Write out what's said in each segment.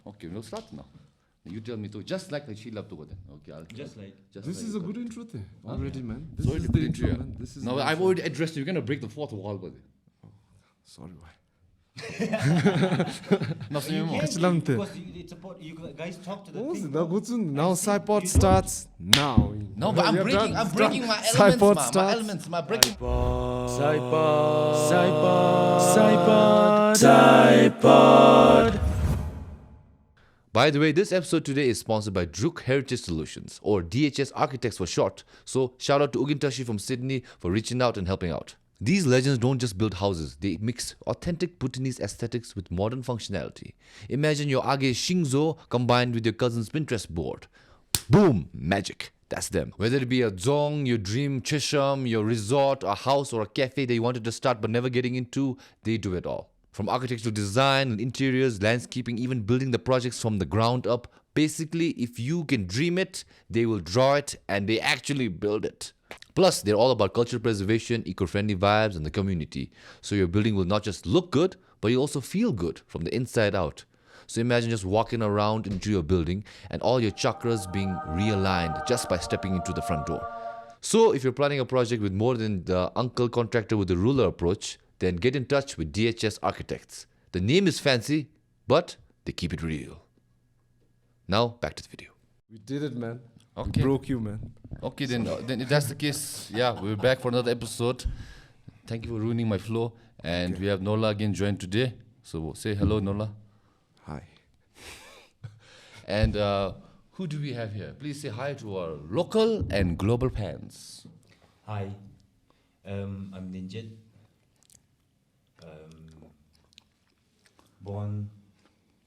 Okay, we'll start now. You tell me to just like the Sheila to go then. Okay, I'll Just like. This is a good intro thing already, man. This is the intro, man. This is no, I've already addressed you. You're gonna break the fourth wall, buddy. Sorry, why? Nothing You more. can't Kachelante. because it's about you guys talk to the thing. Now SHOUTOUT starts now. No, but I'm breaking my elements, SHOUTOUT my starts. elements, my breaking. SHOUTOUT. By the way, this episode today is sponsored by Druk Heritage Solutions, or DHS Architects for short. So shout out to Tashi from Sydney for reaching out and helping out. These legends don't just build houses, they mix authentic Bhutanese aesthetics with modern functionality. Imagine your Age Shingzo combined with your cousin's Pinterest board. Boom! Magic. That's them. Whether it be a dzong, your dream chisham, your resort, a house or a cafe that you wanted to start but never getting into, they do it all. From architectural design and interiors, landscaping, even building the projects from the ground up. Basically, if you can dream it, they will draw it and they actually build it. Plus, they're all about cultural preservation, eco-friendly vibes, and the community. So your building will not just look good, but you'll also feel good from the inside out. So imagine just walking around into your building and all your chakras being realigned just by stepping into the front door. So if you're planning a project with more than the uncle contractor with the ruler approach, then get in touch with DHS Architects. The name is fancy, but they keep it real. Now, back to the video. We did it, man. Okay. We broke you, man. Okay, then if that's the case, yeah, we're back for another episode. Thank you for ruining my flow. And we have Inola again joined today. So say hello, Inola. Hi. And who do we have here? Please say hi to our local and global fans. Hi, I'm Ninjyed. Born,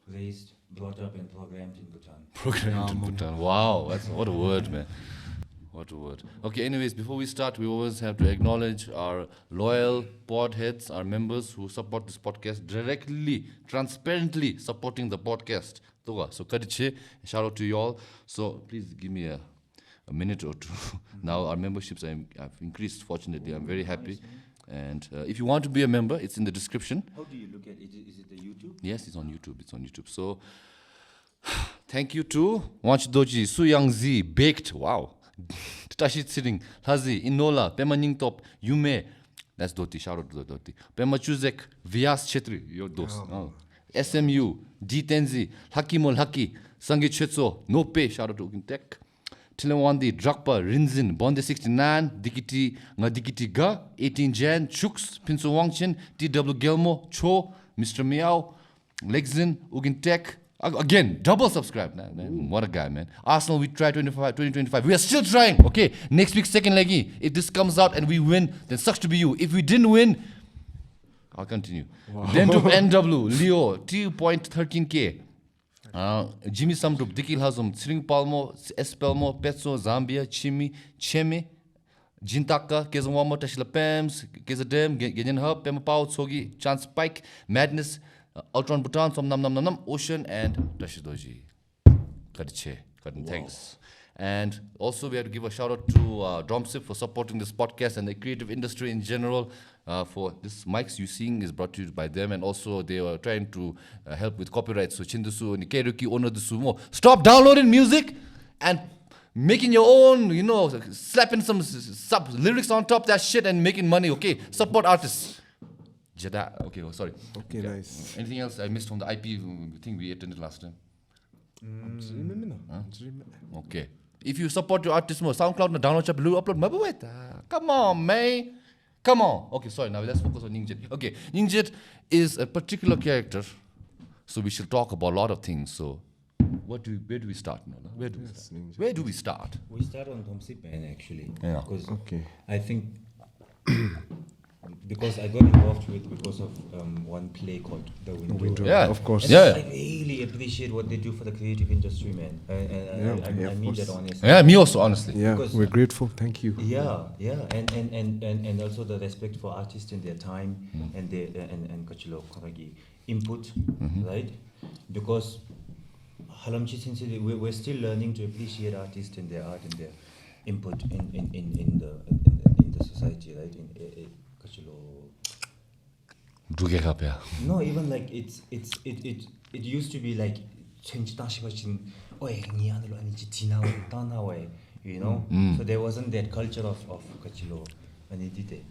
raised, brought up, and programmed in Bhutan. Programmed in Bhutan. Wow, what a word, man. What a word. Okay, anyways, before we start, we always have to acknowledge our loyal podheads, our members who support this podcast directly, transparently supporting the podcast. So, kadiche, shout out to you all. So, please give me a minute or two. Now, our memberships have increased, fortunately. I'm very happy. And if you want to be a member, it's in the description. How do you look at it? Is it the YouTube? Yes, it's on YouTube. It's on YouTube. So, thank you to Wangchuk, Dorji, SuYangZ, Baked. Wow. Tashi, Tshering, Lhazzzy, Inola, Pema, Ningtob, Yume. That's Doti. Shout out to Doti. Pema, Chuzek, Vyas, Chettri. Your dos. SMU, D10Z, Lhakimo, Lhakee, Sangay, Choetsho, NoPay. Shout out to Ugintech. Tilawandi, Drakpa, RINXIN, Bonde 69, Deki, Deki Ga, 18 Jan, Chuks, Pinso Wangchen, TW Gelmo, Cho, Mr. Meow, Lexin, Ugintech. Again, double subscribe. Man, what a guy, man. Arsenal, we try 2025. We are still trying. Okay, next week, second leggy. If this comes out and we win, then sucks to be you. If we didn't win, I'll continue. Wow. Then to NW, Leo, 2.13K. Jimmy Samdrup, Deki Lhazum, Tshering Palmo, Espelmo, Petso, Zambia, Cheme, Jintaka, Kezawamo, Tashila Pems, Kezadem, Genyan Hub, Pema Pao, Tsogi, Chance Pike, Madness, Ultron Bhutan, Som Nam Nam Nam Nam, Ocean, and Tashi Dorji. Kadiche, thanks. And also we have to give a shout out to DOMCIIP for supporting this podcast and the creative industry in general. For this mics you seeing is brought to you by them, and also they are trying to help with copyright. So Chindusu, Nikeruki, Owner the Sumo. Stop downloading music and making your own, slapping some sub lyrics on top of that shit and making money. Okay, support artists. Jada. Okay, sorry. Okay, nice. Anything else I missed from the IP thing we attended last time? Okay. If you support your artist more, SoundCloud na download upload. Come on, man. Come on. Okay, sorry. Now let's focus on Ninjyed. Okay, Ninjyed is a particular character, so we should talk about a lot of things. So, where do we start, Nola? Where do we start? We start on DOMCIIP, man, actually. Yeah. Because Okay. I think because I got involved with because of one play called The Window. Yeah, of course. And Yeah. I really appreciate what they do for the creative industry, man. I mean that honestly. Yeah, me also, honestly. Yeah, Because- we're grateful. Thank you. Yeah, and also the respect for artists and their time and their and kachilo koragi input, right? Because halamchi since we're still learning to appreciate artists and their art and their input in the society, right? Kachilo. Do get up, yeah. No, even like it used to be like Chenji Tashi wachin oy ni anlo ani jitina tana way, you know. So there wasn't that culture of kachilo ani the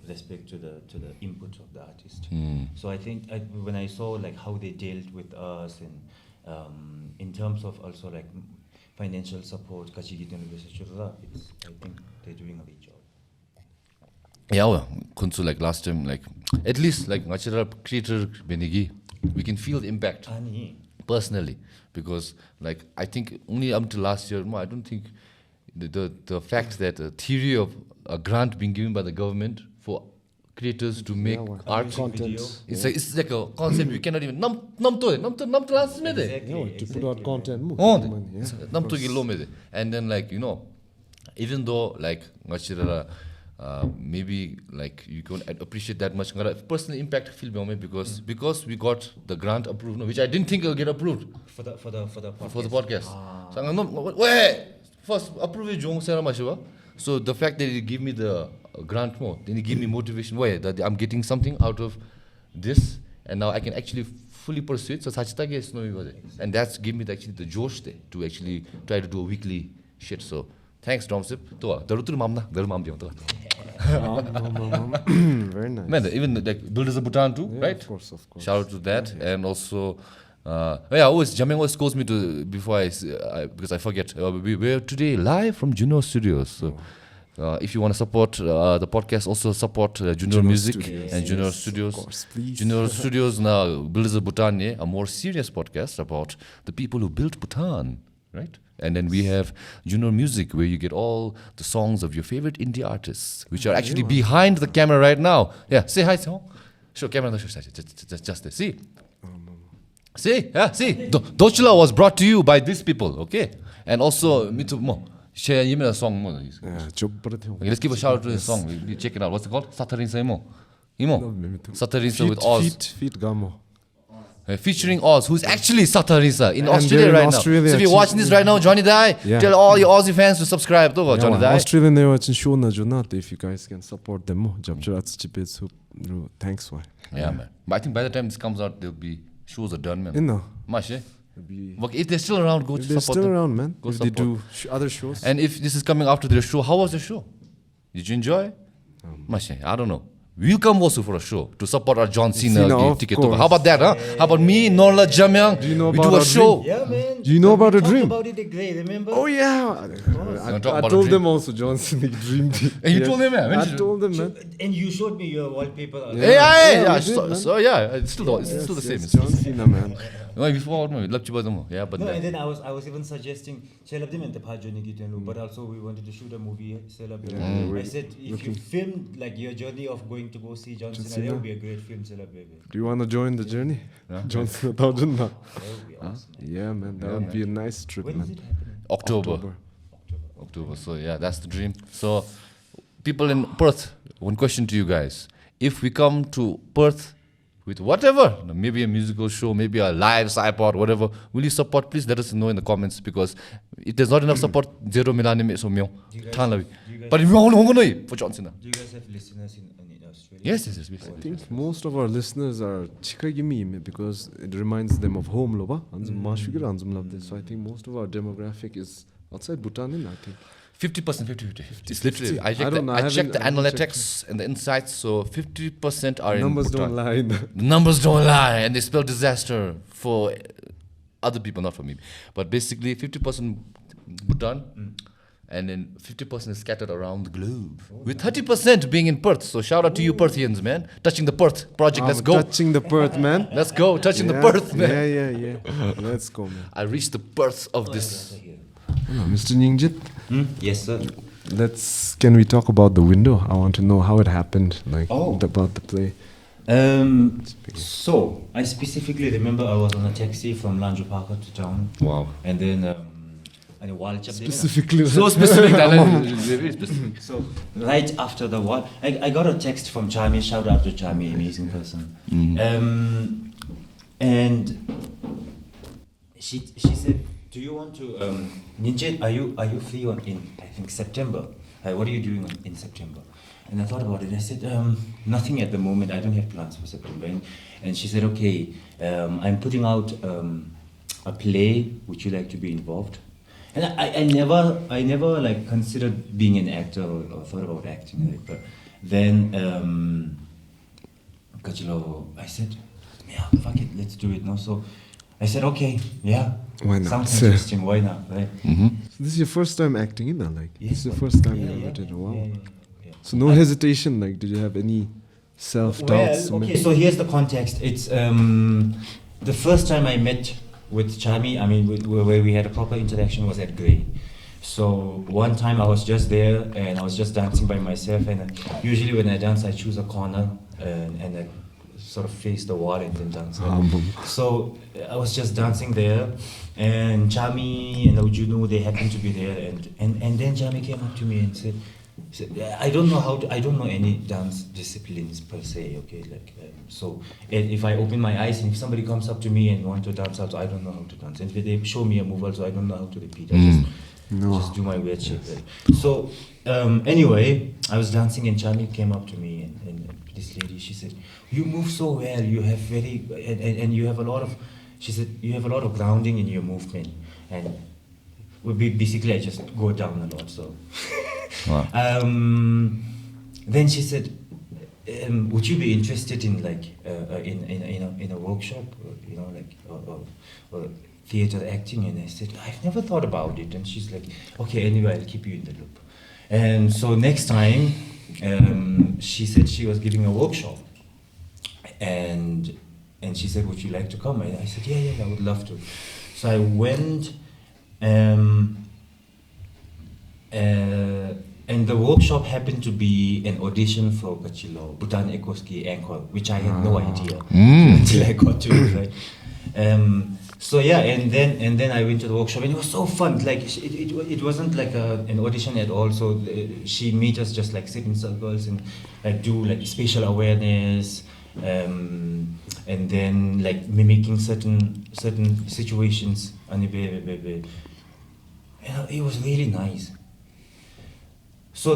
respect to the input of the artist. So I think when I saw like how they dealt with us and in terms of also like financial support, kachigi I think they're doing a good job. Yeah, well, Kunsu, like last time, like at least like natural creator benigi, we can feel the impact personally, because like I think only up to last year, I don't think the fact that a theory of a grant being given by the government for creators to make art content. it's like a concept we cannot even nam to last minute. To put out content. And then like, you know, even though like maybe like you can't appreciate that much personal impact feel because we got the grant approved, which I didn't think will get approved for the podcast. So I'm not wait first approve it. So the fact that he give me the grant more, then he give me motivation that I'm getting something out of this, and now I can actually fully pursue it. So and that's give me actually the josh there to actually try to do a weekly shit. So thanks DOMCIIP. Very nice. Man, even like Builders of Bhutan too, right? Of course. Shout out to that. And also Jameng always calls me to before because I forget. We're today live from Juno Studios. So if you want to support the podcast, also support Juno Music Studios. and Juno Yes, Studios. of course, please. Juno Studios now Builders of Bhutan, a more serious podcast about the people who built Bhutan, right? And then we have Juno Music, where you get all the songs of your favorite indie artists, which are actually behind the camera right now. Yeah, say hi, song. Show camera, just there. See. See, Dochila was brought to you by these people, okay? And also, me too, share a song. Okay, let's give a shout out to this song. You check it out. What's it called? Satarinsa Imo. Satarinsa with Oz. Feet Gamo. Featuring Oz, who's actually Satarinsa in And Australia they're in right Australia, now. So if you're actually. watching this right now, Johnny Dai, tell all your Aussie fans to subscribe to Johnny Dai. Australian they watching show na Jonat, if you guys can support them. Thanks why. Yeah, man. But I think by the time this comes out, there'll be shows are done, man. No. Mashe. If they're still around, go to They're support still them. around, man. Go If they support. do other shows. And if this is coming after their show, how was the show? Did you enjoy? Mashe, I don't know. We'll come also for a show to support our John Cena of ticket. course. How about that, huh? How about me, Norla Jamyang? Do you know we about do a our show. Yeah, man. Do you know about a dream? About it today, remember? Oh yeah, wanna talk I about a told dream? them also Johnson dream. And you told them, man? When I did you- told them, man. And you showed me your wallpaper. Yeah. we did, man. So yeah, it's still the same. Yes, John Cena, man. Before, yeah, but No, and then, then I was even suggesting but also we wanted to shoot a movie. I said if you filmed like your journey of going to go see John Cena, that would be a great film. Do you want to join the journey? Yeah. John Cena, thousand now. That would be awesome. Yeah, man. That would be a nice trip, When is man. it happening? October. So yeah, that's the dream. So people in Perth, one question to you guys: if we come to Perth with whatever, maybe a musical show, maybe a live SHOUTOUT, whatever, will you support? Please let us know in the comments, because if there's not enough support, zero milani so myo. But if you want to for John Cena. Do you guys have listeners in Australia? Yes. I think most of our listeners are Chikagimi because it reminds them of home, loba. So I think most of our demographic is outside Bhutan, I think. 50%. It's literally. I I checked the haven't analytics and the insights. So 50% are in Numbers Bhutan. don't lie. The numbers don't lie, and they spell disaster for other people, not for me. But basically, 50% Bhutan, and then 50% is scattered around the globe, with 30% being in Perth. So shout out to you Perthians, man. Touching the Perth project, let's go. Touching the Perth, man. Let's go, touching the Perth, man. Yeah. Let's go, man. I reached the Perth of this. Mr. Ninjyed, Yes, sir. can we talk about the window? I want to know how it happened, Oh. about the play. So I specifically remember I was on a taxi from Lanjo Parker to town. Wow. And then Wangchuk. Specifically. So specific, very specific. So right after the wall, I got a text from Chami. Shout out to Chami, amazing person. And she said, "Do you want to Ninjyed? Are you free in I think September? What are you doing in September?" And I thought about it. I said, "Nothing at the moment. I don't have plans for September." And she said, "Okay, I'm putting out a play, would you like to be involved? And I never like considered being an actor or thought about acting, right? But then I said, yeah, fuck it, let's do it now. So I said, okay, yeah, Why not? sounds interesting, why not, right? So this is your first time acting in that, like? This is the first time you ever did it. Wow. Yeah. So no hesitation, like, did you have any self-doubts? Well, okay, so here's the context. It's the first time I met with Chami, I mean, where we had a proper interaction was at Grey. So one time I was just there and I was just dancing by myself, and usually when I dance I choose a corner and I sort of face the wall and then dance. So I was just dancing there, and Chami and Ojunu, they happened to be there, and then Chami came up to me and said, I don't know any dance disciplines per se, okay, like, so if I open my eyes and if somebody comes up to me and want to dance also, I don't know how to dance, and if they show me a move also, I don't know how to repeat, I just do my weird shit, right? So anyway, I was dancing and Chami came up to me and this lady, she said, you move so well, you have very, and you have a lot of, she said, you have a lot of grounding in your movement, and basically I just go down a lot, so. Wow. Then she said, would you be interested in like in a workshop, or, like or theater acting? And I said, I've never thought about it. And she's like, okay, anyway, I'll keep you in the loop. And so next time, she said she was giving a workshop, and she said, would you like to come? And I said, yeah, I would love to. So I went. And the workshop happened to be an audition for Bhutan Ekoski Anchor, which I had no idea until I got to it, right? So yeah, and then I went to the workshop, and it was so fun. Like it wasn't like an audition at all. So she made us just like sit in circles and like do like spatial awareness, and then like mimicking certain situations. And it was really nice. So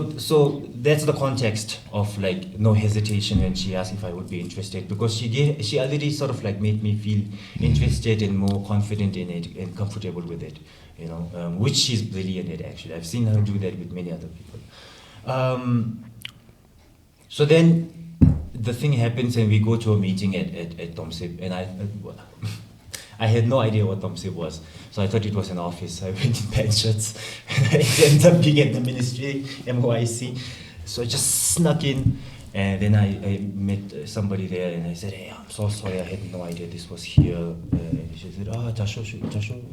that's the context of like no hesitation when she asked if I would be interested, because she already sort of like made me feel interested and more confident in it and comfortable with it, you know, which she's brilliant at actually. I've seen her do that with many other people. So then the thing happens and we go to a meeting at DOMCIIP, and I had no idea what DOMCIIP was. So I thought it was an office. I went in pant shirts, and it ended up being at the ministry, MOIC. So I just snuck in, and then I met somebody there, and I said, hey, I'm so sorry, I had no idea this was here. And she said, Tasho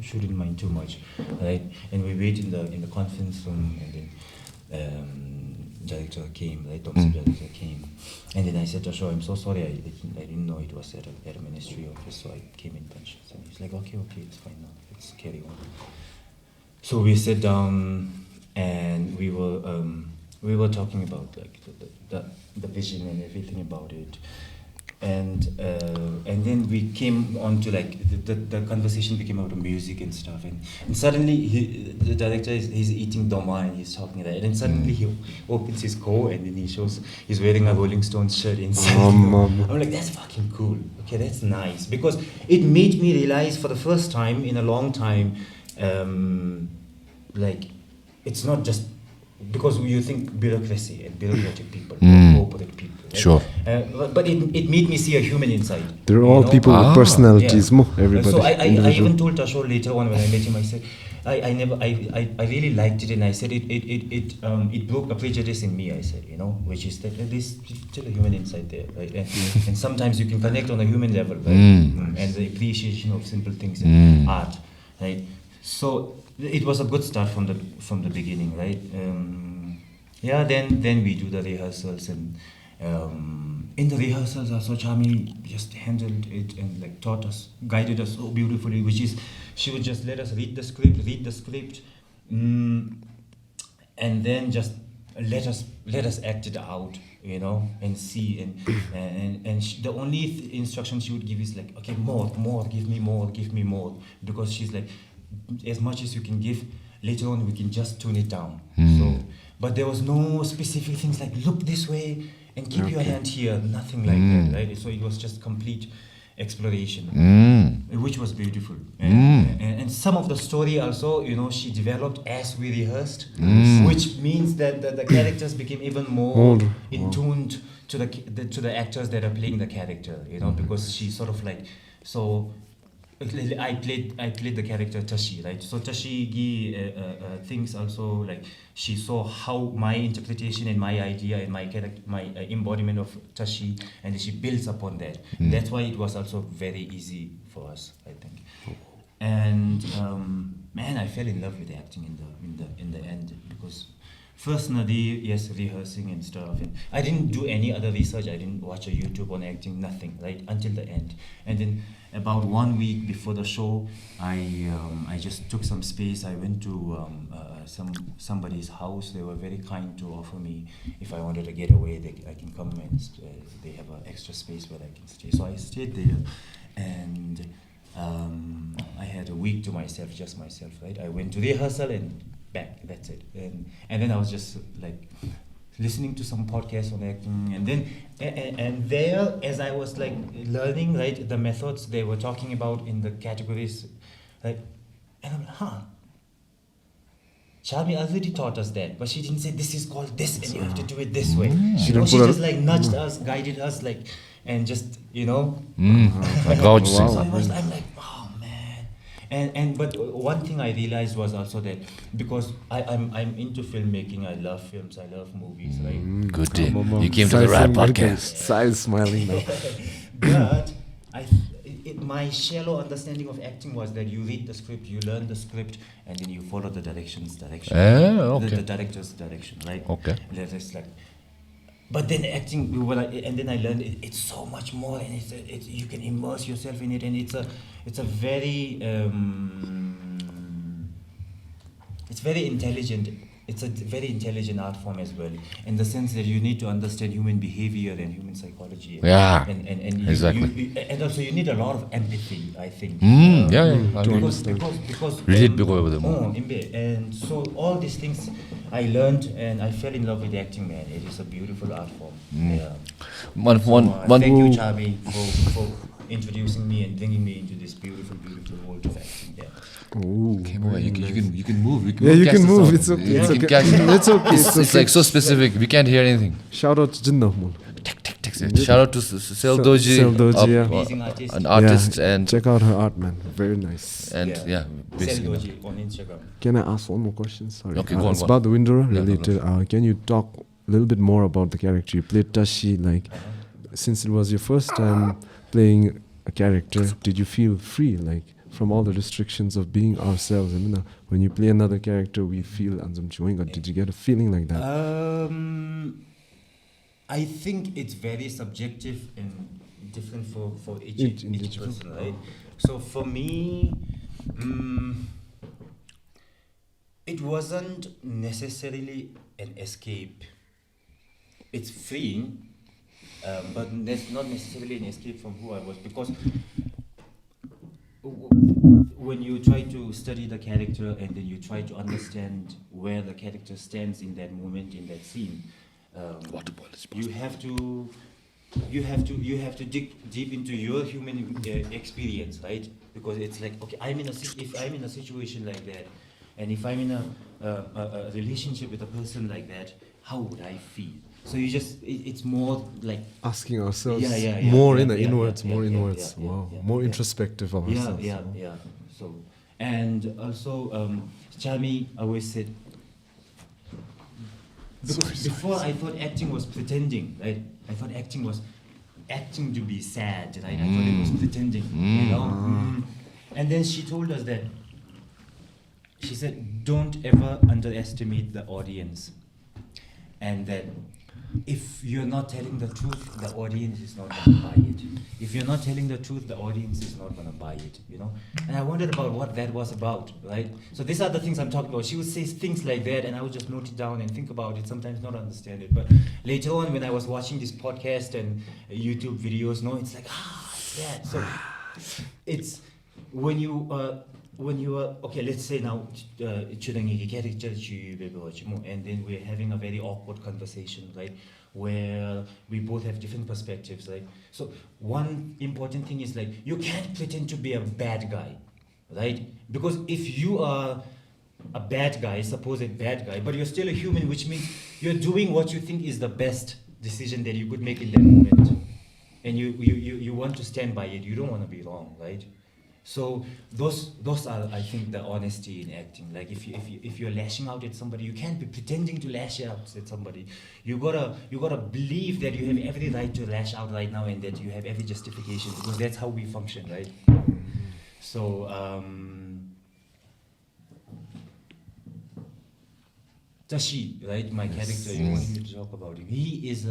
shouldn't mind too much, right? And we wait in the conference room, and then director came, right? DOMCIIP director came. And then I said, Tasho, I'm so sorry, I didn't know it was at a ministry office, so I came in pant shirts. And he's like, okay, it's fine now. Carry on. So we sat down and we were talking about like the vision and everything about it, and then we came on to like the conversation became about music and stuff, and suddenly the director he's eating doma and he's talking that, and suddenly he opens his coat and then he's wearing a Rolling Stones shirt inside. I'm like, that's fucking cool. Okay, that's nice, because it made me realize for the first time in a long time, like it's not just because you think bureaucracy and bureaucratic people, corporate people. Right? Sure. But it made me see a human inside. They're all people with personalities, everybody. So I even told Tasho later on when I met him, I said, I really liked it, and I said it broke a prejudice in me, I said, you know, which is that there's still a human inside there, right? And sometimes you can connect on a human level, right? And the appreciation of simple things in art, right? So it was a good start from the beginning, right? Then we do the rehearsals, and in the rehearsals also Chami just handled it and like taught us, guided us so beautifully, which is she would just let us read the script, and then just let us act it out, you know, and see, and the only instruction she would give is like, okay, more, give me more, because she's like, as much as you can give, later on we can just tune it down. So, but there was no specific things like look this way and keep your hand here, nothing like that, right? So it was just complete exploration, which was beautiful. And and some of the story also, you know, she developed as we rehearsed, which means that the characters became even more in tuned to the actors that are playing the character, you know, because she sort of like, so I played the character Tashi, right? So Tashi things also, like, she saw how my interpretation and my idea and my character, my embodiment of Tashi, and she builds upon that. That's why it was also very easy for us, I think. And man, I fell in love with acting in the end, because first Nadi, yes, rehearsing and stuff, and I didn't do any other research. I didn't watch a YouTube on acting, nothing, right, until the end. And then about 1 week before the show, I just took some space. I went to somebody's house. They were very kind to offer me, if I wanted to get away, I can come and they have an extra space where I can stay. So I stayed there, and I had a week to myself, just myself, right? I went to rehearsal and back, that's it. And then I was just like listening to some podcasts on acting, and then and there, as I was like learning, right, the methods they were talking about in the categories, right, and I'm like, Charmi already taught us that, but she didn't say this is called this and you have to do it this way. You know, she just like nudged us, guided us, like, and just, you know. Wow. So I'm like, oh man. But one thing I realized was also that, because I'm into filmmaking, I love films, I love movies, right? Good day. You came to the right podcast. Si's smiling now. But my shallow understanding of acting was that you read the script, you learn the script, and then you follow the direction. Okay. The director's direction, right? Okay. It's like, but then acting, and then I learned it's so much more, and it's you can immerse yourself in it, and it's a very it's very intelligent. It's a very intelligent art form as well, in the sense that you need to understand human behavior and human psychology. Yeah, and exactly. And also you need a lot of empathy, I think. Because relate with them. And so all these things I learned, and I fell in love with acting, man. It is a beautiful art form. Thank you, Chabi, for introducing me and bringing me into this beautiful, beautiful world of acting. Yeah. Okay, boy, you can move. You can move. It's okay. It's okay. It's like so specific. We can't hear anything. Shout out to Jinnah. Shout out to Sel Dorji, amazing artist. an artist, and check out her art, man. Very nice. And basically. Dorji on Instagram. Can I ask one more question? Sorry. Okay, go on. It's about the Windora related. Can you talk a little bit more about the character you played, Tashi? Like, since it was your first time playing a character, did you feel free, like, from all the restrictions of being ourselves? I mean, when you play another character, we feel or did you get a feeling like that? I think it's very subjective and different for each person, right? So for me, it wasn't necessarily an escape. It's freeing, but not necessarily an escape from who I was, because when you try to study the character and then you try to understand where the character stands in that moment, in that scene, you have to dig deep into your human experience, right? Because it's like, okay, if I'm in a situation like that, and if I'm in a relationship with a person like that, how would I feel? So it's more like asking ourselves more inwards. Wow, more introspective of ourselves. So, and also, Chami always said, before I thought acting was pretending, right? I thought acting was acting to be sad, right? I thought it was pretending, you know? And then she told us that, she said, don't ever underestimate the audience. And that if you're not telling the truth, the audience is not going to buy it. If you're not telling the truth, the audience is not going to buy it, you know? And I wondered about what that was about, right? So these are the things I'm talking about. She would say things like that, and I would just note it down and think about it, sometimes not understand it. But later on, when I was watching this podcast and YouTube videos, it's like, it's that. So it's when you are, okay, let's say now, and then we're having a very awkward conversation, right? Where we both have different perspectives, right? So one important thing is, like, you can't pretend to be a bad guy, right? Because if you are a bad guy, supposed bad guy, but you're still a human, which means you're doing what you think is the best decision that you could make in that moment. And you want to stand by it. You don't want to be wrong, right? So those are, I think, the honesty in acting. Like if you're lashing out at somebody, you can't be pretending to lash out at somebody. You gotta believe that you have every right to lash out right now and that you have every justification, because that's how we function, right? So Tashi, right, my character, you want me to talk about him. He is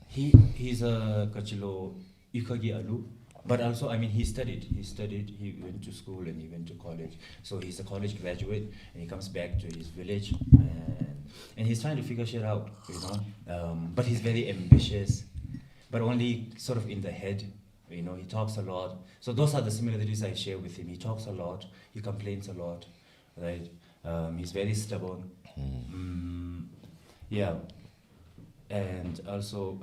he's a Kachilo Ikagi Alu. But also, I mean, he studied, he went to school and he went to college. So he's a college graduate and he comes back to his village and he's trying to figure shit out, you know. But he's very ambitious, but only sort of in the head, you know. He talks a lot. So those are the similarities I share with him. He talks a lot, he complains a lot, right? He's very stubborn. Yeah. And also,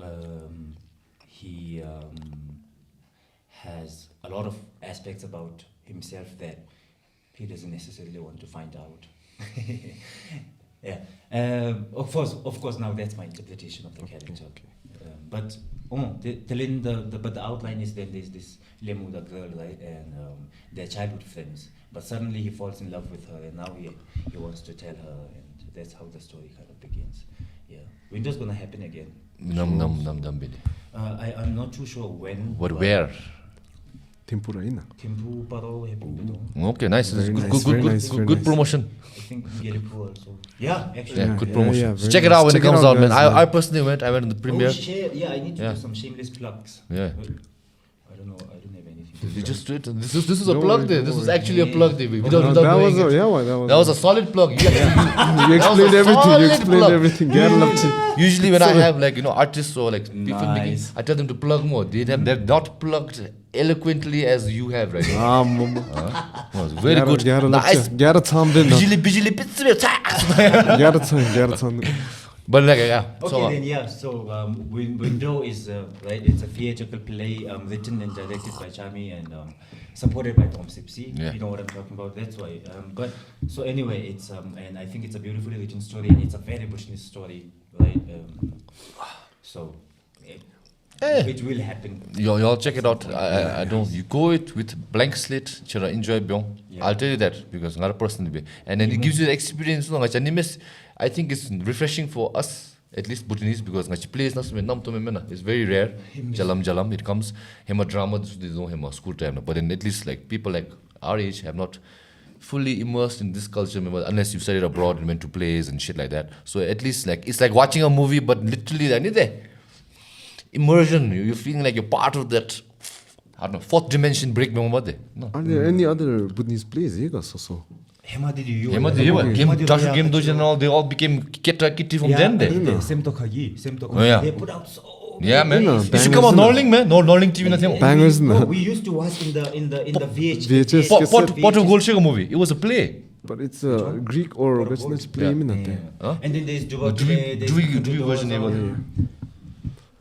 he has a lot of aspects about himself that he doesn't necessarily want to find out. Yeah. Of course. Now that's my interpretation of the character. But the outline is then there's this Lemu, the girl, right, and they're childhood friends. But suddenly he falls in love with her, and now he wants to tell her, and that's how the story kind of begins. Yeah. Window's gonna happen again. I'm not too sure when. What, where? Thimphu ina. Thimphu Paro happened. Okay, nice. Very Good nice. promotion. I think Gelipu also. Yeah, actually. Yeah, good promotion. very Check it nice. out when Check it comes out, man. guys. I personally went. I went in the premiere. Oh, shit. Yeah, I need to do some shameless plugs. Yeah. I don't know. I don't have anything. You just did. This is a Don't plug worry, day. don't This was worry. actually a plug day. Without That knowing was it. That was a solid plug. You you That explained was a everything. solid You plug. explained everything. Usually when I have like, you know, artists or like people making, Nice. I tell them to plug more. They're not plugged eloquently as you have right now. It was very good. Nice. Bijili But like, yeah. Okay, then yeah. So Window is right. It's a theatrical play written and directed by Chami and supported by DOMCIIP. Yeah. You know what I'm talking about. That's why. But so anyway, it's and I think it's a beautifully written story and it's a very Bushnese story, right? So it will happen. Y'all check it out. I don't. You go it with blank slate. Chira enjoy byong. Yeah. I'll tell you that because not a person be. And then it gives you the experience. I think it's refreshing for us, at least Bhutanese, because ngachi plays nas me nam to me mena. It's very rare. Jalam. It comes. Hema drama. This is no hema school time. But then at least like people like our age have not fully immersed in this culture, unless you've studied abroad and went to plays and shit like that. So at least like it's like watching a movie, but literally immersion. You're feeling like you're part of that. I don't know, fourth dimension break. No. Are there any other Bhutanese plays? Hema did you? Joshua Game Dojo and all, they all became Kitty from then. Semtokhagi. Oh, yeah. They put out so. Yeah, man. Yeah, You should come on Norling, man. Norling TV na thing. Bangers na. We used to watch in the VHS. Pot of Gold Sugar movie. It was a play. But it's a Greek or Western play. Huh? And then there's Dewey version.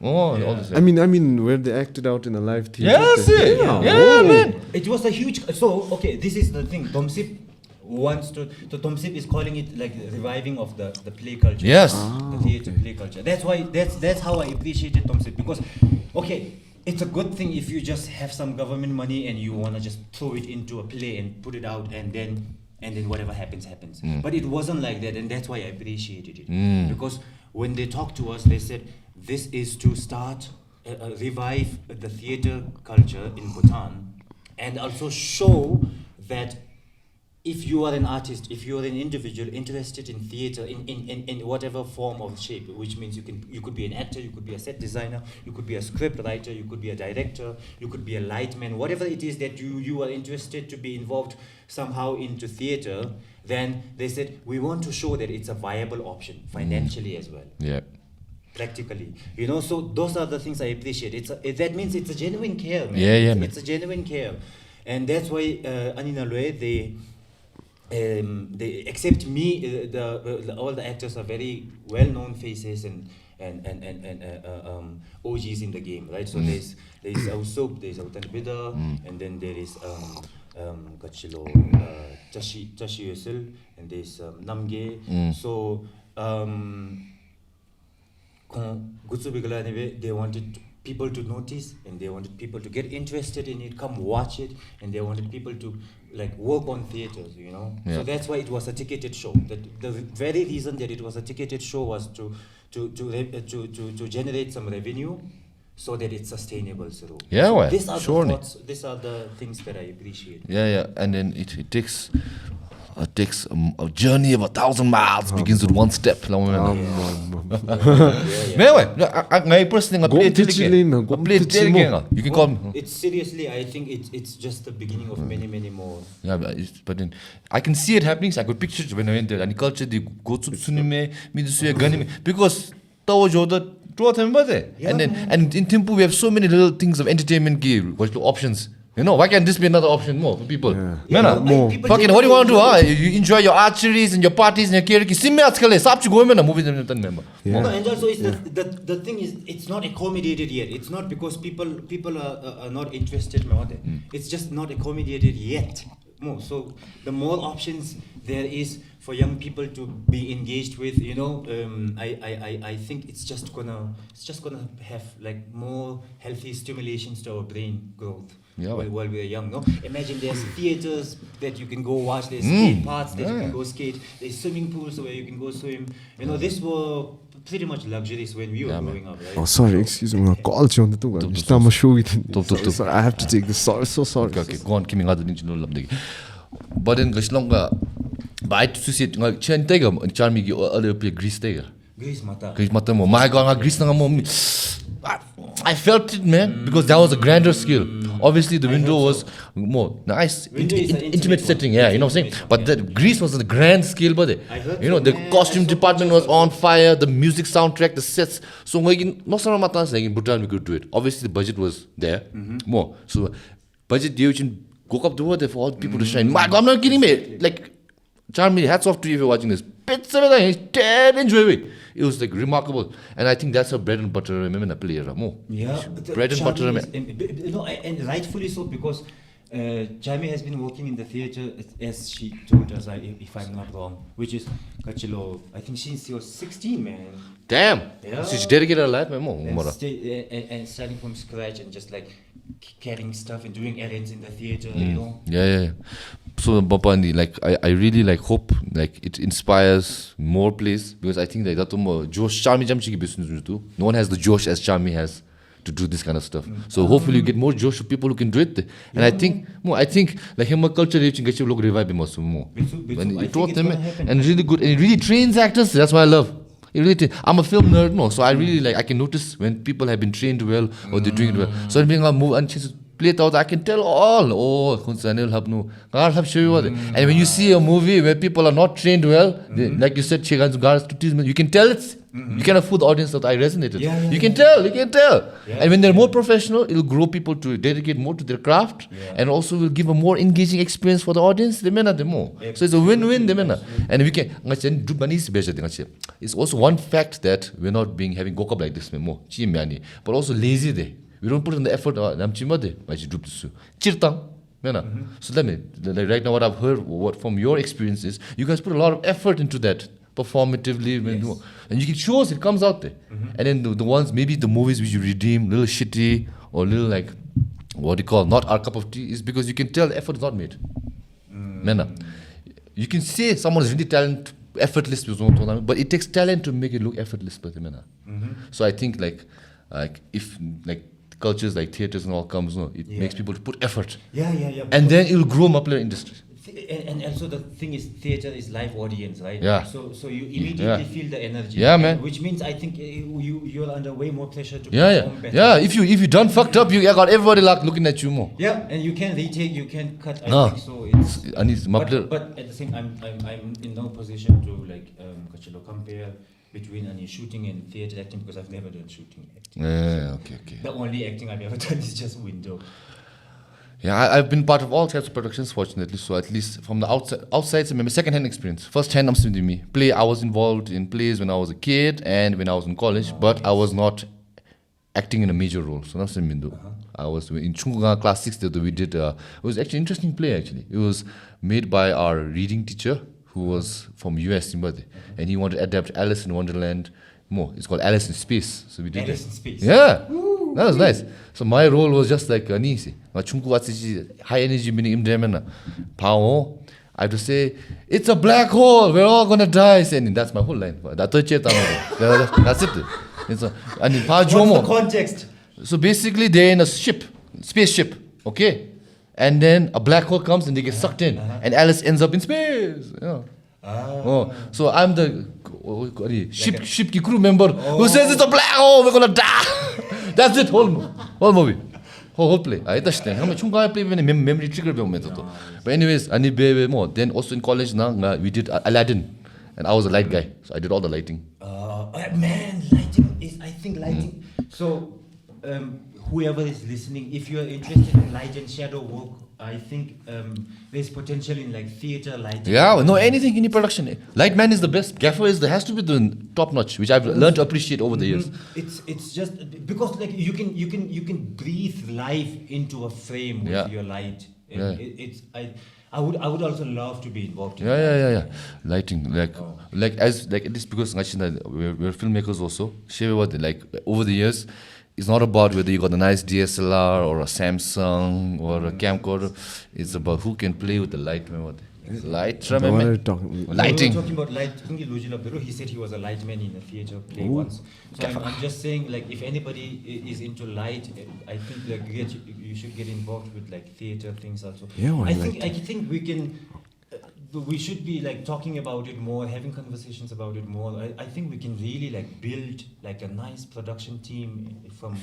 Oh, all this. I mean, where they acted out in a live theater. Yes, yeah, man. It was a huge. So okay, this is the thing. DOMCIIP wants to. So DOMCIIP is calling it like the reviving of the play culture. Yes. The theater play culture. That's why. That's how I appreciated DOMCIIP, because, okay, it's a good thing if you just have some government money and you wanna just throw it into a play and put it out and then whatever happens. But it wasn't like that, and that's why I appreciated it. Because when they talked to us, they said this is to start revive the theater culture in Bhutan, and also show that if you are an artist, if you are an individual interested in theater in whatever form or shape, which means you could be an actor, you could be a set designer, you could be a script writer, you could be a director, you could be a lightman, whatever it is that you are interested to be involved somehow into theater, then they said we want to show that it's a viable option financially as well. Yeah. Practically, you know, so those are the things I appreciate. That means it's a genuine care, man. Yeah, man. It's a genuine care, and that's why Aninalwe, they accept me. All the actors are very well-known faces, and OGs in the game, right? So there's Ausop, there's Autanbida, and then there is Kachilo, Tashi Yosil, and there's Namge. So they wanted people to notice, and they wanted people to get interested in it, come watch it, and they wanted people to like work on theaters, you know. Yeah. So that's why it was a ticketed show. The very reason that it was a ticketed show was to generate some revenue, so that it's sustainable. So Yeah, well, these are surely. the thoughts. These are the things that I appreciate. Yeah, and then it takes a journey of 1,000 miles begins with one step. I personally play you can call me. It's seriously, I think it's just the beginning of many more. Yeah, but then I can see it happening. So I could picture it when I went there. And the culture, they go to Tsunime, because and in Thimphu we have so many little things of entertainment gear, options. You know, why can't this be another option more for people? More. Fucking, what do you want to do? You enjoy your archeries and your parties and your karaoke. No, and also the thing is, it's not accommodated yet. It's not because people are not interested. It's just not accommodated yet. So the more options there is for young people to be engaged with, you know, I think it's just gonna have like more healthy stimulations to our brain growth. While we are young, no? Imagine there's theaters that you can go watch, there's skate parks that you can go skate, there's swimming pools where you can go swim. You know, these were pretty much luxuries when we were growing up, right? Oh, sorry, excuse me. Call you on the two. Sorry, I have to take this. Sorry, so sorry. Okay, go on. But then, but I to see it. Chen tega, charmi other play Greece tega. Greece mata. My God, Greece I felt it, man, because that was a grander skill. Obviously, the window was more nice, intimate setting. Yeah, you know what I'm saying. But that Greece was a grand scale, but you know the costume department was on fire, the music soundtrack, the sets. So most of the in Bhutan we could do it. Obviously, the budget was there more. So budget you can go up the water for all people to shine. My God, I'm not kidding me. Like, Charmy, hats off to you if you're watching this. It was like remarkable, and I think that's her bread and butter. Remember, yeah, bread and butter. And rightfully so, because Charmy has been working in the theater, as she told us, if I'm not wrong, which is Kachilo. I think since she was 16, man. Damn. Yeah. So she dedicated her life, man. And starting from scratch and just like carrying stuff and doing errands in the theater, you know. Yeah. So Bapandi, like I really like hope like it inspires more plays, because I think that Josh Charmy Jamchi business too. No one has the Josh as Charmy has to do this kind of stuff. So hopefully you get more Josh of people who can do it. And I think like him culture reaching get you look revive him also more. And it taught them and really good, and it really trains actors. That's why I love. I'm a film nerd, no, so I really like, I can notice when people have been trained well or they're doing it well. So when I move and play it out, I can tell all. And when you see a movie where people are not trained well, like you said, you can tell it's, you can fool the audience that I resonated. You can tell. And when they're more professional, it'll grow people to dedicate more to their craft, and also will give a more engaging experience for the audience. So it's a win-win. And we can, it's also one fact that we're not having gokab like this, but also lazy there. We don't put in the effort. So let me, right now what I've heard from your experiences, you guys put a lot of effort into that performatively, and you can shows it comes out there. And then the ones, maybe the movies which you redeem, little shitty or little like, what do you call, not our cup of tea, is because you can tell the effort is not made. You can say someone is really talented, effortless, but it takes talent to make it look effortless. So I think like if like cultures like theaters and all comes, it makes people to put effort. And then it will grow up in the industry. And also the thing is, theater is live audience, right? So you immediately feel the energy. Man. Which means I think you're under way more pressure to perform better. If you done fucked up, you got everybody like looking at you more. And you can retake, you can cut. I think so. It's but at the same time, I'm in no position to like compare between any shooting and theater acting, because I've never done shooting acting. Okay. The only acting I've ever done is just window. Yeah, I've been part of all types of productions, fortunately. So at least from the outside, so maybe second-hand experience. First-hand, I'm saying me. I was involved in plays when I was a kid and when I was in college, but I was not acting in a major role. So I'm saying I was in Chungunga class 6 that we did. It was actually an interesting play. Actually, it was made by our reading teacher who was from US, and he wanted to adapt Alice in Wonderland. More, it's called Alice in Space. So we did Alice in Space. Yeah. That was nice. So my role was just like high energy meaning power. I have to say, it's a black hole, we're all gonna die. And that's my whole line. That's it. What's the context? So basically they're in a spaceship, okay? And then a black hole comes and they get sucked in. And Alice ends up in space. So I'm the ship crew member who says it's a black hole, we're gonna die. That's it, whole movie. Whole play. I understand. How much play when memory trigger method. But anyways, then also in college now we did Lhaden, and I was a light guy, so I did all the lighting. Man, lighting is, I think lighting. So whoever is listening, if you are interested in light and shadow work, I think there's potential in like theater lighting. Yeah, no, anything in production. Lightman is the best. Gaffer has to be the top notch, which I've learned to appreciate over the years. It's just because like you can breathe life into a frame with your light. I would also love to be involved in yeah. Lighting, like at least because we're filmmakers also. Like over the years, it's not about whether you got a nice DSLR or a Samsung or a camcorder. It's about who can play with the light. Light. Lighting. We were talking about light. He said he was a lightman in a theater play once. So I'm just saying, like, if anybody is into light, I think like you should get involved with like theater things also. Yeah, I think we can. We should be like talking about it more, having conversations about it more. I think we can really like build like a nice production team from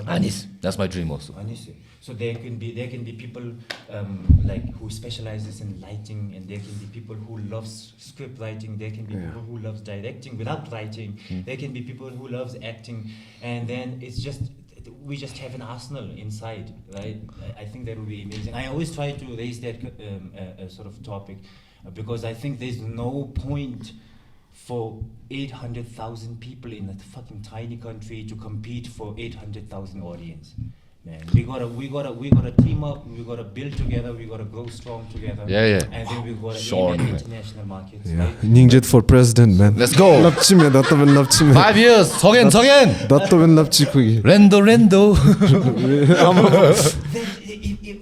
Anis. That's my dream also. So there can be people like who specializes in lighting, and there can be people who loves script writing. There can be people who loves directing without writing. There can be people who loves acting, and then we just have an arsenal inside, right? I think that would be amazing. I always try to raise that sort of topic because I think there's no point for 800,000 people in a fucking tiny country to compete for 800,000 audience. Man, we gotta team up. We gotta build together. We gotta grow strong together. Yeah. And then we gotta aim at international markets. Yeah. Right? Ninjyed for president, man. Let's go. 5 years. 성현. Rendo.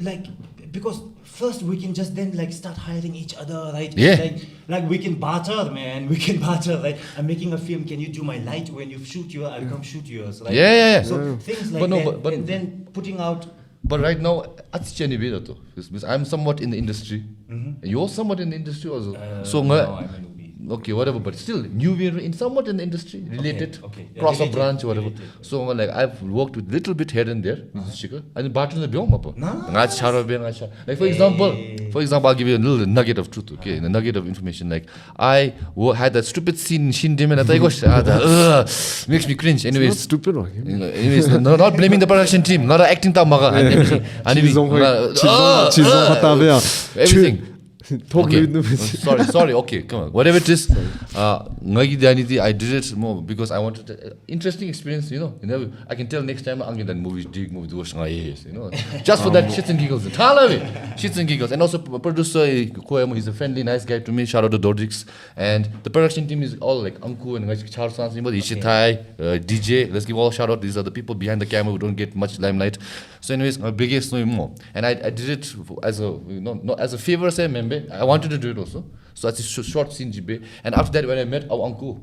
Like because first we can just then like start hiring each other, right? Yeah. Like we can barter, man. We can barter. Like I'm making a film. Can you do my light? When you shoot yours, I'll come shoot yours. Right? Yeah. So things like that. And then putting out. But right now, because I'm somewhat in the industry. You're somewhat in the industry also. No, I'm a newbie. Okay, whatever, but still, we're in somewhat in the industry, related, cross a branch, whatever. Related. So, like, I've worked with little bit here and there, and barter the biom. Like, for example, I'll give you a little nugget of truth, okay, a nugget of information. Like, I had that stupid scene in Shindim, and I thought, makes me cringe. Anyways, stupid. Anyways, no, not blaming the production team, not acting tamaga. Everything. Sorry, okay, come on. Whatever it is, I did it more because I wanted an interesting experience, I can tell next time I'm going to movie, just for that shits and giggles. Shits and giggles. And also producer, he's a friendly, nice guy to me. Shout out to Dorji. And the production team is all like Anku and Charles Ishitai, DJ. Let's give all shout out. These are the people behind the camera who don't get much limelight. So anyways, my biggest no more. And I did it as a favor, say, member. I wanted to do it also. So that's a short scene. And after that, when I met our uncle,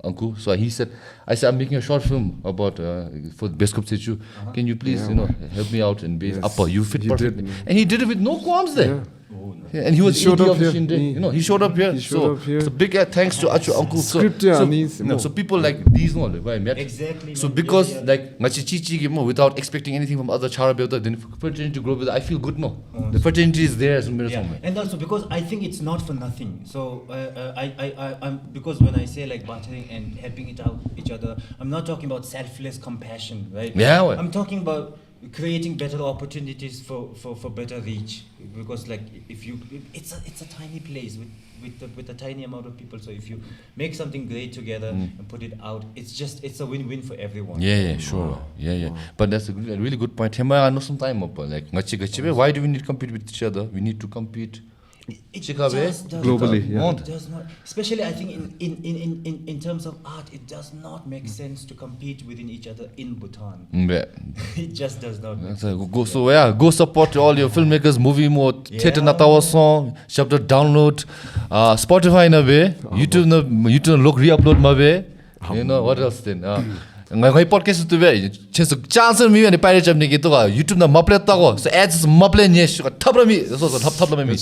uncle, so he said, I'm making a short film about for Beskop Chettri. Can you please, help me out in base upper? You fit perfectly. And he did it with no qualms there. Yeah. Yeah, and he showed up here. He showed up here. So big thanks to Achu uncle. So people like these Exactly. So because like without expecting anything from other Charabelta, then fraternity to grow with, I feel good no. The fraternity is there. And also because I think it's not for nothing. So I'm because when I say like bartering and helping it out each other, I'm not talking about selfless compassion, right? Yeah. I'm talking about creating better opportunities for better reach, because like if you it's a tiny place with a tiny amount of people, so if you make something great together and put it out, it's a win-win for everyone. Yeah, sure. Yeah. But that's a really good point. I know some time up like why do we need to compete with each other? We need to compete It just does globally, not, it does not, especially I think in terms of art, it does not make sense to compete within each other in Bhutan. It just does not make sense. Go support all your filmmakers, movie mode, theater natawa song, chapter download, Spotify na be, YouTube look re-upload ma be. You know what else then? Ngai podcast tu be chance mi ani pirate chapni ki to YouTube na maple ta go so ads maple nye thapra mi so thap mi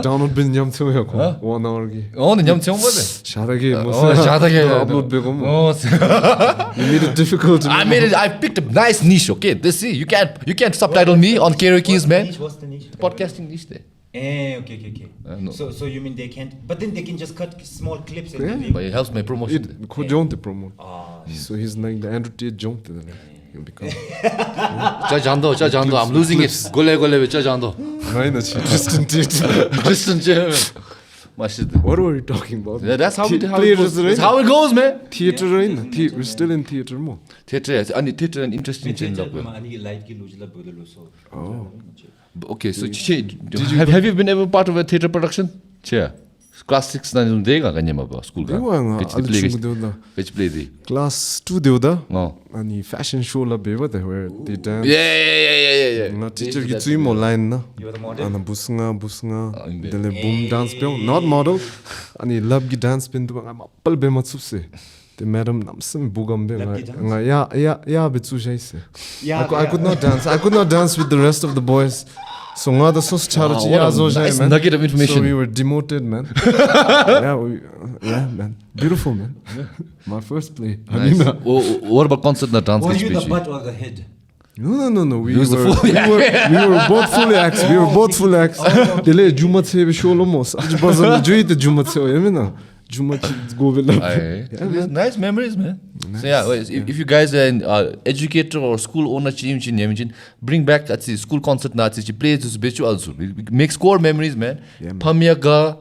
download bin nyam thyo ya ko 1 hour gi nyam chong ba de shadage upload be ko you made it difficult I picked a nice niche. Okay, this see you can't subtitle me on karaoke's, man. What's the niche? Podcasting niche there. Okay. No. So you mean they can't? But then they can just cut small clips. But it helps my promotion. ko jonte promote so he's like the Andrew Tate jonte you become I'm losing it. Gole cha jando. Right, that's Tristan Tate. What were you talking about? Yeah, that's how it goes. That's how it goes, man. Theater we're still in theater mo. Theater an interesting change up. Oh. Okay, so have you been ever part of a theater production? Che. Class 6 na jum dega kanyama ba school ka. Which play the Class 2 deuda. No. Ani fashion show la beva the where they dance. Yeah. Na teacher gi tsui mo line na. You were the model? Ana busnga dele boom dance pe not model. Ani love gi dance pin tu nga pal be mat supse. The madam namsam bugam be nga ya be tsu jaise. I could not dance. I could not dance with the rest of the boys. So nga the sos charge ya zo jai man. Nugget of information. So we were demoted, man. Yeah, man. Beautiful, man. My first play. Nice. What about concert na dance? Were you the butt or the head? No. We was the were both full acts. We were both full acts. Dele jumat se be sholo mos. Aj bazan joy the jumat se yemina. Jumat go vela. Nice memories, man. So yeah, if you guys are an educator or school owner, bring back at the school concert na play this bechu also. Make score memories, man. Pamya ga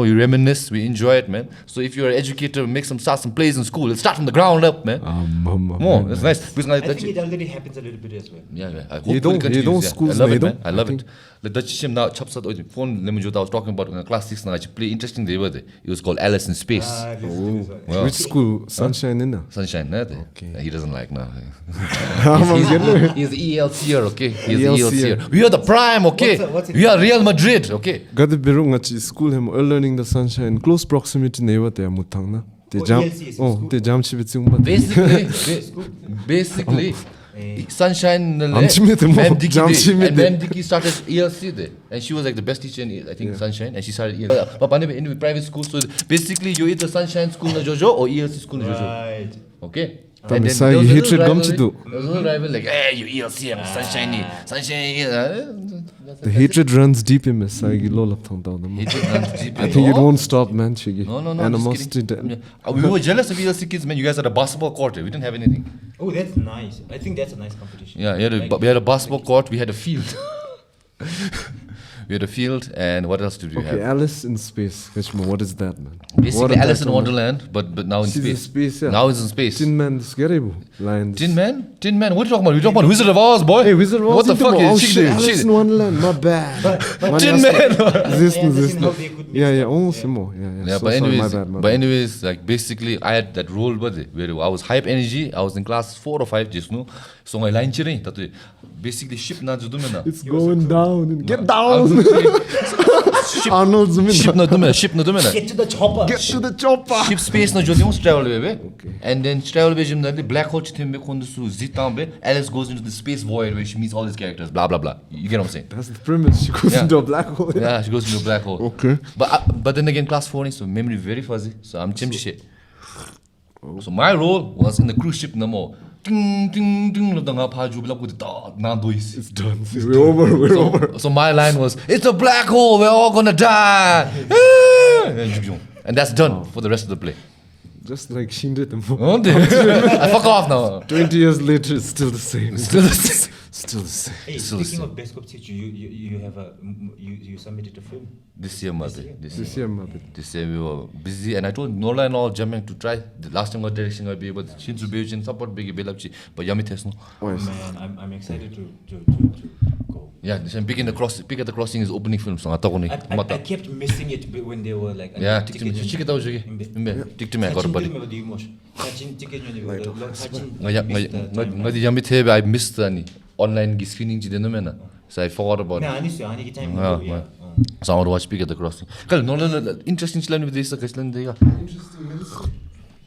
you reminisce, we enjoy it, man. So if you're an educator, start some plays in school. Let's start from the ground up, man. That's nice. I think it already happens a little bit as well. Yeah. I hope You don't it continues. schools I love it, don't. man. I love it. The Dutch now chapsat phone I was talking about in class 6 na play interesting day it was called Alice in Space. Wow. Which school? Sunshine in there. Sunshine, he doesn't like now. He's the ELCer, okay? He's the ELCer. We are the prime, okay? We are Real Madrid, okay? Gade beru ngachi school hem learning the sunshine close proximity neighbor te mutang na. Te jam te jam chi bitsung ba. Basically Sunshine Ma'am Deki started ELC there, and she was like the best teacher in I think Sunshine, and she started ELC. But in private school, so basically you either Sunshine school na Jojo or ELC school na Jojo. Right. Okay. And then there was a little rival like, hey, you ELC, I'm Sunshine. The hatred runs deep in Miss Sagi Lolap down. Hatred runs deep. I think it won't stop, man. Chigi. No. Animosity. We were jealous of ELC kids, man. You guys had a basketball court. We didn't have anything. Oh, that's nice. I think that's a nice competition. Yeah, we had a basketball court. We had a field. We had a field, and what else did we have? Okay, Alice in Space. What is that, man? Basically, Alice in Wonderland, but now in space. Now it's in space. Tin Man, Lions. Tin Man? What are you talking about? You're talking about Wizard of Oz, boy. Hey, Wizard of Oz. What the fuck? Alice in Wonderland, my bad. Tin Man. Yeah, almost more. Yeah, but anyways, like basically, I had that role, where I was hype energy. I was in class 4 or 5, just no. So my line Tshering, basically ship na judumena. It's going down. Get down. Arnold Zumina. Ship na dumena. Get to the chopper. Ship space na jodimos travel bebe. And then travel be black hole chitim be kondusu zitam be. Alice goes into the space void where she meets all these characters. Blah blah blah. You get what I'm saying? That's the premise. She goes into a black hole. Yeah, she goes into a black hole. Okay. But then again, class 4, so memory very fuzzy. So I'm chimchi shit. So my role was in the cruise ship no more. It's done. We're over. So my line was, it's a black hole, we're all gonna die. And that's done for the rest of the play. Just like Shinde the mo. Oh, I fuck off now. 20 years later, it's still the same. Still the same. Still the same. Hey, Still the speaking same. of best cop teacher, you have you submitted a film. This year, mother. This year, Mabit. This year we were busy, and I told Nola and all jumping to try. The last time got direction I be able to change to support big Belapchi, but yummy test no. Oh, yes. Man, I'm excited to go. Yeah, this time Big at the Crossing is opening film song. I kept missing it when they were like. Yeah, tick to me. Check it out, tick to me. I got a buddy. I missed the online screening. So I forgot about it. So I want to watch Big at the Crossing. Interesting with this.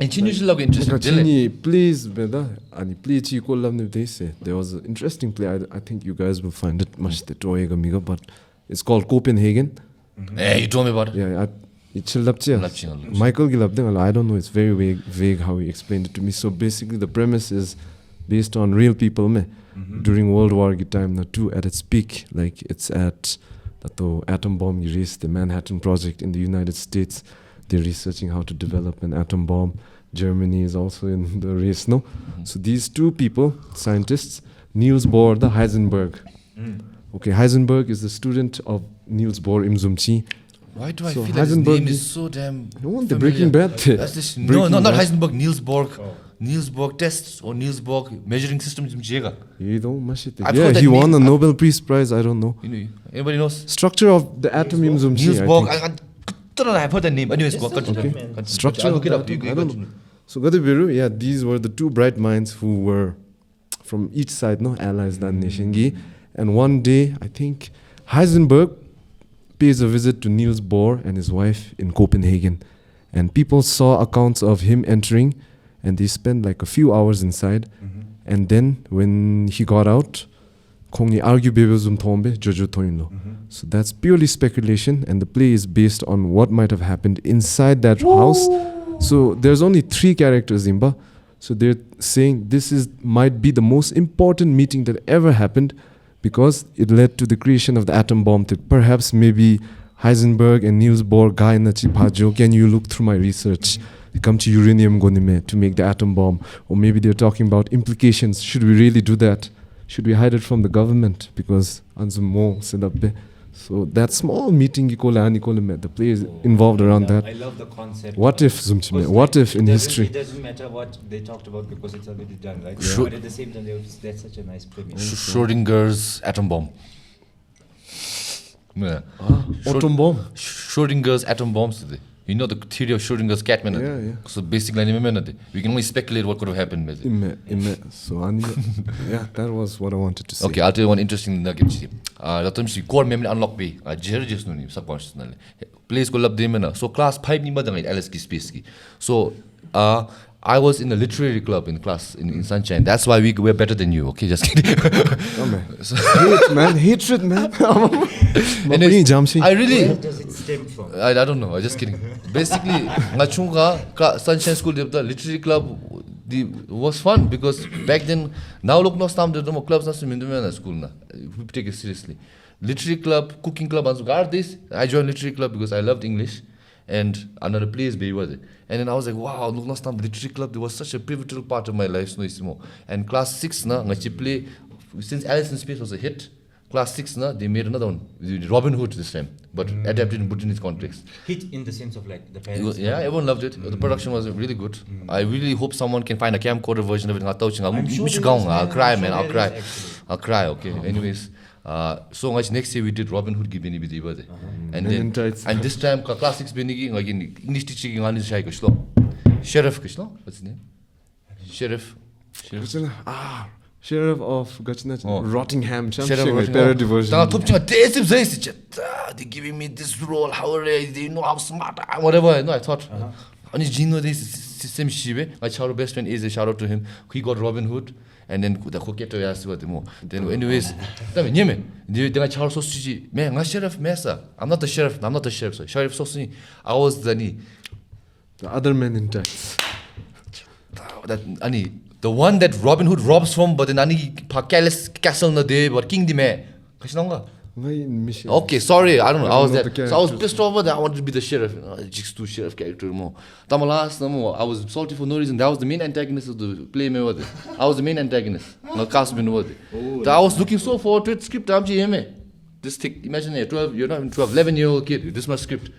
Interesting. Please, Beda, and please, you call them. They say there was an interesting play. I think you guys will find it much the toy but it's called Copenhagen. Hey, you told me about it. Yeah, it's Michael Gilabding. I don't know. It's very vague how he explained it to me. So basically, the premise is based on real people. During World War time, too, at its peak, like it's at the atom bomb erased the Manhattan Project in the United States. They're researching how to develop an atom bomb. Germany is also in the race, no? So these two people, scientists, Niels Bohr, the Heisenberg. Okay, Heisenberg is the student of Niels Bohr Imzumchi. Why do I So feel like his Heisenberg name is so damn No, the familiar? Breaking Bad. That's this, no, not Heisenberg, Niels Bohr. Niels Bohr tests or Niels Bohr measuring systems in Jega. You don't mash it. I've Yeah, heard that he won name. a Nobel Peace Prize, I don't know. You know, anybody knows? Structure of the atom Imzumchi. Niels I Bohr. think. I don't know, I've heard that name. Anyways, go Just continue. search it up, man. Structure I'll of look it the up. You atom, I don't know. continue. So Gadabiru, yeah, these were the two bright minds who were from each side, no, allies that nation. And one day, I think Heisenberg pays a visit to Niels Bohr and his wife in Copenhagen. And people saw accounts of him entering, and they spent like a few hours inside. And then when he got out, Kongi argue bebezum tombe jojo toinlo. So that's purely speculation, and the play is based on what might have happened inside that house. So there's only 3 characters, Imba. So they're saying this might be the most important meeting that ever happened because it led to the creation of the atom bomb. Perhaps maybe Heisenberg and Niels Bohr guy na chipajo. Can you look through my research? They come to uranium gonime to make the atom bomb, or maybe they're talking about implications. Should we really do that? Should we hide it from the government? Because anzumo sedabe. So that small meeting, the play is involved around that. I love the concept. What if, Zumchime? Because, What if in it history? doesn't matter what they talked about because it's already done, right? Sure. But at the same time, that's such a nice premise. Schrodinger's atom bomb. Yeah. Atom bomb. Schrodinger's atom bombs today. You know the theory of Schrodinger's cat, man. Yeah. So basically, we can only speculate what could have happened. So, yeah, that was what I wanted to say. Okay, I'll tell you one interesting nugget. Core memory unlock be. Just no subconsciously. Place go love them. So class 5 ni badang LS ki space ki. So I was in a literary club in class in Sunshine. That's why we're better than you. Okay, just kidding. Oh, man. Hatred, man. And I really. Where does it stem from? I don't know. I'm just kidding. Basically, Sunshine School, the literary club was fun because back then, now look no stam the clubs na school na. We take it seriously. Literary club, cooking club, I joined literary club because I loved English, and another place was it. And then I was like, wow, look no stam literary club. There was such a pivotal part of my life. And class 6 na play since Alice in Space was a hit. Class 6, they made another one, Robin Hood this time, but adapted in Bhutanese context. Hit in the sense of like the parents. Yeah, everyone loved it. The production was really good. I really hope someone can find a camcorder version of it. I'm sure there is, I'll cry, I'm man. sure I'll there cry. is, I'll cry. Okay. Anyways, so much next year we did Robin Hood Gibini Bidi birthday, and then this time class 6 Benigi again English teaching on this Sheriff Krishna. What's his name? Sheriff. Sheriff of Rottingham. Sheriff Parody version. They're giving me this role. How are they know how smart I am? Whatever. No, I thought. And Gino, this same Shibe. My child best friend is a shout out to him. He got Robin Hood, and then the Choetsho asked what the more. Then, anyways, then I child so man, I'm sheriff, Mesa. I'm not the sheriff. I'm not the sheriff. So sheriff so I was the other men in tights. The one that Robin Hood robs from, but then Ani Pakalis Castle na de, but King di me. Kashnanga. Why in mission? Okay, sorry, I don't know. I was know that. the So I was characters. pissed over that I wanted to be the sheriff. Just do sheriff character more. Tamalas, I was salty for no reason. That was the main antagonist of the play. I was the main antagonist. No cast been worth it. I was looking so forward to it. Script, Yume. This thick. Imagine a 12. You're not even 12, 11-year-old kid. This much script.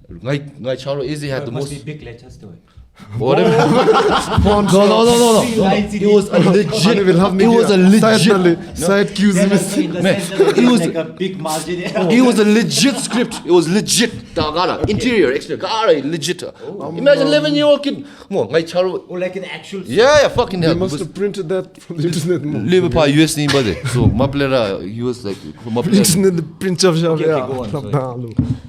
Like Charo Easy had the must most. be big letters to it. Whatever. No. It was a legit. It was a legit. Side cues. It was like a big margin. It was a legit script. It was legit. Interior, exterior, legit. Imagine 11-year-old kid. Or like an actual. Yeah, fucking hell. They must have printed that from the internet. Liverpool, US ni bade. So Maplera, he was like Internet print of Okay, go on, sorry.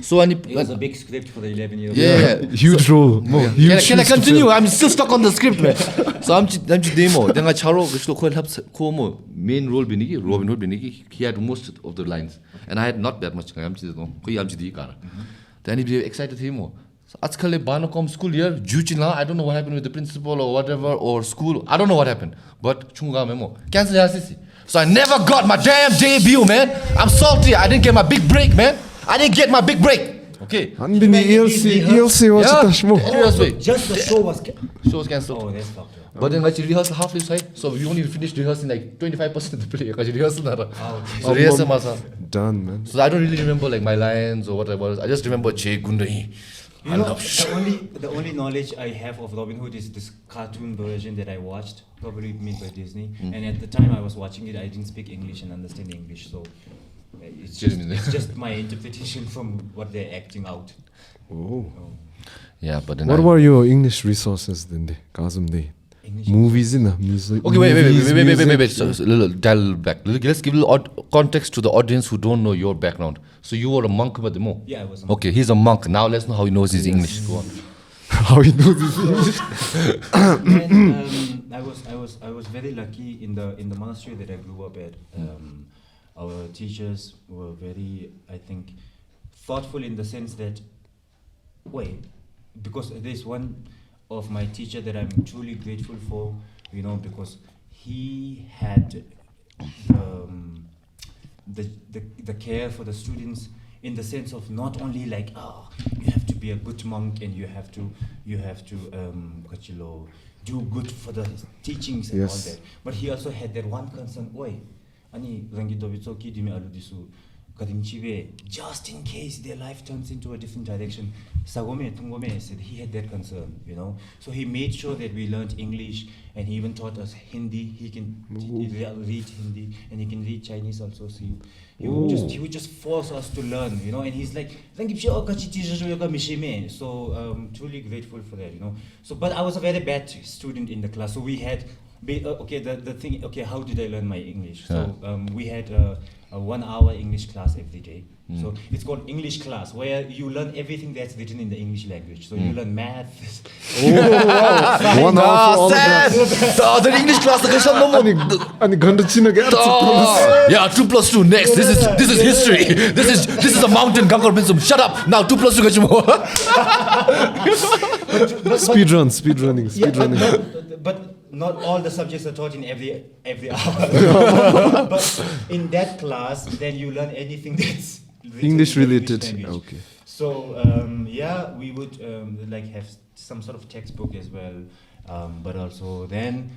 So It was a big script for the 11-year-old. yeah. Huge role. More huge. Can I continue? I'm still stuck on the script, man. So I'm just demo. Then I Charo Komo main role binigi, Robin Hood binigi. He had most of the lines, and I had not that much. Then he be excited him. So Atskale Banacom school year, Juchina. I don't know what happened with the principal or whatever or school. I don't know what happened, but Chunga memo cancel Yasisi. So I never got my damn debut, man. I'm salty. I didn't get my big break, man. I didn't get my big break. Okay. Anbini ELC was Yeah. Tashmo. Just the show was. Show was cancelled. Oh, that's fucked up. But then I rehearsal halfway side, so we only finished rehearsing like 25% of the play. I rehearsal nara. So rehearsal masa. Done, man. So I don't really remember like my lines or whatever. I just remember Che Gundai. You know, the only knowledge I have of Robin Hood is this cartoon version that I watched, probably made by Disney. And at the time I was watching it, I didn't speak English and understand English, so it's just my interpretation from what they're acting out. Oh. Yeah, but then What were your English resources then? Kazum day. English. Movies in music. Okay, wait. music. So, a little dial back. Let's give a little context to the audience who don't know your background. So you were a monk, but more. Yeah, I was a monk. Okay, he's a monk. Now let's know how he knows his English. Go on. How he knows his English? And, I was very lucky in the monastery that I grew up at. Our teachers were very, I think, thoughtful in the sense that, because there's one of my teacher that I'm truly grateful for, because he had the care for the students in the sense of not only like, you have to be a good monk and you have to do good for the teachings and all that. But he also had that one concern, just in case their life turns into a different direction. Sagome Tungome said he had that concern, So he made sure that we learned English, and he even taught us Hindi. He can read Hindi and he can read Chinese also. So he would just force us to learn, And he's like, so truly grateful for that, So, but I was a very bad student in the class. So we had. The thing. Okay, how did I learn my English? So we had a 1 hour English class every day. So it's called English class, where you learn everything that's written in the English language. So you learn math. 1 hour for all of that. The English class. Yeah, 2 plus 2. Next, this is history. This is a mountain. Shut up. Now 2 plus 2. Speedrunning. But not all the subjects are taught in every hour. But in that class, then you learn anything that's English related. Okay. So we would have some sort of textbook as well. But also then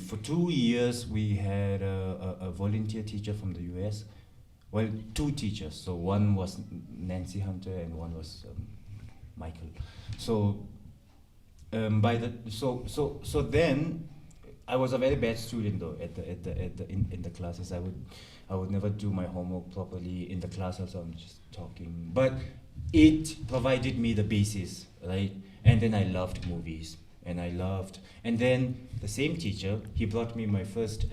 for 2 years we had a volunteer teacher from the US. Well, 2 teachers. So one was Nancy Hunter and one was Michael. So. So then I was a very bad student though in the classes. I would never do my homework properly in the class. Also, I'm just talking, but it provided me the basis, right? And then I loved movies, and then the same teacher, he brought me my first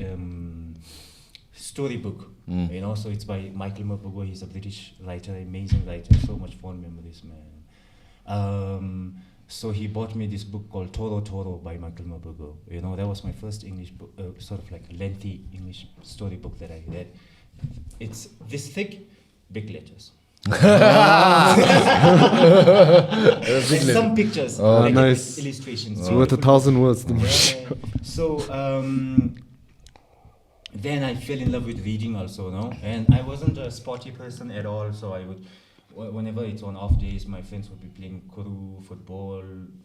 storybook. So it's by Michael Mabugo. He's a British writer, amazing writer, so much fond memories, man. So he bought me this book called Toro Toro by Michael Mabugo. That was my first English book, sort of like a lengthy English storybook that I read. It's this thick, big letters. And some pictures, nice illustrations. So worth 1,000 words. So then I fell in love with reading also, no? And I wasn't a sporty person at all, so I would, whenever it's on off days, my friends would be playing kuru, football,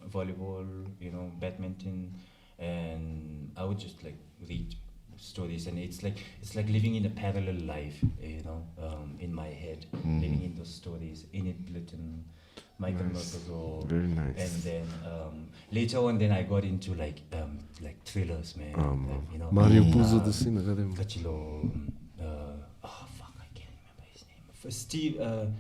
volleyball, you know, badminton, and I would just like read stories, and it's like living in a parallel life, you know, in my head, living in those stories, Enid Blyton, Michael Mercado, Very nice. and then later on, then I got into like thrillers, man. You know, Mario Puzo the scene. Kachilo, fuck, I can't remember his name. For Steve, I'm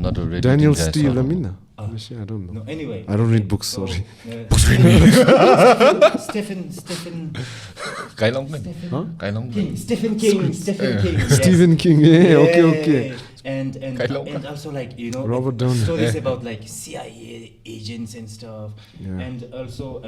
not a reading Daniel guy, so- Steele, I mean, I don't know. no, anyway. I don't read okay, books, so, sorry. Stephen Kai Long Man. Huh? Kai Long Man. King, Stephen King, yes. Stephen King, yeah, okay. And Kailonga. also like, you know, Robert Downey. stories about like CIA agents and stuff, Yeah. and also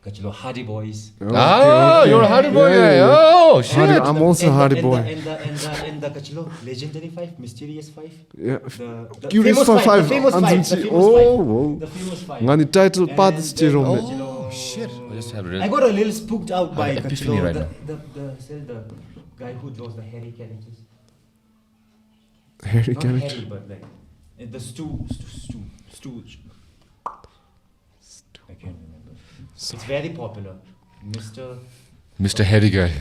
Kachilo Hardy Boys. Okay. You're a Hardy Boy Yeah, guy. yeah. Oh, shit. I'm also a Hardy Boy. And the Kachilo Legendary Five, Mysterious Five. Yeah. The Curious famous Five. the famous five, the Anzumchi. famous Oh, five. wow. The famous five. Ngani title And pads then, Jerome. Kachilo- Oh, shit. I just have read. I got a little spooked out by an epiphany Kachilo, right the guy who draws the hairy characters. Harry Not character. hairy, but like the Stooge. I can't remember. It's very popular. Mr. Harry guy.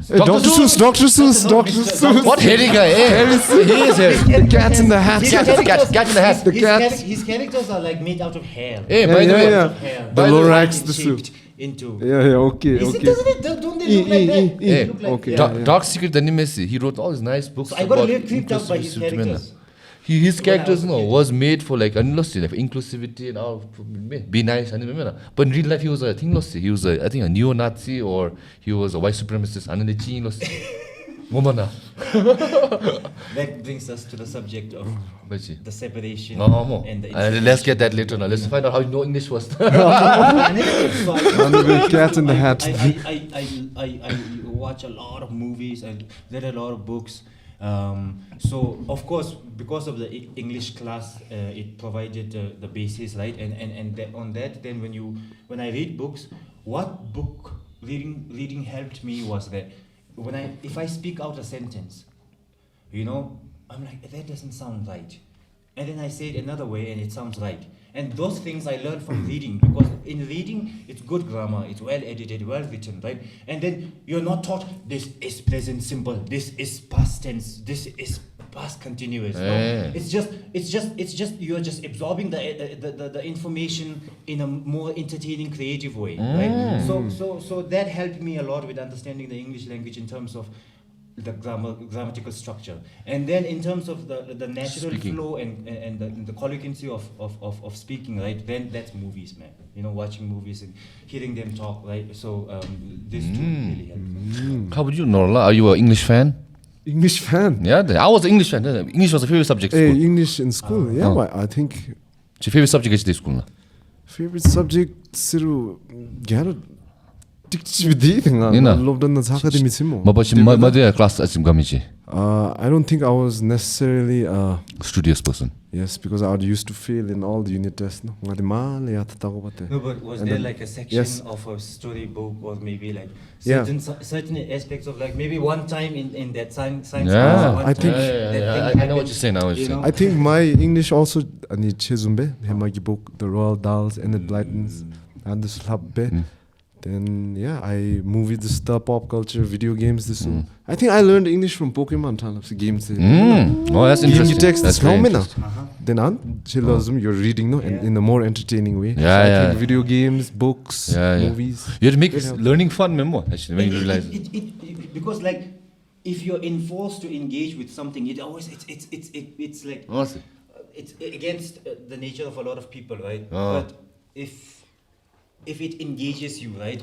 Hey, Dr. Seuss, Dr. Seuss, Dr. Seuss. What Harry guy? Eh? He is Harry. The cat in the hat. Cat in the hat. The cat. His characters are like made out of hair. Hey, Yeah, by the yeah, way, yeah. Hair. The Lorax, the Shaped suit. into. Yeah, okay, Is it, okay. doesn't it? Don't they look like that? Yeah, They look like- okay. yeah. Dark Secret the Nemesis. He wrote all these nice books. So I got a about little creeped out by his inclusivity, man. characters. His When I characters, was a no, kid. was made for like inclusivity and all. Be nice, and remember. But in real life, he was a thing. He was I think a neo-Nazi or he was a white supremacist. And the chin lost. Momana. That brings us to the subject of the separation No, and the let's get that later now. Let's find out how you know English first. The cat in the hat. I watch a lot of movies. I read a lot of books. So of course, because of the English class, it provided the basis, right? And on that, then when I read books, what book reading helped me was that if I speak out a sentence, you know, I'm like, that doesn't sound right. And then I say it another way and it sounds right. And those things I learned from reading, because in reading, it's good grammar, it's well edited, well written, right? And then you're not taught, this is present simple, this is past tense, this is past continuous. No? It's just you're just absorbing the information in a more entertaining, creative way, right? So that helped me a lot with understanding the English language in terms of the grammatical structure, and then in terms of the natural Speaking. flow and the colloquency of speaking, right? Then that's movies, man. You know, watching movies and hearing them talk, right? So this too really helped. How about you, Inola? Are you an English fan? English fan. Yeah, I was an English fan. English was a favorite subject. Hey, School. English in school. Yeah, Oh. I think What's your favorite subject at school? favorite subject siru gyaro Nina. Class I don't think I was necessarily studious person. yes, because I used to fail in all the unit tests. No, No, but was And there then- like a section yes. of a storybook, or maybe like Yeah. certain aspects of, like, maybe one time in that science Yeah. class, one I time think- that thing I know what happened, you're saying. I know what you're you know? saying. I think my English also ani chezumbe hemagi book the Royal Dals and the Blightons and the Slabbe. Then yeah, I movie the stuff, pop culture, video games. This I think I learned English from Pokemon games. Oh, that's Give interesting. you text That's this very now, interesting. then you're reading no, and Yeah. in a more entertaining way. Yeah, So I yeah. think video games, books, Yeah, yeah. movies. You have to make Very helpful. learning fun, remember? Actually, when you realize it. Because like if you're enforced to engage with something, it always it's like Honestly. it's against the nature of a lot of people, right? Ah. But if it engages you, right,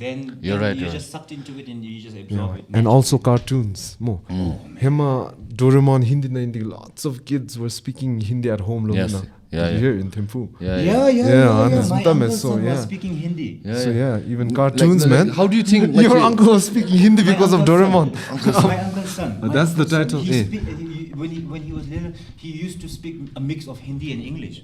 then You're right, you're you're just sucked into it and you just absorb Yeah. it. And also cartoons. More. Hema, Doraemon, Hindi na Hindi. Lots of kids were speaking Hindi at home. Yes. Na. Yeah, yeah. Here in Thimphu. Yeah. and My sometimes uncle's so, son yeah. was speaking Hindi. So yeah, even cartoons, man. How do you think? Like, Your uncle was speaking Hindi My because of uncle's Doraemon. son. My uncle's son. But My that's the uncle's son, title, he eh. when he was little, he used to speak a mix of Hindi and English.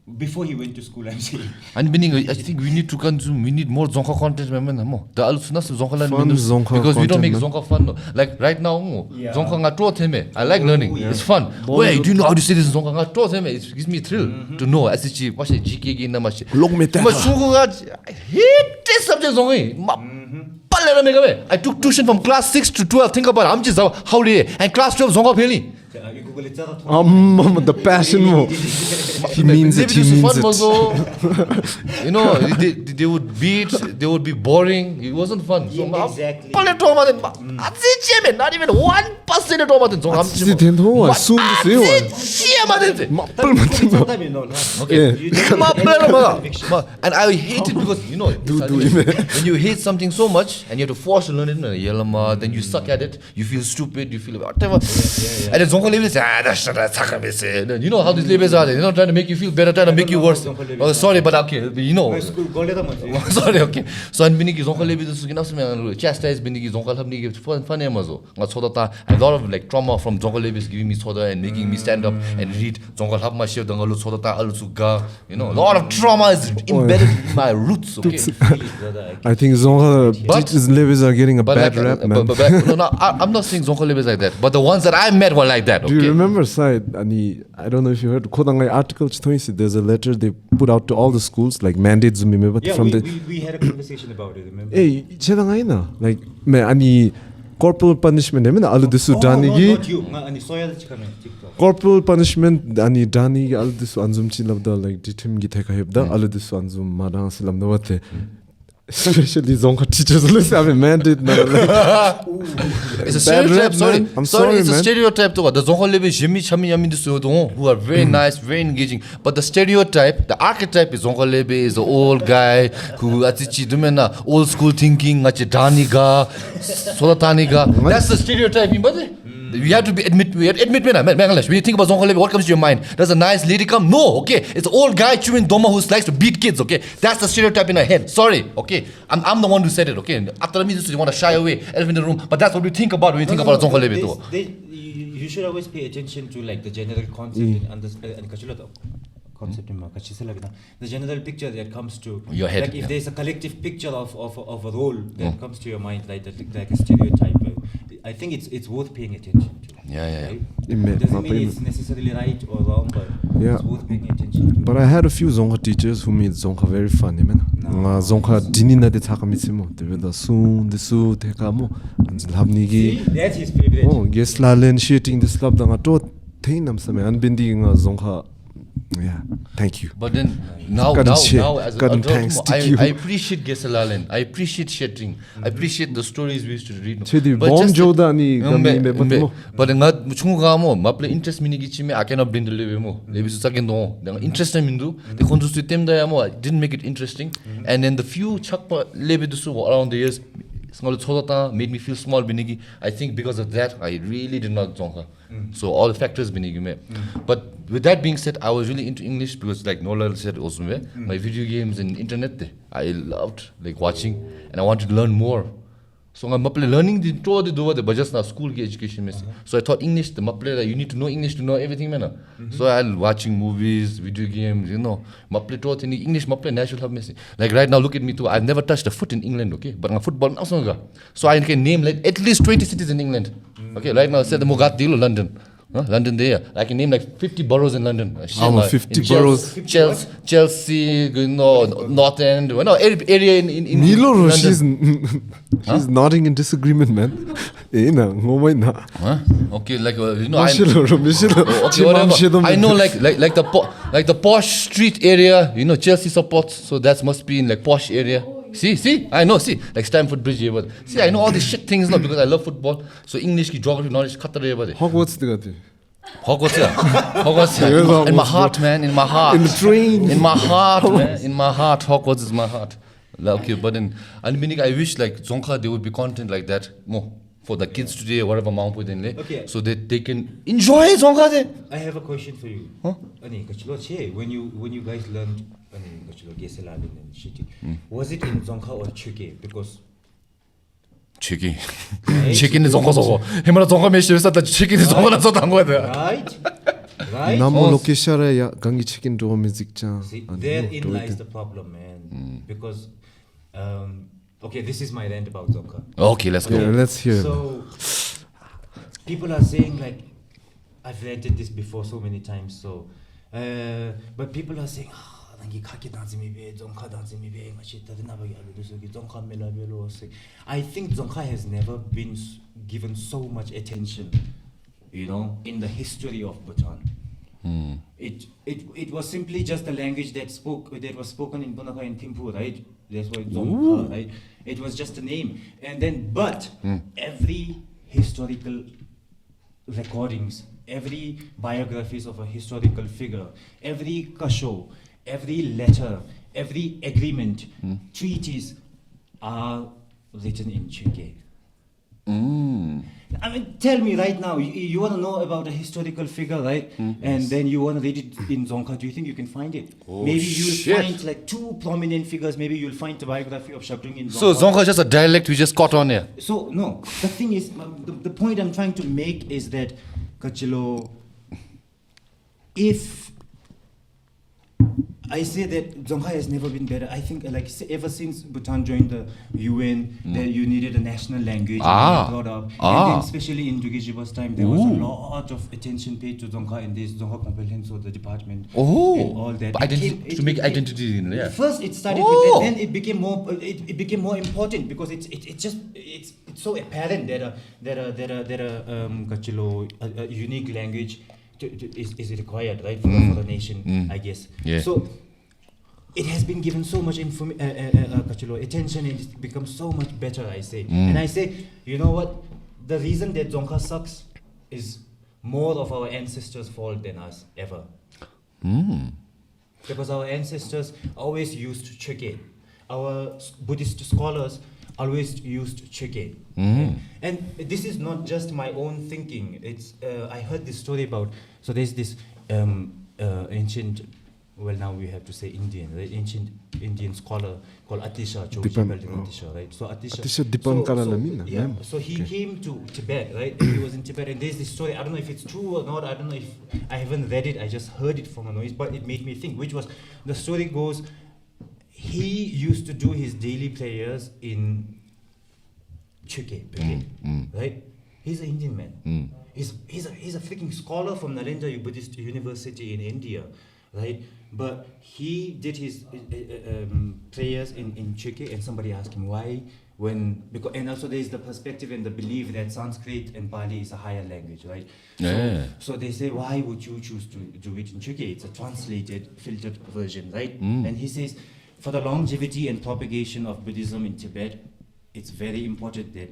Before he went to school, I'm saying. And meaning, I think we need to consume. We need more zonka content. The alusnas zonka land Fun zonka because we don't make content, zonka fun. Like right now, Yeah. zonka nga to theme. I like learning. yeah. It's fun. Wait, do you know how to say this zonka nga to theme? It gives me a thrill to know. As it's what GK again na mashi. Long me But I hate this subject zonga. I took tuition from class 6 to 12. Think about it. I'm just how they and class 12 zonga peli. The passion mo. He means it. He means it. You know, they would beat, they would be boring. It wasn't fun. So, Exactly. not even 1% of it. Accident ho. Soon Okay. And I hate it because, you know, when you hate something so much and you have to force to learn it, then you suck at it, you feel stupid, you feel whatever. And then Zonka labels say, you know how these labels are. They're not trying to make you feel better, trying to make you worse. Oh, sorry, but okay, you know. Sorry, okay. So I'm binigi Zonka labels is chastise binigi Zonka labni give fun emazo. A lot of like trauma from Zonka labels giving me soda and making me stand up and read Zonka lab my shift dangalu sodata alusuga. You know, a lot of trauma is embedded in my roots. Okay. I think Zonka teachers labels are getting a bad rap, man. No, I'm not saying Zonka labels like that, but the ones that I met were like that. Okay. Do you remember, Sai? I don't know if you heard. Kodangay article. There's a letter they put out to all the schools, like mandates. Yeah, from we had a conversation about it. Remember? Hey, chedangay na. Like, corporal punishment. Alu disu dani not you. SOYangZ TikTok. corporal punishment. Dani alu disu anzum chilabda like ditim gite kahibda. Alu disu anzum madang silam na wate. Especially Zonka teachers have a mandate. It's a stereotype, sorry. I'm sorry, it's man. a stereotype. The Zonka label Jimmy Chami Yamin who are very nice, very engaging. But the stereotype, the archetype is Zonka label is the old guy who atichi old school thinking, daniga, solataniga. That's the stereotype, we have to admit when you think about Zonka label, what comes to your mind? Does a nice lady come? No, okay. It's an old guy chewing doma who likes to beat kids, okay? That's the stereotype in our head. Sorry, okay? I'm the one who said it, okay? After me, you want to shy away, elephant in the room, but that's what we think about when you think about Zonka label. You should always pay attention to like the general concept and the general picture that comes to your head. Like if there's a collective picture of a role that comes to your mind, like a stereotype. I think it's worth paying attention to. Yeah. Right? It doesn't mean it's necessarily right or wrong, but it's worth paying attention to. But I had a few Zonka teachers who made Zonka very funny, man. Zonka dinina de takamitimo. The soon the su tekamo and labnigi. That's his favorite. Oh, yes, Lhaden shooting the slab danga to tainam some and bending Zonka. Yeah, thank you. But then now as an adult, I appreciate Gesalalen. I appreciate Chettri. I appreciate the stories we used to read. But not Muchungamo, Maple interest minigichime, I cannot bring the levemo. There is a second no. The interest mindu, the contus to them diamo didn't make it interesting. And then the few chakpa levidusu around the years made me feel small binigi. I think because of that I really did not zonka. So all the factors binigi. But with that being said, I was really into English because like Nola said also my video games and internet I loved like watching and I wanted to learn more. So I'm learning the but just now school education. So I thought English, the you need to know English to know everything, man. So I'm watching movies, video games, you know. English natural have missing. Like right now, look at me too. I've never touched a foot in England, okay? But I'm football now. So I can name like at least 20 cities in England. Okay, right now I said the Mugat deal London. London there. I can name like 50 boroughs in London. 50 boroughs. Chelsea, you know, North End, you know, area in Milo, London. She's nodding in disagreement, man. Okay, like you know, okay, whatever. I know like the posh street area, you know, Chelsea supports, so that must be in like posh area. See, I know, like Stamford Bridge here, but see, I know all these shit things now because I love football. So English, geography, knowledge, Hogwarts, Hogwarts, in my heart, man, in my heart. In the train. In my heart, man, in my heart. Hogwarts is my heart. Okay, but then, I wish like Zonka, there would be content like that more for the kids today or whatever Mount with okay. so that they can enjoy Zonka. I have a question for you. When you guys learned was it in Zonka or Chuke? Because chicken is Zonka. Himara Zonka mesh that chicken is Zonka. Right? Right? Namo lokeshare ya gangi chicken do music cha. See, therein lies the problem, man. Because, okay, this is my rant about Zonka. Okay, let's go. Yeah, let's hear. So, people are saying, like, I've ranted this before so many times, so, but people are saying, I think Zonka has never been given so much attention, you know, in the history of Bhutan. It was simply just a language that was spoken in Bunaka and Thimphu, right? That's why Zonka, right? It was just a name. And then, but every historical recordings, every biographies of a historical figure, every kasho, every letter, every agreement, treaties are written in Singye. I mean, tell me right now, you want to know about a historical figure, right? And then you want to read it in Zonka. Do you think you can find it? Maybe you'll find like two prominent figures. Maybe you'll find the biography of Chhetri in Zonka. So Zonka is just a dialect we just caught on here. So no, the thing is, the point I'm trying to make is that, Kachilo, if I say that Zonka has never been better, I think like ever since Bhutan joined the UN, that you needed a national language brought up. And then especially in Dugijiba's time, there was a lot of attention paid to Zonka and this Zonka compliance of the department and all that. To make identity in there. First it started with that, then it became more important because it's so apparent that a unique language is required, right, for the nation, I guess. Yeah. So it has been given so much attention, and it's become so much better, I say. And I say, you know what? The reason that Zonka sucks is more of our ancestors' fault than us, ever. Because our ancestors always used Cheke. Our Buddhist scholars always used Cheke. And this is not just my own thinking. It's I heard this story about, so there's this ancient, well now we have to say Indian, right? Ancient Indian scholar called Atisha, right? So Atisha, so he came to Tibet, right? And he was in Tibet, and there's this story, I don't know if it's true or not, I don't know if, I haven't read it, I just heard it from a noise, but it made me think, which was, the story goes, he used to do his daily prayers in Cheke, right? He's an Indian man. He's a freaking scholar from Nalanda Buddhist University in India, right? But he did his prayers in Cheke, and somebody asked him why. And also there's the perspective and the belief that Sanskrit and Pali is a higher language, right? So they say, why would you choose to do it in Cheke? It's a translated, filtered version, right? And he says, for the longevity and propagation of Buddhism in Tibet, it's very important that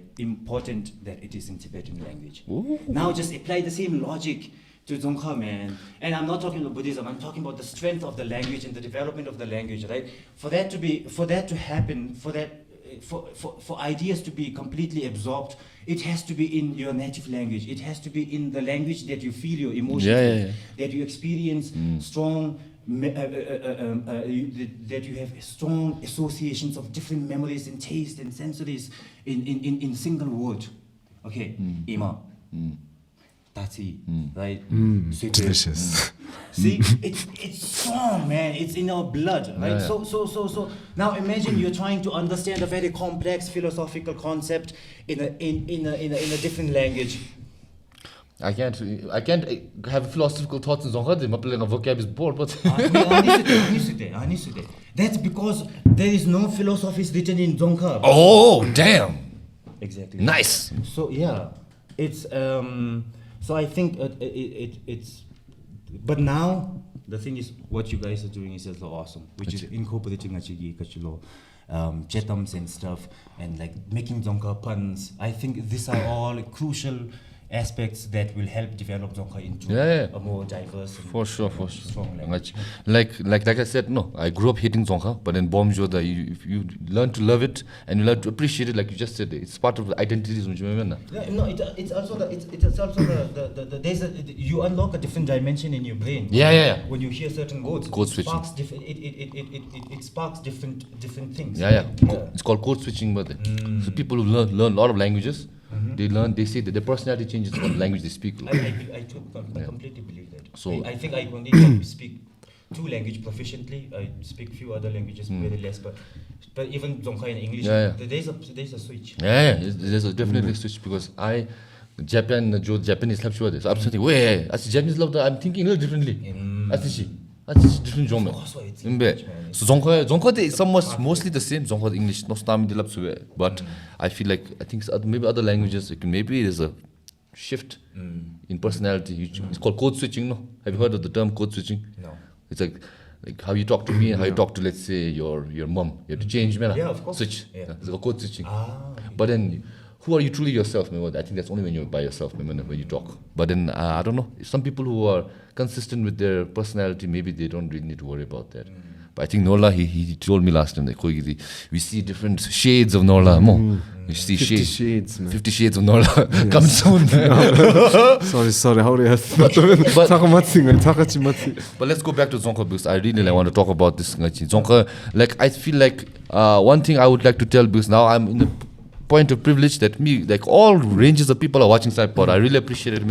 it is in Tibetan language. Now just apply the same logic to Zonka, man. And I'm not talking about Buddhism, I'm talking about the strength of the language and the development of the language, right? For that to happen, for ideas to be completely absorbed, it has to be in your native language. It has to be in the language that you feel your emotions, that you experience strong, that you have strong associations of different memories and taste and sensories in single word. Okay, Ima, Tashi, right? Delicious. See, it's strong, man. It's in our blood, right? So now imagine you're trying to understand a very complex philosophical concept in a different language. I can't have philosophical thoughts in Zonka. My vocab is bored, but That's because there is no philosophies written in Zonka. Oh, damn. Exactly. Nice. So yeah, it's so I think it's. But now the thing is, what you guys are doing is also awesome, which is incorporating Kachilo, chetams and stuff, and like making Zonka puns. I think these are all crucial aspects that will help develop Zonka into a more diverse and for sure. strong language. Like I said, no, I grew up hating Zonka, but then you learn to love it and you learn to appreciate it, like you just said, it's part of the identity. It's also you unlock a different dimension in your brain. When you hear certain words, code switching. It sparks different things. It's called code switching, but so people who learn a lot of languages, they say that their personality changes from the language they speak. I completely believe that. So I think I only speak 2 languages proficiently. I speak few other languages very less, but even Dzongkha in English, there's a switch. There's a definitely switch because Japanese love show. So absolutely, way as Japanese love, I'm thinking a little differently. That's different genre. So Dzongkha is somewhat mostly the same. Dzongkha English, no Stami de love, but I feel like I think maybe other languages maybe there's a shift in personality. It's called code switching. No, have you heard of the term code switching? No. It's like how you talk to me and how you talk to, let's say, your mom. You have to change, man. Yeah, of course. Switch. Yeah. It's called code switching. Okay. But then, who are you truly yourself? I think that's only when you're by yourself, when you talk. But then, I don't know. Some people who are consistent with their personality, maybe they don't really need to worry about that. But I think Nola, he told me last time that we see different shades of Nola. We see 50 shades, man. 50 shades of Nola. Come soon, man. Sorry, how do you have But let's go back to Dzongkha because I really want to talk about this. Dzongkha, I feel like one thing I would like to tell, because now I'm in the point of privilege that all ranges of people are watching SHOUTOUT. I really appreciate it.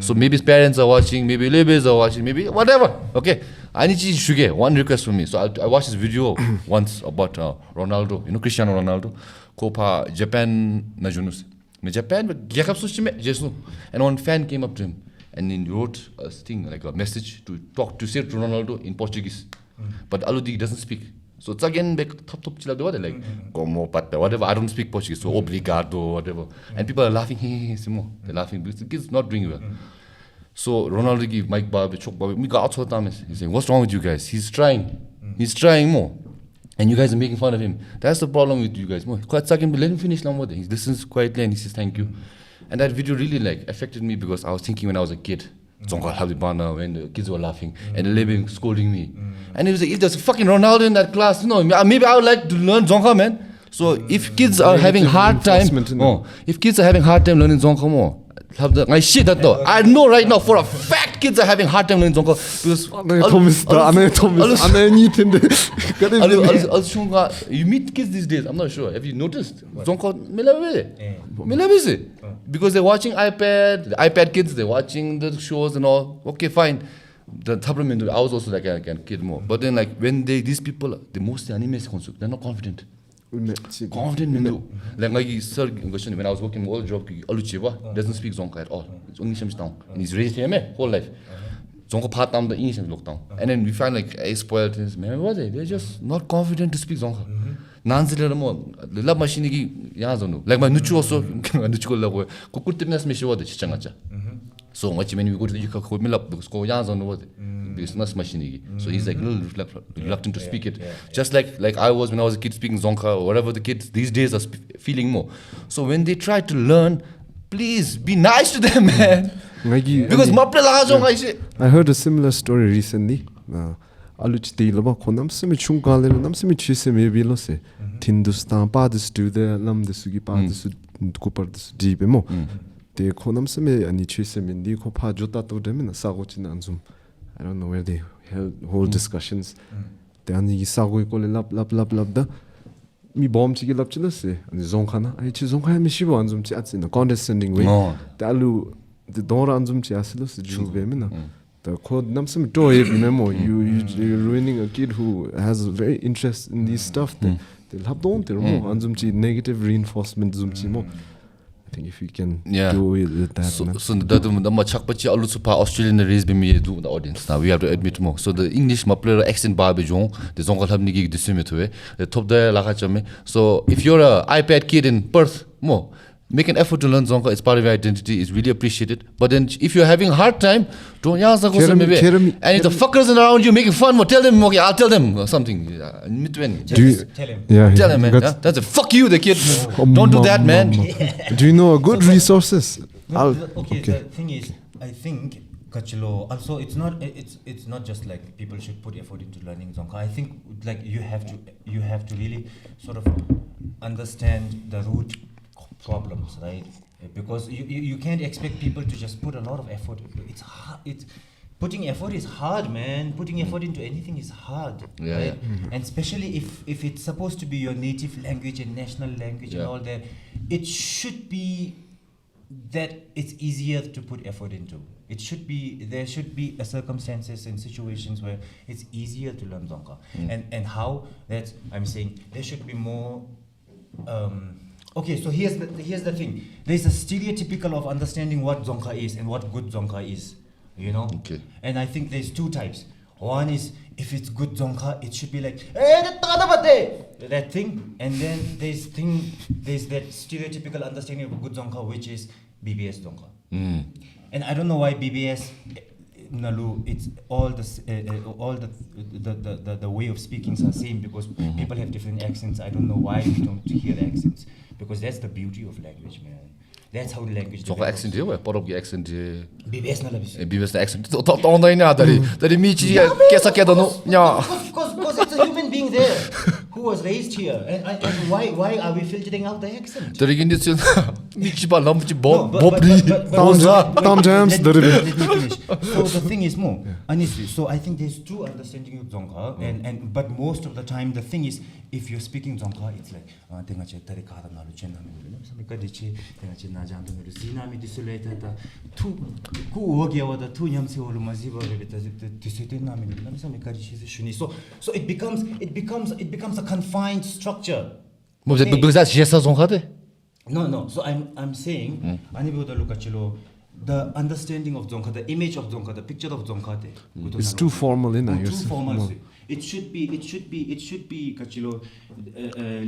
So maybe his parents are watching, maybe labels are watching, maybe whatever. Okay, I need to get one request from me. So I watched this video once about Ronaldo, Cristiano Ronaldo, Copa Japan Najunus. Japan, and one fan came up to him and he wrote a thing, like a message to say to Ronaldo in Portuguese. But Aludi doesn't speak. So it's again como pata, whatever. I don't speak Portuguese, so obrigado, whatever. And people are laughing, they're laughing because the kid's not doing well. So Ronaldo gave Mike Barber, Chok Barber, we got out. He's saying, what's wrong with you guys? He's trying more. And you guys are making fun of him. That's the problem with you guys. Let him finish now. He listens quietly and he says thank you. And that video really affected me because I was thinking when I was a kid, when the kids were laughing and the label scolding me. And it was like, if there's fucking Ronaldo in that class, maybe I would like to learn Dzongkha, man. So if kids are having hard time, learning Dzongkha more, my shit that though. I know right now for a fact kids are having hard time learning Dzongkha because you meet kids these days, I'm not sure. Have you noticed? Dzongkha because they're watching the iPad kids, they're watching the shows and all. Okay, fine. I was also like a kid more. But then when these people, the most anime consume, they're not confident. Like sir, when I was working all job, doesn't speak Dzongkha at all. It's only Shamstown. And he's raised here whole life. Dzongkha part down the English lockdown. And then we find I spoiled things. Man, what are they? They're just not confident to speak Dzongkha. The love machine like my nuchu also nuchu love kukurtimnas me so when we go to the Yuka because go because not machine. So he's like reluctant to speak it. Just like I was when I was a kid speaking Dzongkha or whatever the kids these days are feeling more. So when they try to learn, please be nice to them, man. Because I heard a similar story recently. Aluchti laba konam semi chungale nam semi chise maybe se Hindustan pa this do the lam the sugi pa this kupar this deep mo the konam semi ani chise mindi ko pa jota to dem na sago chin anzum. I don't know where they hold discussions. The ani sago ko le lap da mi bom chigi lap chila se ani zongkhana ai chi zongkha mi shibo anzum chi atsin condescending way the alu the don anzum chi asilo se juve me na. The code namsam toy memo you're ruining a kid who has a very interest in these stuff. They'll have don't anzumchi negative reinforcement zumchi mo. I think if you can do it with that. So the machakpachi alusupa Australian raise be me do the audience. Now we have to admit more. So the English maplera accent barbejong, the zongal have nigi dissimate the top there lakachame. So if you're a iPad kid in Perth, more. Make an effort to learn Dzongkha. It's part of your identity. It's really appreciated. But then, if you're having a hard time, don't and if the fuckers around you making fun, tell them. Okay, I'll tell them or something. Tell him. Tell him, man. That's a fuck you, the kid. Don't do that, man. Do you know good resources? Okay. The thing is, I think Kachilo. Also, it's not just like people should put effort into learning Dzongkha. I think you have to really sort of understand the root problems, right? Because you can't expect people to just put a lot of effort. It's hard. Putting effort is hard, man. Putting effort into anything is hard, right? And especially if it's supposed to be your native language and national language and all that, it should be that it's easier to put effort into. There should be circumstances and situations where it's easier to learn Dzongkha. And how? I'm saying there should be more. Okay, so here's the thing. There's a stereotypical of understanding what Dzongkha is and what good Dzongkha is. You know? Okay. And I think there's two types. One is, if it's good Dzongkha, it should be like, hey, that thing. And then there's that stereotypical understanding of good Dzongkha, which is BBS Dzongkha. And I don't know why BBS, Nalu, it's all the way of speaking are same, because people have different accents. I don't know why we don't hear the accents, because that's the beauty of language, man. That's how the language Dzongkha accent here, part of the accent here. BBS na labis. BBS accent. Online na dari michi kesa keda no nya. Because it's a human being there who was raised here, and why are we filtering out the accent? Dari gini tu michi ba lamchi bob Tom Jams. Let me finish. So the thing is more, honestly. So I think there's two understanding of Dzongkha, but most of the time the thing is, if you're speaking Dzongkha, it's like tenga che tari kada nalu chen na milu. Sami kadi che tenga che na jam milu. Zina mi disuleta ta tu ku ogia wada tu nyam se olu maziba rebita disete na milu. Sami kadi che shuni. So it becomes a confined structure. Because that's just Dzongkha. No. So I'm saying, the understanding of Dzongkha, the image of Dzongkha, the picture of Dzongkha. It's too formal in Too formal. It should be kachilo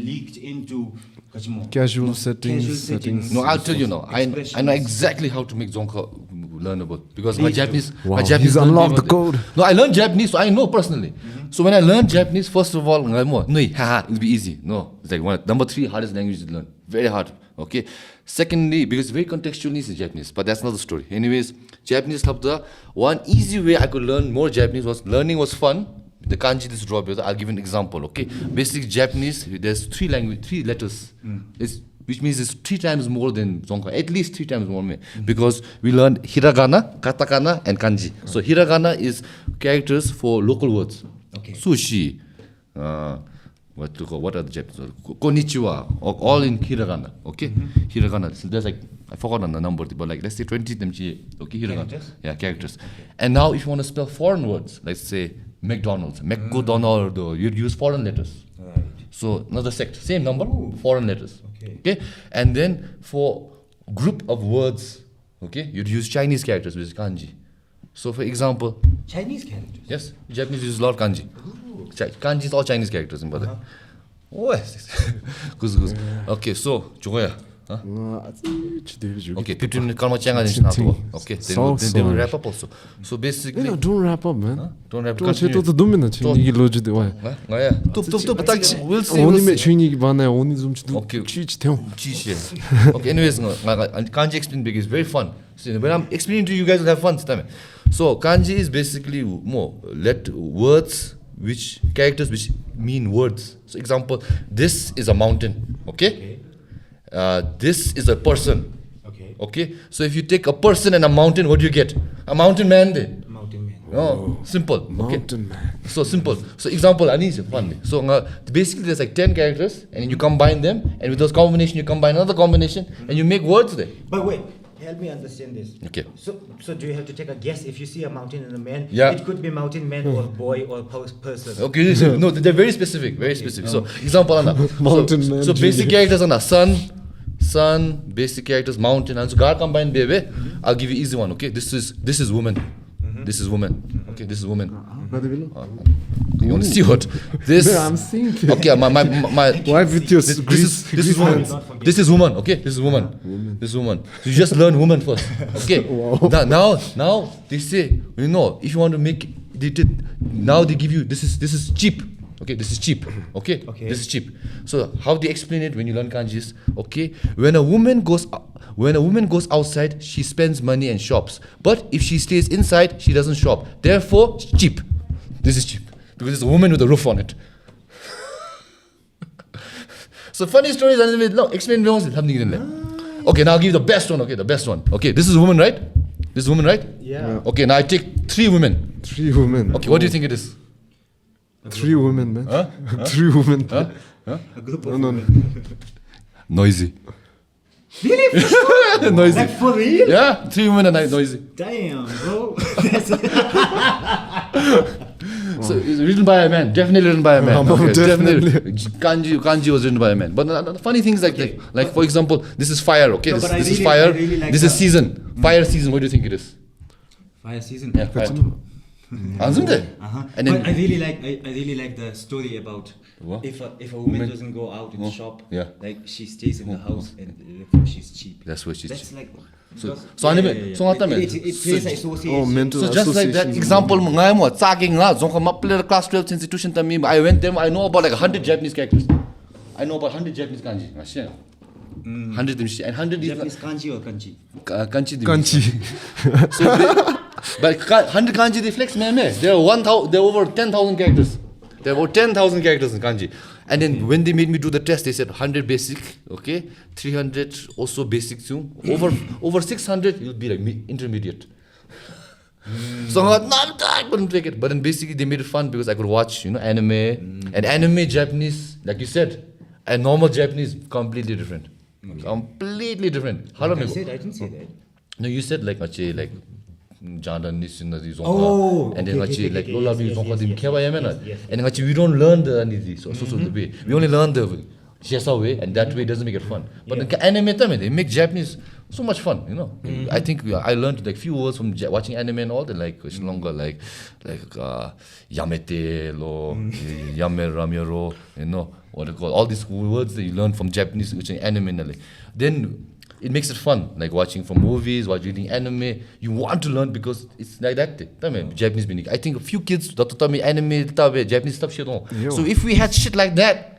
leaked into casual settings. No, I'll tell you now. I know exactly how to make Dzongkha learnable, because my Japanese. He's unlocked the code. No, I learned Japanese, so I know personally. So when I learned Japanese, first of all, it'll be easy. No, it's like number 3 hardest language to learn. Very hard. Okay. Secondly, because very contextually is Japanese, but that's not the story. Anyways, Japanese labda. One easy way I could learn more Japanese was learning was fun. The kanji this drop. I'll give you an example. Okay. Basic Japanese. There's 3 letters. Which means it's 3 times more than Dzongkha. At least 3 times more. Because we learned hiragana, katakana, and kanji. So hiragana is characters for local words. Okay. Sushi. What are the Japanese words? Konnichiwa. All in hiragana. Okay. Hiragana. So there's like, I forgot on the number, but like let's say 20 them. Okay, hiragana. Characters? Yeah, characters. Okay. And now if you want to spell foreign words, let's say McDonald's, McDonald, you'd use foreign letters. Right. So another sect, same number, foreign letters. Okay. And then for group of words, okay, you'd use Chinese characters, which is kanji. So for example, Chinese characters. Yes, Japanese uses a lot of kanji. Kanji is all Chinese characters in brother. Oh, yes. Good. Okay, so Choya. Okay, 15 minutes kalma changa din. Okay, then they will wrap up also. So basically, don't wrap up, man. Don't wrap up. We'll see. Okay, anyways, kanji explain big is very fun. When I'm explaining to you, guys will have fun. So kanji is basically more words which characters which mean words. So example, this is a mountain. Okay. This is a person. Okay. So if you take a person and a mountain, what do you get? A mountain man. Mountain man. Oh, simple. Mountain man. So simple. So example, Anis, fun. So basically, there's like 10 characters, and you combine them, and with those combination, you combine another combination, and you make words there. But wait, help me understand this. Okay. So do you have to take a guess if you see a mountain and a man? Yeah. It could be mountain man or boy or person. Okay. No, they're very specific. Very specific. So example, Anna. Mountain man. So basic characters, Anna. Sun, basic characters, mountain, and so God combine baby. I'll give you easy one. Okay. This is woman. This is woman. Okay. This is woman. You want to see what this? Yeah, I'm seeing it. Okay. My. Why with your This is woman. This is woman. Okay. This is woman. This is woman. So you just learn woman first. Okay. Wow. Now they say, if you want to make now they give you this is cheap. Okay, this is cheap. Okay, this is cheap. So how they explain it when you learn kanji is, okay, when a woman goes outside, she spends money and shops. But if she stays inside, she doesn't shop. Therefore, cheap. This is cheap because it's a woman with a roof on it. So funny stories. Explain something in there. Okay, now I'll give you the best one. Okay, the best one. Okay, this is a woman, right? This is a woman, right? Yeah. Okay, now I take 3 women. 3 women. Okay, what do you think it is? 3 women, man. 3 women. A group of No. Noisy. Really? For sure? Noisy. Like for real? Yeah, 3 women a night noisy. Damn, bro. So it's written by a man, definitely written by a man. Okay, Definitely. Kanji was written by a man. But funny things like for example, this is fire. Okay, No, this but I is really- fire. I really like This is the- season. Fire season. What do you think it is? Fire season. Yeah, fire. Anzumde. And But I then really like the story about What? if a woman doesn't go out in the shop, yeah. like she stays in the house and therefore she's cheap. That's what she's. That's like So anyway, so what I mean? it creates association. Oh, mental So just like that associations. example, ngai mo tsaging nga zonka maple class 12 institution tami. I went there. I know about like 100 Japanese characters. I know about 100 Japanese kanji. Ngashe. 100 them and 100 is Japanese kanji or kanji? kanji. Kanchi. So but 100 kanji reflects man. There are 1,000. There are over 10,000 characters. There are over 10,000 characters in kanji. And then when they made me do the test, they said 100 basic, okay, 300 also basic too. Over 600, you'll be like intermediate. So I couldn't take it. But then basically they made it fun because I could watch, anime. And anime Japanese, like you said, and normal Japanese, completely different. Completely different. How do I you didn't say that. No, you said like Janda Nishinadi Zonka. Oh, And then okay, like okay, Lola yes, Zonka yes, Dim yes, Kewa yes, Yamena. yes. And we don't learn the Anidi, so the way. We only learn the Shesa way, and that way doesn't make it fun. But the anime time, they make Japanese so much fun, I think I learned like few words from watching anime and all that, like longer, like Yamete lo, Yame Ramiro, what they call all these words that you learn from Japanese anime. Then it makes it fun, like watching from movies, reading anime. You want to learn because it's like that. Japanese meaning. I think a few kids that tell me anime, Japanese stuff shit on. So if we had shit like that,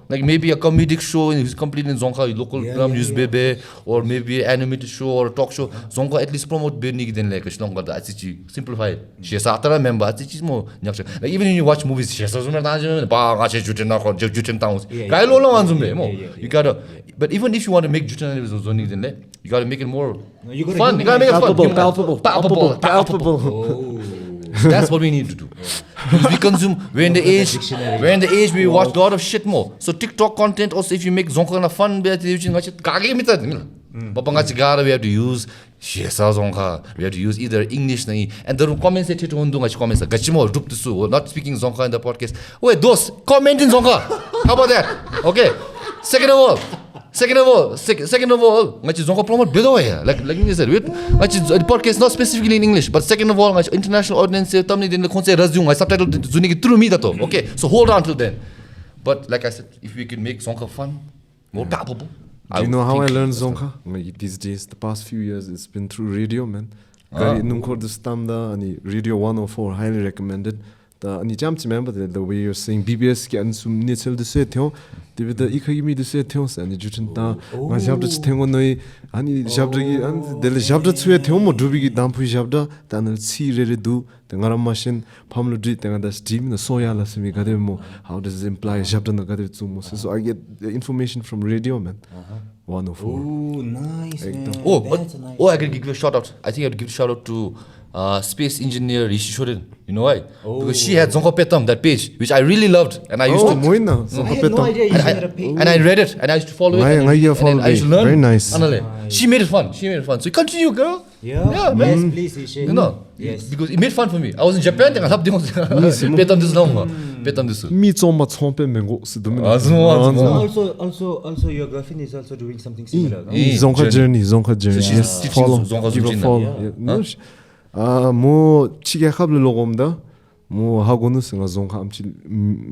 like maybe a comedic show who's completely in Zonka, local news baby, or maybe an animated show or a talk show, Zonka at least promote benig then like a shlonga da atsichi simplify it. She satara member atsichi mo nyaksha. Like even when you watch movies, she says ba ngache jutin na jutin towns. Kai lo lo anzumbe mo. You gotta. But even if you want to make jutin zoning then you gotta make it more fun. You gotta make it fun. Palpable. Oh. That's what we need to do. We consume. We're in the age we watch a lot of shit more. So TikTok content also, if you make zonka na fun, we have to use zonka. We have to use either English and the comments that you do comments. Not speaking zonka in the podcast. Wait, those comment in zonka. How about that? Okay. Second of all, zonka promote below here. Like you said, the podcast not specifically in English, but second of all, international audience tamni din khon se razung subtitle zunigi through me that. Okay, so hold on till then. But like I said, if we can make zonka fun, more palpable. Do you know how I learned Zonka? These days, the past few years, it's been through radio, man. Radio 104, highly recommended. Ani jamchi member the way you're saying BBS ki an sum ni chel de se thyo the ikagi de se thyo sa ni jutin ta ma jabda chtengo noi ani jabda gi an de jabda chue thyo mo dubi gi dam phu jabda tan si re du the ngaram machine phamlu di tanga da steam na soya la simi gade mo how does it imply jabda na gade chu mo so I get the information from radio, man. 104. Oh, nice, man. That's a nice. I can give you a shout out. I think I'd give a shout out to space engineer Rishi Shorin. You know why? Because she had Zonka Petam, that page, which I really loved, and I used to. Moina, I had no idea you had a page. And I read it, and I used to follow it. And I used to learn. Very nice. She made it fun. So continue, girl. Yeah, man. Yes, please, Ishe. Yes. Because it made fun for me. I was in Japan, and I loved Petam this long. Petam this. Mi chomba chompe mengo sidum. Also, your girlfriend is also doing something similar. No? Zonka journey. So she's teaching Follow. Zonka Give a Zuchina. follow. Mo chige khable logomda mo hagonu singa zonka amchi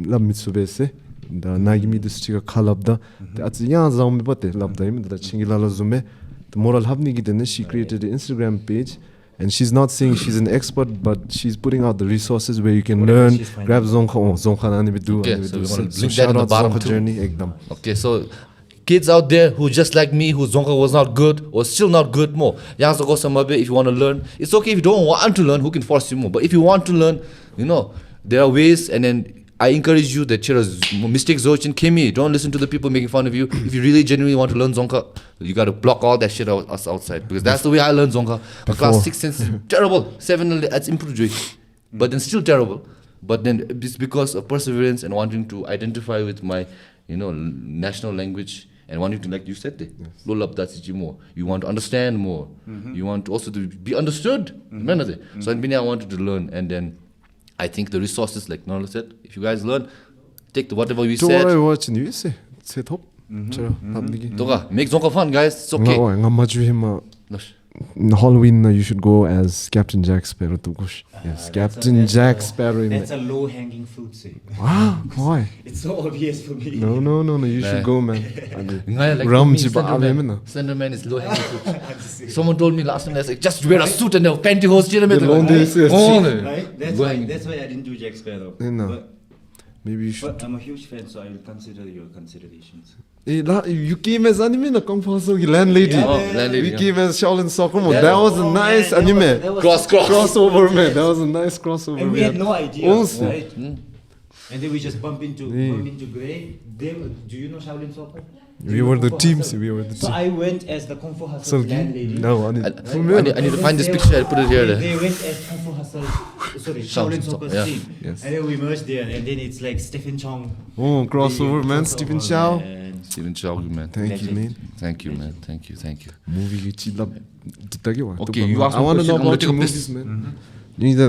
lamitsubese da nagimi dus chiga khalabda at ya zambe bate labda im da chingilala zume the moral habni gidene she created an Instagram page, and she's not saying she's an expert, but she's putting out the resources where you can learn, grab zonka nani do. Okay, so we want to so link that in the bottom too. journey ekdam. Okay, so kids out there who just like me, whose Zonka was not good or still not good more. If you want to learn, it's okay if you don't want to learn, who can force you more? But if you want to learn, there are ways, and then I encourage you that mistakes Zochin Kimi, don't listen to the people making fun of you. If you really genuinely want to learn Zonka, you got to block all that shit outside, because that's the way I learned Zonka. My class 6 sense is terrible, 7 that's improved, but then still terrible. But then it's because of perseverance and wanting to identify with my national language and want you to, like you said, roll up that more. You want to understand more. You want also to be understood. So I wanted to learn, and then I think the resources, like Inola said, if you guys learn, take the whatever we To said. what I watch in USA, set up. Make zonka fun, guys. It's okay. Halloween, you should go as Captain Jack Sparrow. Yes, Captain Jack Sparrow. That's a low-hanging fruit, say. Wow, why? It's so obvious for me. No, you should go, man. Like Slenderman is low hanging fruit. Someone told me last time, like, just wear a suit and a pantyhose. Right? That's why I didn't do Jack Sparrow. Maybe you should. But I'm a huge fan, so I will consider your considerations. You came as anime, Kung Fu Hustle Landlady. Landlady. You came as Shaolin Soccer Mode. That was a nice anime. Crossover, man. That was a nice crossover. And we had no idea, Also. right? And then we just bump into Gray. Do you know Shaolin Soccer? We were the teams. So I went as the Kung Fu Hustle landlady. I need to find this picture and put it here. They went as Kung Fu Hustle, Shaolin Soccer team. Yes. And then we merged there, and then it's like Stephen Chong. Oh, crossover, man. Stephen Chow. Stephen Chow, man. Thank you, man. Thank you. Movie Okay, you asked I me want to know question, I'm gonna about take your up movies, this. man.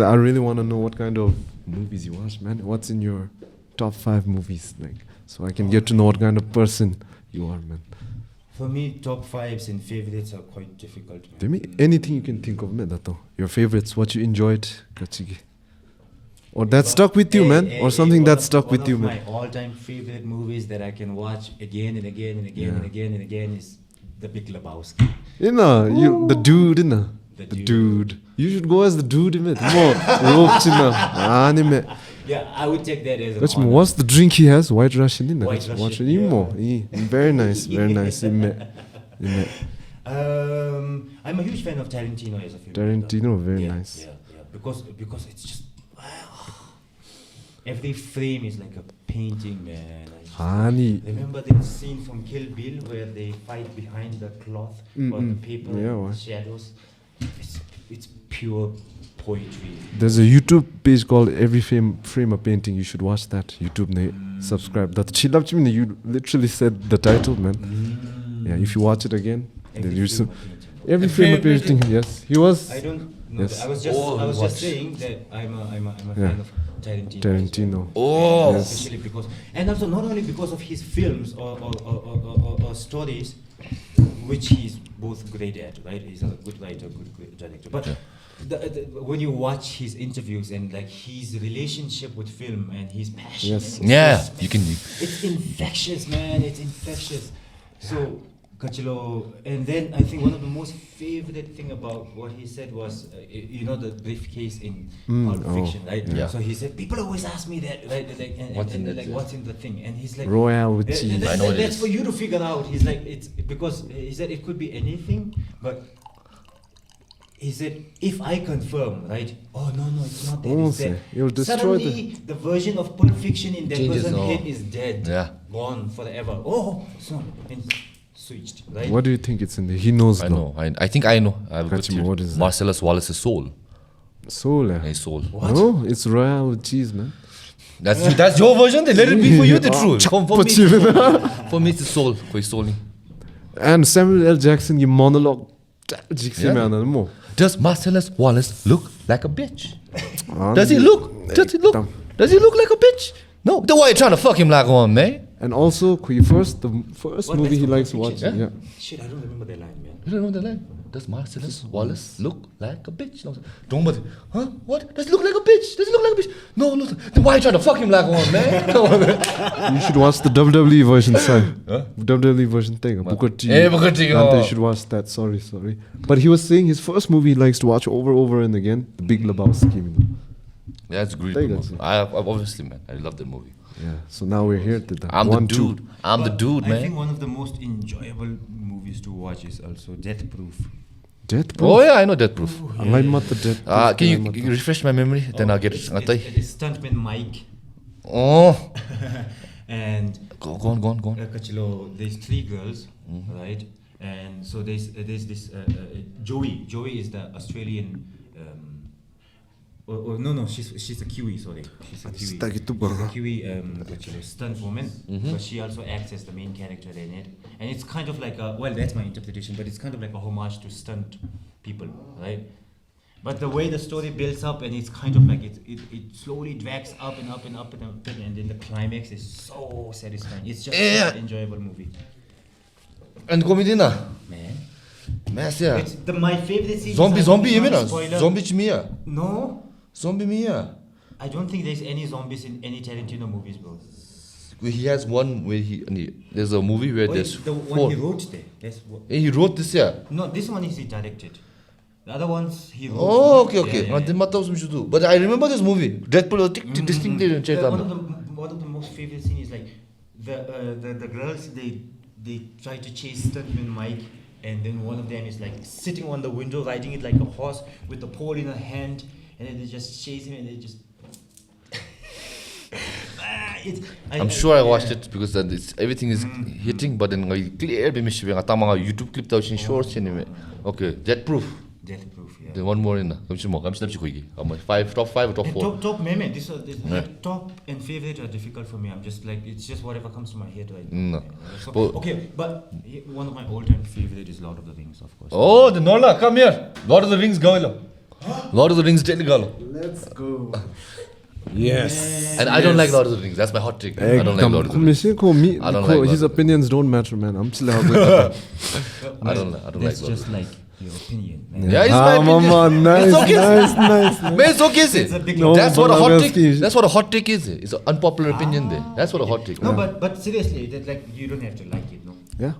I really want to know what kind of movies you watch, man. What's in your top 5 movies, like, so I can get to know what kind of person you are, man. For me, top 5s and favorites are quite difficult. Man. Tell me anything you can think of, man. Your favorites, what you enjoyed, Kachigi. Or that stuck with you, man. Or something that stuck with you, man. One of my all-time favorite movies that I can watch again and again and again and again and again is The Big Lebowski. The dude, the dude. You should go as the dude, man. Anime. Yeah, I would take that as an honor. What's the drink he has? White Russian, White Russian, Very nice, very nice. I'm a huge fan of Tarantino as a film. Tarantino, very nice. Yeah. Because it's just every frame is like a painting, man. Remember the scene from Kill Bill where they fight behind the cloth or the paper shadows? It's pure poetry. There's a YouTube page called Every Frame a Painting. You should watch that. YouTube, subscribe. You literally said the title, man. Yeah, if you watch it again, then you see Every Frame a Painting. Yes, he was. I don't know. Yes. I was just saying that I'm a fan of Tarantino. Yes. Especially because, and also not only because of his films or stories, which he's both great at, right? He's a good writer, good director. But when you watch his interviews and like his relationship with film and his passion, You can. It's infectious, man. It's infectious. So. And then I think one of the most favorite thing about what he said was, the briefcase in Pulp Fiction, right? Yeah. So he said, people always ask me that, right? What's in the thing? And he's like, Royale with cheese. I know what it that's is. for you to figure out. He's like, it's because he said it could be anything, but he said, if I confirm, right? Oh no, it's not that. It's that. You'll destroy Suddenly, the version of Pulp Fiction in that Changes person's all. head is dead, gone forever. Oh, it's not. And switched, right? What do you think it's in there? He knows. I know. I think I know. I have a good Lhakimo, theory. what is that? Marcellus Wallace's soul. Soul. His soul. What? No, it's Royale with cheese, man. That's your version. Then let it be for you the truth. For me, it's the soul. His soul. And Samuel L. Jackson, your monologue. Does Marcellus Wallace look like a bitch? Does he look? Does he look like a bitch? No. Then why are you trying to fuck him like one, man? And also, the first movie he likes watching. Yeah. Shit, I don't remember that line, man. You don't know the line? Does Marcellus Wallace look like a bitch? No. Don't bother. Huh? What? Does he look like a bitch? Does he look like a bitch? No. Then why are you trying to fuck him like one, man? You should watch the WWE version, son. WWE version thing. Booker T. You should watch that. Sorry. But he was saying his first movie he likes to watch over and again, The Big Lebowski. Yeah, it's great. I obviously, man. I love the movie. Yeah. So now we're here to the I'm the dude, I think man. one of the most enjoyable movies to watch is also Death Proof. Death Proof? Oh yeah, I know Death Proof. Can you refresh my memory? Then I'll get it. It is Stuntman Mike. Oh. And Go on. There's 3 girls, right? And so there's this Joey. Joey is the Australian No, she's a Kiwi, sorry. She's a Kiwi stunt woman, but she also acts as the main character in it. And it's kind of like that's my interpretation, but it's kind of like a homage to stunt people, right? But the way the story builds up, and it's kind of like it slowly drags up and up and up and up, and then the climax is so satisfying. It's just an enjoyable movie. And comedy na. Man. Mas yeah. It's my favorite scene. Zombie you mean? Zombie chimia. No. Zombie mia. I don't think there's any zombies in any Tarantino movies, bro. He has one where there's a movie where there's the four. one he wrote there. That's what. He wrote this, yeah. No, this one is he directed. The other ones he wrote. Oh, okay. Yeah. But I remember this movie. Deadpool distinctly. One of the most favorite scenes is like the girls they try to chase stuntman Mike, and then one of them is like sitting on the window riding it like a horse with the pole in her hand, and then they just chase him and they just. I'm sure I watched it because everything is hitting, but then I clear YouTube clip in shorts anyway. Okay, Death Proof, yeah. Then one more in top 5 or top 4. Top meme. This top and favorite are difficult for me. I'm just like it's just whatever comes to my head right now. Okay, but one of my all-time favorite is Lord of the Rings, of course. Oh, the Nola, come here. Lord of the Rings, go. Lord of the Rings, Let's go. Yes. And I don't like Lord of the Rings. That's my hot take. I don't like Lord of the Rings. I don't like his opinions don't matter, man. I'm still I don't That's like just like your opinion, man. Yeah, it's my opinion. Nice, It's okay. nice. Man, it's okay. It's a big That's what a hot take. Balabaski. That's what a hot take is. It's an unpopular opinion there. That's what a hot take. No, but seriously, that like you don't have to like it, no. Yeah.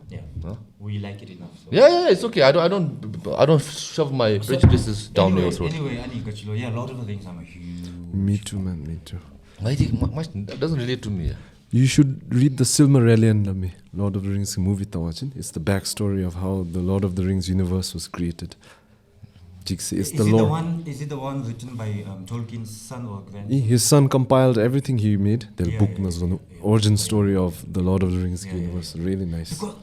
Huh? We like it enough. So. Yeah, it's okay. I don't shove my prejudices down your throat. Anyway, yeah, Lord of the Rings, I'm a huge. Me too, man. Me too. That doesn't relate to me. You should read the Silmarillion, Lord of the Rings movie. It's the backstory of how the Lord of the Rings universe was created. Is it the one written by Tolkien's son or grandson? His son compiled everything he made. The book was the origin story of the Lord of the Rings universe. Really nice. Because,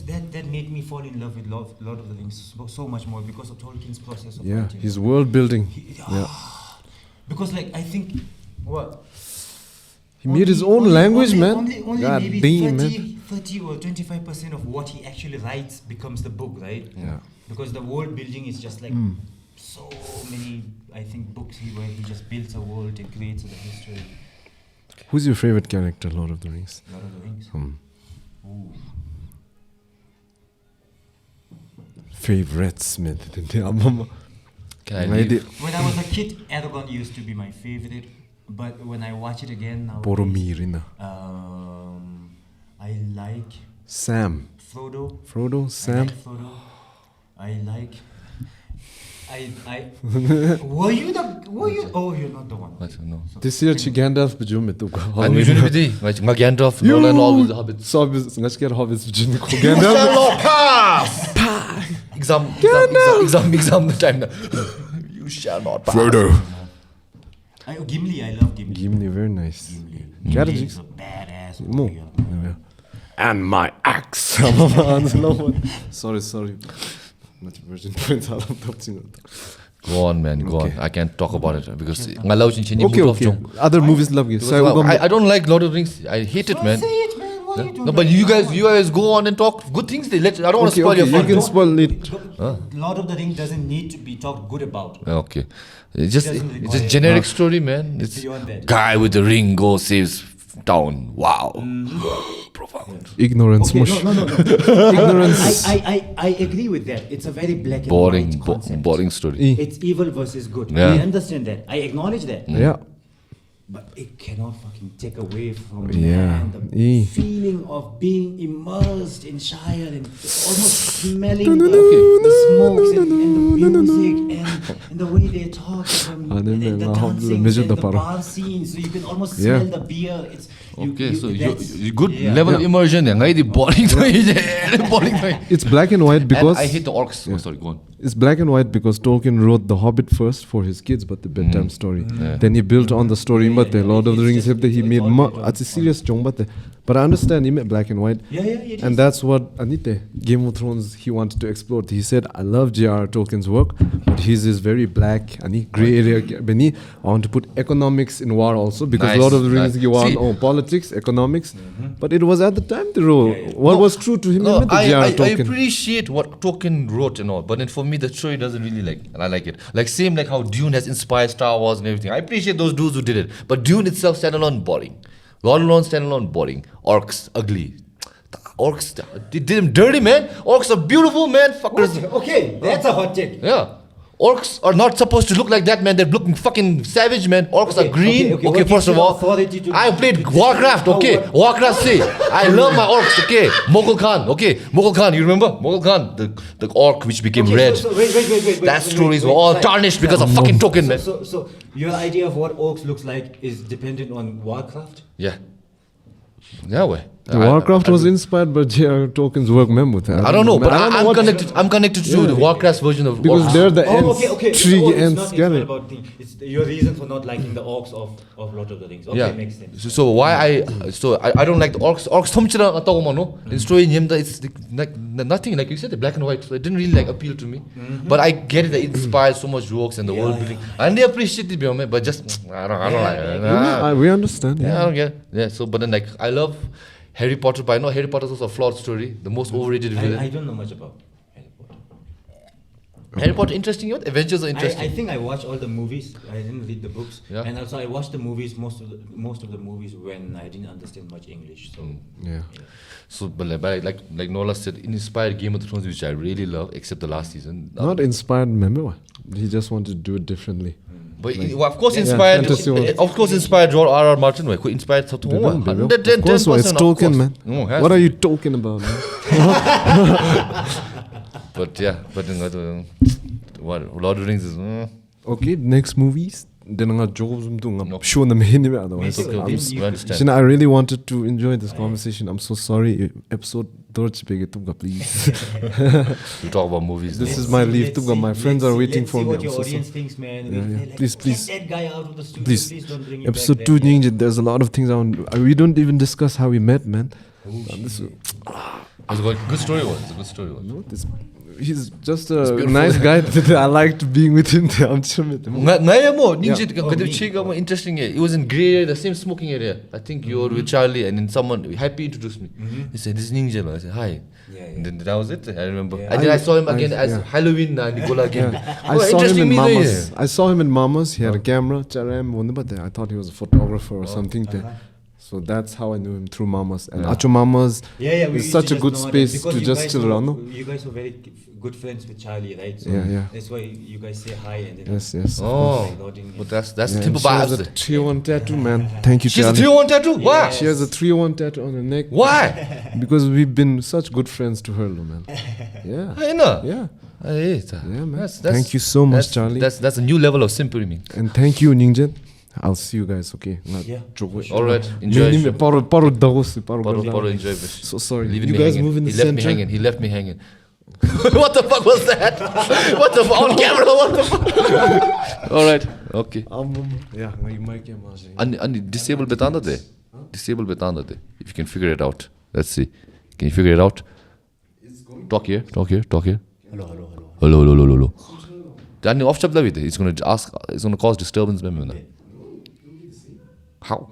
that made me fall in love with Lord of the Rings so much more because of Tolkien's process of writing. His world building. Because I think he made his own language, man. Only God maybe damn, 30 or 25% of what he actually writes becomes the book, right? Yeah. Because the world building is just like so many, I think, books where he just builds a world and creates the history. Who's your favorite character, Lord of the Rings? Lord of the Rings. Ooh. Favorites, man. Can I leave? When I was a kid, Aragorn used to be my favorite. But when I watch it again now, I like Sam. Frodo. Sam. I like Were you? Oh, you're not the one. No. This year Gandalf bujum tu ko. I'm usually the Gandalf, Nolan, all the hobbits. So ngas ker hobbits bujum ko Gandalf. Pass. Exam the time now. You shall not pass. Frodo. Gimli, I love Gimli. Gimli, very nice. Gimli is a badass warrior. And my axe. Sorry. Not Virgin Prince. Go on, man. Go on. I can't talk about it because okay. Other movies love you. So I don't like Lord of the Rings. I hate it, man. Say it, man. Why you don't No, but you guys go on and talk good things. I don't want to spoil your fun. You can spoil it. Lord of the Rings doesn't need to be talked good about. Okay. It's a generic story, man. It's beyond that. guy with the ring goes saves town. Wow. Profound. Ignorance. Okay, no. Ignorance. I agree with that. It's a very black and white concept. Boring story. It's evil versus good. Yeah. I understand that. I acknowledge that. Yeah. But it cannot fucking take away from Yeah. man, the feeling of being immersed in Shire and almost smelling the smokes and the music and the way they talk and the dancing and the bar scene. So you can almost smell the beer. You good level of immersion. Boring. It's black and white because I hate the orcs. Oh, sorry, go on. It's black and white because Tolkien wrote The Hobbit first for his kids, but the bedtime story. Then he built on the story, but the Lord of the Rings, he made it's a serious chong, but But I understand he meant black and white. Yeah, it And is. that's what Anite, Game of Thrones, he wanted to explore. He said, I love J.R.R. Tolkien's work, but his is very black and gray area. Beni, I want to put economics in war also, because Nice, Lord of the Rings, nice. you want See- politics, economics. But it was at the time the role. What was true to him, he No, meant the I J.R.R. Tolkien. appreciate what Tolkien wrote and all, but then for me the story doesn't really like, and I like it. Like same like how Dune has inspired Star Wars and everything. I appreciate those dudes who did it, but Dune itself standalone boring. Lord of the Rings standalone boring. Orcs ugly. Orcs, they did him dirty, man. Orcs are beautiful, man. Fuckers. Okay, that's a hot take. Yeah. Orcs are not supposed to look like that, man. They're looking fucking savage, man. Orcs are green. Okay, what first gives of you all, authority to I played to Warcraft, how okay. what- Warcraft, say. I love my orcs, okay. Mughal Khan, okay. Mughal Khan, you remember? Mughal Khan, the orc which became Okay, red. So, wait. That stories were all Sorry. tarnished because of fucking Tolkien, man. So your idea of what orcs looks like is dependent on Warcraft? Yeah. Yeah, way. Warcraft was inspired by J.R.R. Tolkien's work, remember? I don't know, but I don't know I'm what- connected. I'm connected to the Warcraft's version of Because orcs. they're the Oh, ends, okay. tree So ends, it's get not it? about thing. It's your reason for not liking the orcs of Lord of the Rings. Okay, Yeah. makes sense. So why I don't like the orcs. Orcs thomchira atago mano. In story nyemda it's like nothing like you said, the black and white. So it didn't really like appeal to me. But I get it that it inspires so much jokes and the world building. And they appreciate it, man. But just I don't like it. We understand, Yeah, I yeah. don't get it. Yeah. So but then like I love Harry Potter, but I know Harry Potter is also a flawed story. The most overrated villain. I don't know much about Harry Potter. Harry Potter interesting. What Adventures are interesting. I think I watched all the movies. I didn't read the books, Yeah. and also I watched the movies. Most of the movies when I didn't understand much English. So Yeah. So but like Nola said, inspired Game of Thrones, which I really love, except the last season. Not inspired, remember? He just wanted to do it differently. But of course, Yeah, inspired. fantasy one. Of course, inspired George R.R. Martin. Who inspired Sato? Of course, it's Tolkien, man. What are you talking about, man? But yeah, but then what Lord of the Rings is. Okay, next movies. Then I'm going to show them otherwise. Okay, we understand. Shina, I really wanted to enjoy this conversation. I'm so sorry. Episode Dorji, please. We talk about movies. This is my leave. My friends are waiting for me. What I'm your so sorry. audience thinks, man. Yeah. Like, Please, "Get please. that guy out of the studio. Please. Don't bring him Episode back 2, there." Ninjyed, there's a lot of things I want. We don't even discuss how we met, man. It's a good story. It's a good story. No, he's just a nice guy. I liked being with him. I'm sure. Ngaya mo Ninjyed kadip chiga mo interesting. It was in grey area, the same smoking area. I think you were with Charlie, and then someone happy introduced me. He said, "This is Ninjyed." I said, "Hi." Yeah. And then that was it. I remember. Yeah. And then I saw him again I- as yeah. Halloween Nicola again. I Oh, saw him interesting in me there. Mama's. I saw him in Mama's. He had a camera. I thought he was a photographer or something. So that's how I knew him, through Mama's. And Acho Mama's Yeah, we is used such to a just good know that space because to you just guys chill were- around. No? You guys were very good friends with Charlie, right? So Yeah. that's why you guys say hi and then Yes. Oh, Like, but that's the Yeah, Timber and she has vibes. a 301 tattoo, man. Thank you, She's a Charlie. 301 tattoo? Why? She has a 301 tattoo on her neck. Why? Because we've been such good friends to her, man. Yeah. I know. Yeah. Yeah, Man. Thank you so much, Charlie. That's a new level of sympathy. Man. And thank you, Ninjyed. I'll see you guys, okay? Yeah. All right, enjoy. Enjoy. Enjoy. So sorry. Leaving You me guys hanging. move in the He left me center. hanging. He left me hanging. What the fuck was that? What the fuck? On camera? What the fuck? All right. Okay. Yeah, you might get margin. And disable betanda de. Disable betanda de. If you can figure it out. Let's see. Can you figure it out? Talk here. Hello. Then off chap David. It's gonna ask. It's gonna cause disturbance. How?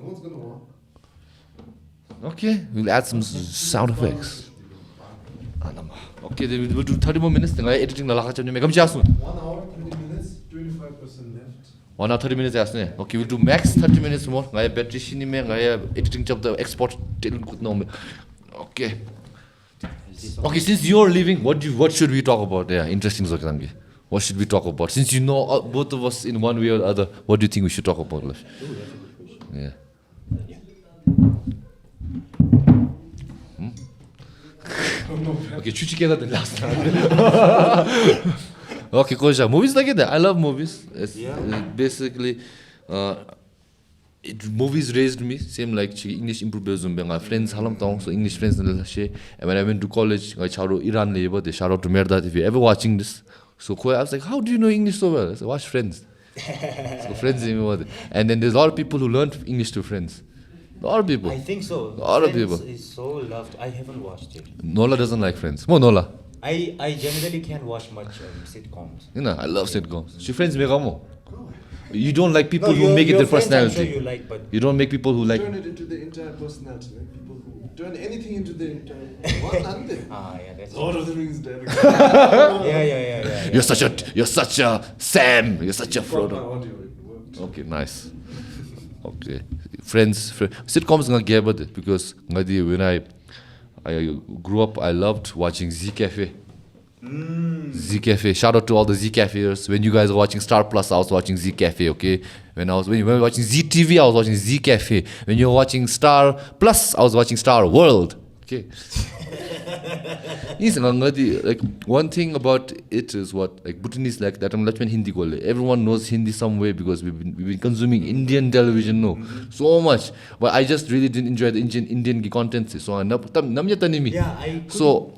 Okay, we'll add some sound effects. Okay, then we'll do 30 more minutes. Then I editing the Lhakee. 1 hour, 30 minutes, 25% left. 1 hour 30 minutes. Okay, we'll do max 30 minutes more. I battery shini me. I editing job the export. Okay. Okay, since you're leaving, what should we talk about? Yeah, interesting. What should we talk about? Since you know both of us in one way or the other, what do you think we should talk about? Yeah. Okay, chuchikeda the last time. Okay, Koja. Movies like that. I love movies. It's basically, movies raised me. Same like English improved. My friends halam tong, so English friends and when I went to college, I charo Iran labor. They shout out to Merdat if you're ever watching this. So I was like, how do you know English so well? I said, watch Friends. So Friends, and then there's a lot of people who learned English through Friends. A lot of people. I think so. A lot of Friends people. is so loved. I haven't watched it. Nola doesn't like Friends. Mo Nola. I generally can't watch much sitcoms. You know, I love sitcoms. She Friends make mo. You don't like people No, who your- make it your their friends I'm personality. sure you like, but You don't make people who like. Turn it into the entire personality. Like people who turn anything into the entire. What yeah, that's Lord of the Rings director. yeah. You're such a Sam. You're such a My Frodo. audio, it worked. Okay, nice. Okay, Friends. Sitcoms nga gaya bade because ngadi when I grew up, I loved watching Z Cafe. Z Cafe. Shout out to all the Z Cafeers. When you guys are watching Star Plus, I was watching Z Cafe. Okay. When you were watching Z TV, I was watching Z Cafe. When you were watching Star Plus, I was watching Star World. Okay. Like one thing about it is what like Bhutanese like that. I'm like when Hindi gole. Everyone knows Hindi some way because we've been consuming Indian television so much. But I just really didn't enjoy the Indian content. So I so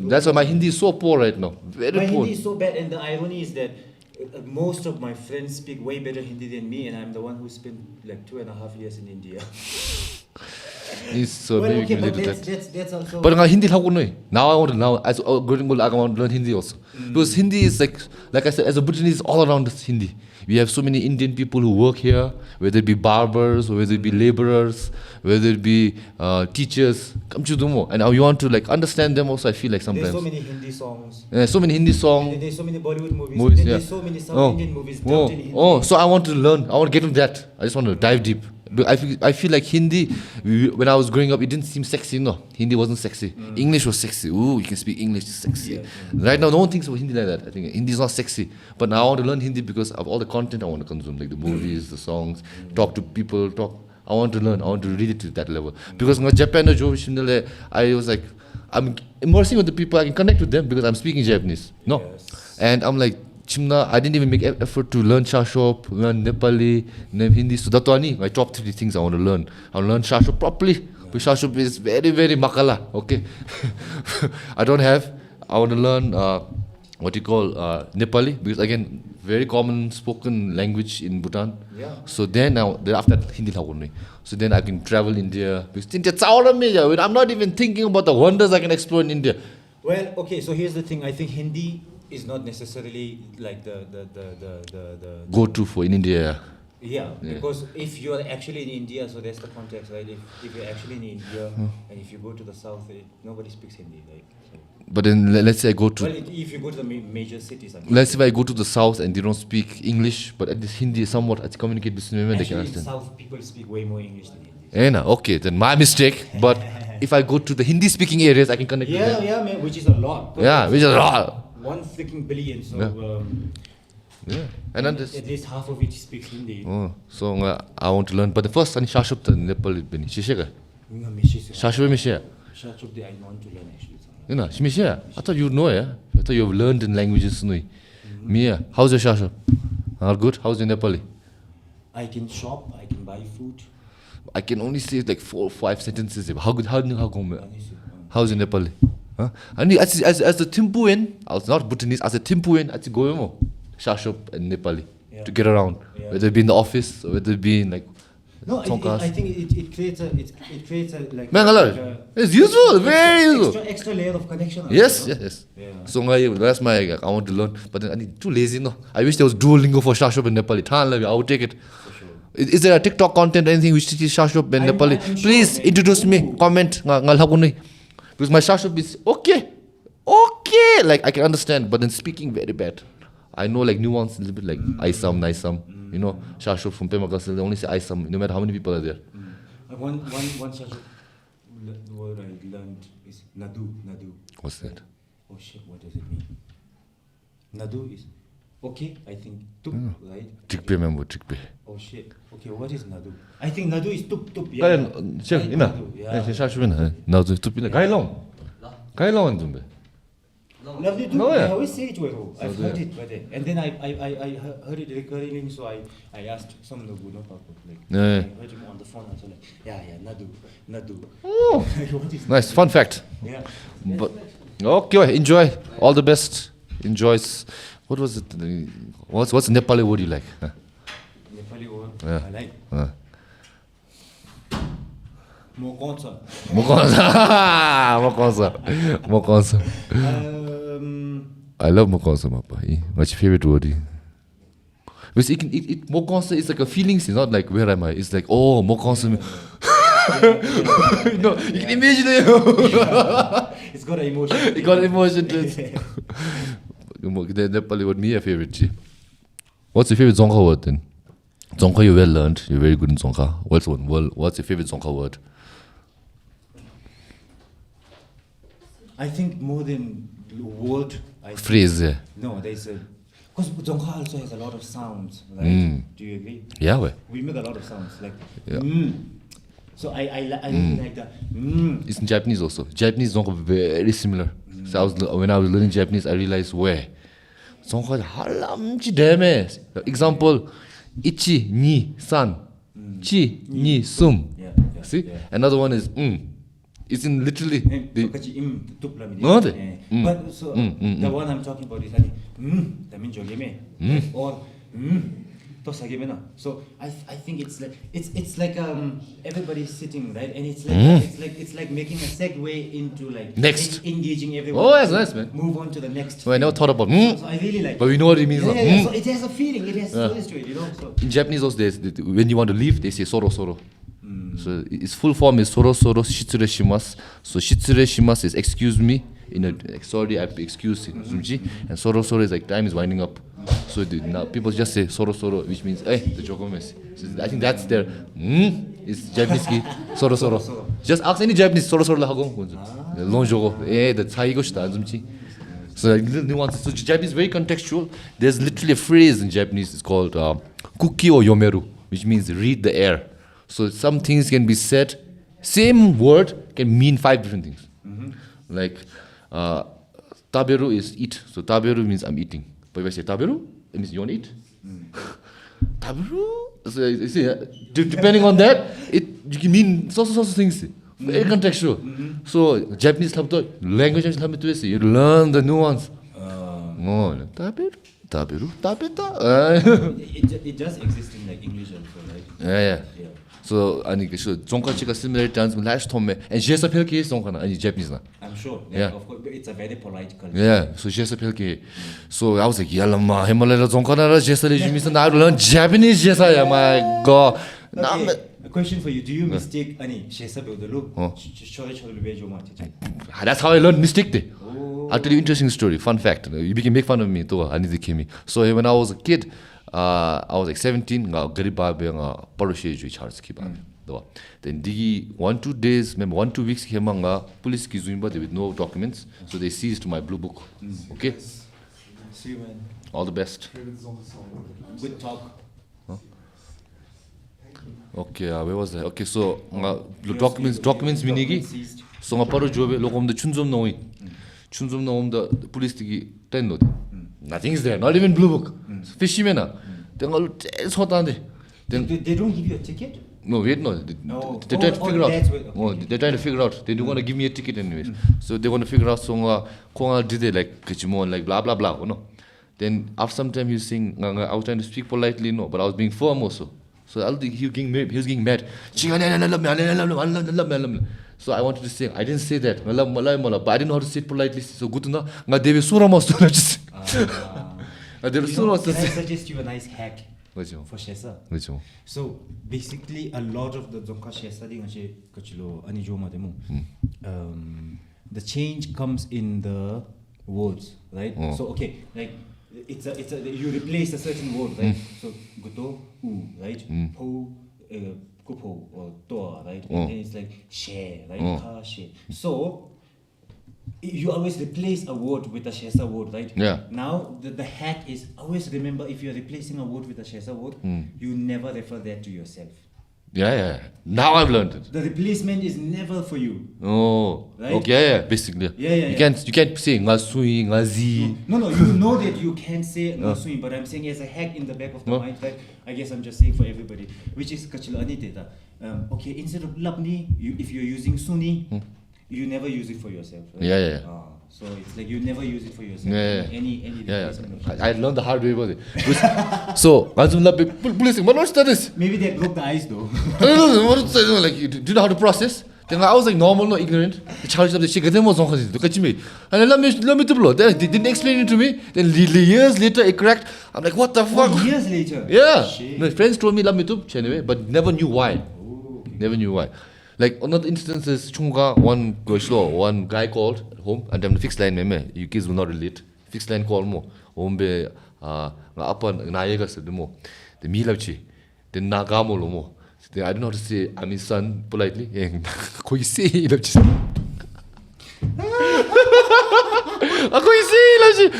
that's why my Hindi is so poor right now. Very My poor. Hindi is so bad, and the irony is that most of my friends speak way better Hindi than me, and I'm the one who spent like 2.5 years in India. So well, maybe okay, we but can relate to that. that's also. But I Hindi now I want to as going I want to learn Hindi also because Hindi is like I said, as a Bhutanese, all around us Hindi. We have so many Indian people who work here, whether it be barbers, or whether it be laborers, whether it be teachers. Come to Dumo, and now you want to like understand them also. I feel like sometimes There's so many Hindi songs. so many Hindi songs. And there's so many Bollywood movies. Movies, and yeah. There's so many South Indian movies dubbed in Hindi. So I want to learn. I want to get into that. I just want to dive deep. But I feel like Hindi, when I was growing up, it didn't seem sexy. No, Hindi wasn't sexy. English was sexy. Ooh, you can speak English, it's sexy. Yeah. Right now, no one thinks about Hindi like that. I think Hindi is not sexy. But now I want to learn Hindi because of all the content I want to consume, like the movies, the songs, talk to people, I want to learn. I want to read it to that level. Because in Japan, I was like, I'm immersing with the people. I can connect with them because I'm speaking Japanese. No, Yes. and I'm like. Chimna, I didn't even make effort to learn Shashop, learn Nepali, learn Hindi. So that's my top 3 things I want to learn. I want to learn Shashop properly. But Shashop is very, very makala. Okay, I don't have. I want to learn what you call Nepali because again, very common spoken language in Bhutan. Yeah. So then after that Hindi lagunni. So then I can travel India because India I'm not even thinking about the wonders I can explore in India. Well, okay. So here's the thing. I think Hindi is not necessarily like the Go to for in India. Yeah, because if you're actually in India, so that's the context, right? If you're actually in India and if you go to the south, nobody speaks Hindi, right? So, But then let's say I go to. well, if you go to the major cities, I mean, Let's say if I go to the south and they don't speak English, but at least Hindi somewhat I communicate with them, they can actually in understand. south people speak way more English than Hindi. Okay, then my mistake. But if I go to the Hindi speaking areas, I can connect with them. Yeah, man, which is a lot. Yeah, which is a lot. 1 freaking billion, so Yeah, and then this. at least half of it speaks Hindi. So I want to learn. But the first, I need Shashub the Nepali bini. Shishega. Shashub Mishia. Shashub, I want to learn actually. You know, Shimishia. I thought you'd know, yeah. I thought you've learned in languages, no. Mia, how's your Shashub? All good. How's your Nepali? I can shop, I can buy food. I can only say like 4 or 5 sentences. How good? How's your Nepali? Huh? And as the Timpuan, I was not Bhutanese. As a Timpuan, I go mo Shashop and Nepali to get around, whether it be in the office or whether it be in like. No, I think it creates a like. Man, it's useful, very useful. Extra layer of connection. Yes. Yeah. So that's my I want to learn, but then I need too lazy. No, I wish there was Duolingo for Shashop and Nepali. I would take it. For sure. Is there a TikTok content or anything which teaches Shashop and Nepali? I'm sure, Please man. introduce me. Comment. Because my Shashop is okay. Like I can understand, but then speaking very bad. I know like nuance a little bit like Aisam, Naisam. You know, Shashop from Pema, they only say Aisam, no matter how many people are there. One Shashop word I learned is Nadu. What's that? Oh shit, what does it mean? Nadu is okay, I think tup, right? Tikpe member, tikpe. Oh shit. Okay, what is Nadu? I think Nadu is tup. Kaya, siya, Right, ina. Nadu, yeah. Shashop ina. Now the tupina. Kaya long ang zumbi. Lovely No, I yeah. always say it well. I've So, heard yeah. it, but and then I heard it recurring, so I asked some Nagu, no papa, like Yeah. I heard him on the phone, and so like, yeah, Nadu. Oh, What is nice, fun fact. Yeah. But okay, enjoy. All the best. Enjoys. What was it? What's Nepali word you like? Nepali word Yeah. I like. Mokonsa. Mokonsa. I love Mokonsa, Mappa. What's your favorite word? Because Mokonsa is like a feeling, it's not like where am I? It's like, oh, Mokonsa. No, you can imagine it. It's got an emotion. It got emotion to it. Nepali would be your favorite. G. What's your favorite Dzongkha word then? Dzongkha you well learned. You're very good in Dzongkha. What's your favorite Dzongkha word? I think more than word. Phrase, yeah. No, there's a... Because Dzongkha also has a lot of sounds, right? Do you agree? Yeah, well. We make a lot of sounds, like... Yeah. So I really like that. It's in Japanese also. Japanese Dzongkha very similar. So when I was learning Japanese, I realized where. Dzongkha halamchi deme. Example, ichi, ni, san. Chi, ni, sum. Yeah. See? Yeah. Another one is It's in literally. No, but so the one I'm talking about is that means or so I think it's like everybody's sitting, right, and it's like making a segue into like next engaging everyone. Oh, that's nice, man. Move on to the next. So I never thought about So I really like. but we know what it means. Yeah. So it has a feeling. It has stories to it, you know. So in Japanese those days, when you want to leave, they say soro soro. So its full form is soro soro shitsure shimasu. So shitsure shimasu is excuse me. Sorry, I have to excuse it. And soro soro is like time is winding up. So now people just say soro soro, which means the jokomes. So I think that's their it's Japanese ki soro soro. Just ask any Japanese soro soro hago. Long jogo. The chaigo shita zumchi. So little nuances. So Japanese is very contextual. There's literally a phrase in Japanese. It's called kuki o yomeru, which means read the air. So some things can be said, same word can mean 5 different things. Like taberu is eat. So taberu means I'm eating. But if I say taberu, it means you want to eat. Taberu? So you see, depending on that, you can mean so things. Very contextual. So Japanese language you learn the nuance. Taberu. it does exist in like English also, right? Yeah. So 아니 그 Dzongkha similar dance last time and 제사 펼기 Dzongkha 아니 Japanese 나. I'm sure. Yeah. Of course, it's a very polite culture. Yeah, so 제사 펼기. So I was like, "Yalama, Himalaya Dzongkha 제사 레주미서 I learn Japanese 제사야, my god." Okay, a question for you. Do you mistake any 제사 배우들로 초대초대로 배우면 That's how I learned mistake day. I'll tell you an interesting story. Fun fact. You can make fun of me too. I need to kill me. So when I was a kid, I was like 17. Nga garibabe nga paroshe ju charge ki ba. Then digi 1-2 days, maybe 1-2 weeks hema nga police ki zuimba with no documents. So they seized my blue book. Okay. See you, man. All the best. Good talk. Okay, where was that? Okay, so documents minigi. So nga paro jobe lokomde chunzom noi. Chunzom noomda police tigi ten no. Nothing is there. Not even blue book. Fishy mena. Then all sotande. Then they don't give you a ticket? No, wait, no. They're trying to figure out. They're trying to figure out. They don't want to give me a ticket anyways. So they want to figure out konga did they like kachimon like blah blah blah. No. Then after some time he was saying I was trying to speak politely, no, but I was being firm also. So he was getting mad. So I wanted to say, I didn't say that. But I didn't know how to say it politely. So good enough. They were Can I suggest you a nice hack for Shesa? So basically, a lot of the Dzongkha Shesa the change comes in the words, right? So okay, like it's a you replace a certain word, right? So guto right? Po kupo or toa, right? And then it's like share, right? Ka share. So you always replace a word with a Shesa word, right? Yeah. Now the hack is always remember if you're replacing a word with a Shesa word, you never refer that to yourself. Yeah. Now I've learned it. The replacement is never for you. Oh. Right? Okay, yeah, basically. Yeah. You can't say ngasui, ngazi. No, you know that you can say ngasui, but I'm saying as a hack in the back of the mind, right? I guess I'm just saying for everybody, which is kachilo aniteta. Okay, instead of labni, if you're using suni, you never use it for yourself, right? Yeah. So it's like you never use it for yourself. Yeah. Any Yeah, replacement. I learned the hard way about it. So, police, what this? Maybe they broke the ice though. Like, do you know how to process? Then I was like normal, no ignorant. The challenge of the shit, then was on look at me. And let me to blow. Then they didn't explain it to me. Then years later it cracked. I'm like, what the fuck? Years later. Yeah. Shit. My friends told me love me too, anyway, but never knew why. Oh, okay. Never knew why. Like another instance is Chunga, one guy called at home and then the fixed line meme. You kids will not relate. Fixed line call mo. Ombe up on Nayaga said the mo. The Milachi. The Nagamo mo. I don't know how to say I'm his son politely. Ako isi Lachi. Ako isi Lachi.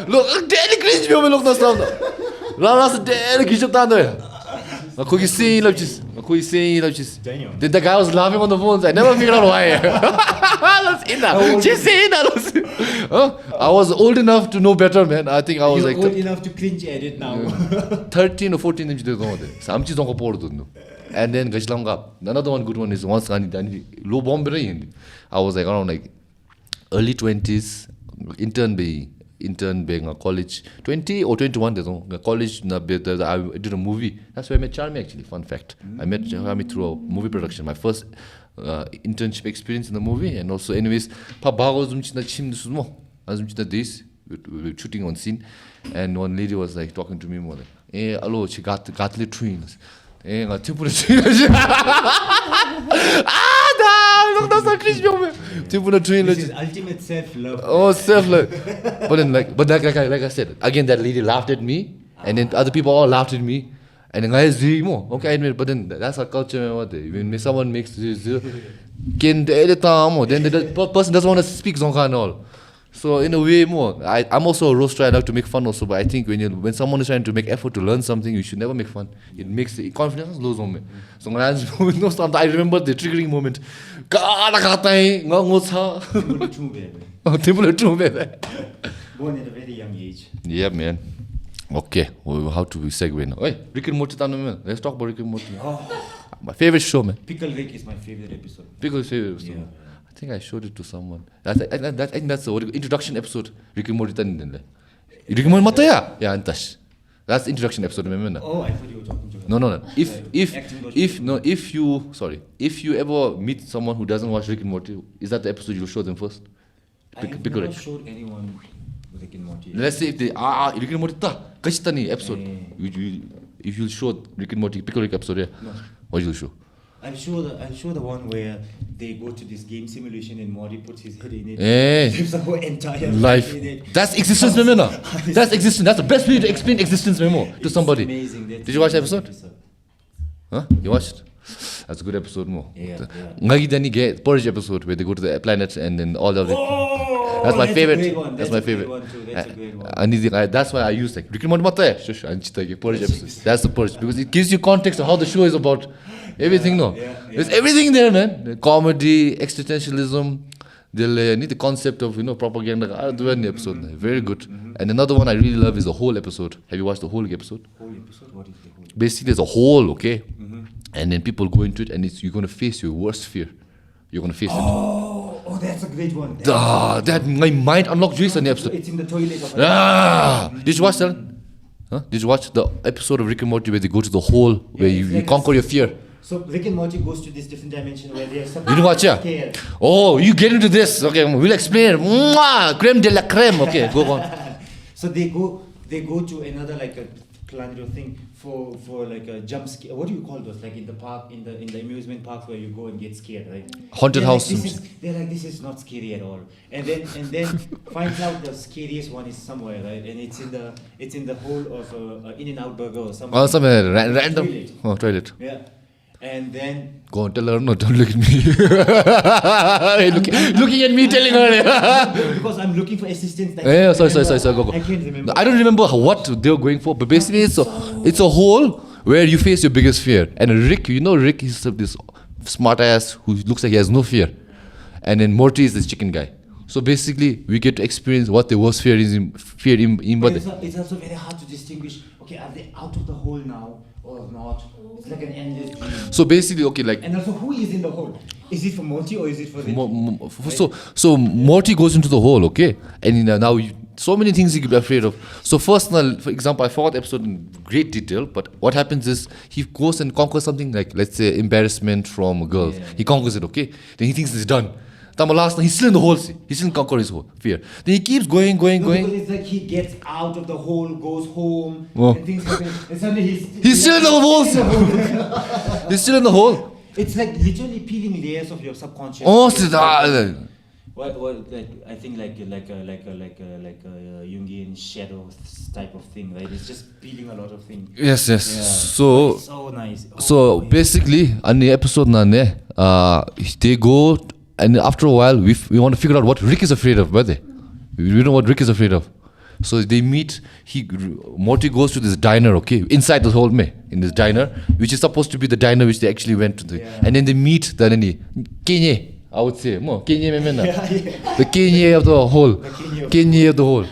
Look, daily cringe me look na sound. Last daily cringe tando. Ako isi Lachi. Ako isi Lachi. Then the guy was laughing on the phones. I never figured out why. I was old enough to know better, man. I think I was You're like old enough to cringe at it now. 13 or 14 inch 되던 거 같아. 삼치 정도 보르던. And then gashlamga. Another one good one is once low bomb I was like around like early 20s intern being college 20 or 21 college I did a movie. That's where I met Charmy actually. Fun fact. I met Charmy through a movie production. My first internship experience in the movie, and also anyways pabago zumchina chim sumo azumchina days we were shooting on scene, and one lady was like talking to me more like hello she got twins got temple twins that's not cringe temple twin This is ultimate self-love. oh self-love but then like I said again, that lady laughed at me, and then other people all laughed at me. And then I okay, I admit, but then that's our culture. When someone makes this, then the person doesn't want to speak Zonka and all. So in a way, more I'm also a roaster. I like to make fun also, but I think when someone is trying to make effort to learn something, you should never make fun. It makes the confidence lose on me. So I remember the triggering moment. Born at a very young age. Yeah, man. Okay, well, how do we segue now? Hey, Rick and Morty, let's talk about Rick and Morty. My favorite show, man. Pickle Rick is my favorite episode. Pickle's favorite episode. Yeah. I think I showed it to someone. I think that's the introduction episode. Rick and Morty, Rick and Morty, yeah, Tashi. That's the introduction episode, remember? Oh, I thought you were talking to her. No. If you ever meet someone who doesn't watch Rick and Morty, is that the episode you'll show them first? I have Pickle never Rick. showed anyone Rick and Morty. Let's say if they Rick and Morty kachitani episode. If you show Rick and Morty Pickle Rick episode, No. what will you show? I'll show the one where they go to this game simulation and Morty puts his head in it. Hey. Gives a whole entire Life. in it. That's existence memo. No? That's existence. That's the best way to explain existence memo to somebody. Amazing. Did you watch the episode? Huh? You watched? That's a good episode more. Yeah. Ngagi Dani get Purge episode where they go to the planet and then all of it. That's my a favorite. great one. That's my favorite. That's a great one. That's why I use like Rick and Morty mata shush anchita Purge episode. That's the Purge because it gives you context of how the show is about. Everything, no. There's everything there, man. The comedy, existentialism, the concept of propaganda. I do any episode. Very good. And another one I really love is the whole episode. Have you watched the whole episode? Whole episode? What is the whole? Basically, there's a whole, okay? And then people go into it, and you're gonna face your worst fear. You're gonna face it. Oh, that's a great one. That my mind unlocked juice on the episode. It's in the toilet. Did you watch that? Huh? Did you watch the episode of Rick and Morty where they go to the hole where you conquer your fear? So Rick and Morty goes to this different dimension where they're You didn't watch it? scared. Oh, you get into this. Okay, we'll explain it. Mwah! Creme de la creme. Okay, go on. So they go to another like a planet or thing for like a jump scare. What do you call those? Like in the park, in the amusement park where you go and get scared, right? Haunted They're house. They're like, this is not scary at all. And then finds out the scariest one is somewhere, right? And it's in the hole of a In-N-Out burger or something. Oh, somewhere random. Toilet. Oh, toilet. Yeah. And then Go on, tell her. No, don't look at me. looking at me, telling her. because I'm looking for assistance. Yeah, sorry, go. I can't remember. I don't remember what they were going for, but basically it's a hole where you face your biggest fear. And Rick, Rick is this smart ass who looks like he has no fear. And then Morty is this chicken guy. So basically, we get to experience what the worst fear is in But it's also very hard to distinguish. Okay, are they out of the hole now, or not. It's like an endless dream. So basically, okay, like And also, who is in the hole? Is it for Morty or is it for the so Morty goes into the hole, okay, and now so many things he could be afraid of. So first, now, for example, I forgot the episode in great detail, but what happens is he goes and conquers something like, let's say, embarrassment from a girl. He conquers it, okay. Then he thinks it's done. Then last, he's still in the hole. See, he still conquer his whole fear. Then he keeps going. Because it's like he gets out of the hole, goes home, and things happen, and suddenly he's still in the hole. He's still in the hole. It's like literally peeling layers of your subconscious. Oh, What like I think like a Jungian shadow type of thing, right? It's just peeling a lot of things. Yes. Yeah. So So nice. so basically, on the episode, they go, and after a while, we want to figure out what Rick is afraid of, brother. We know what Rick is afraid of. So they meet. Morty goes to this diner, okay, inside the whole in this diner, which is supposed to be the diner which they actually went to. And then they meet the Kenye, I would say, Kenye the Kenye of the whole, Kenye of the whole.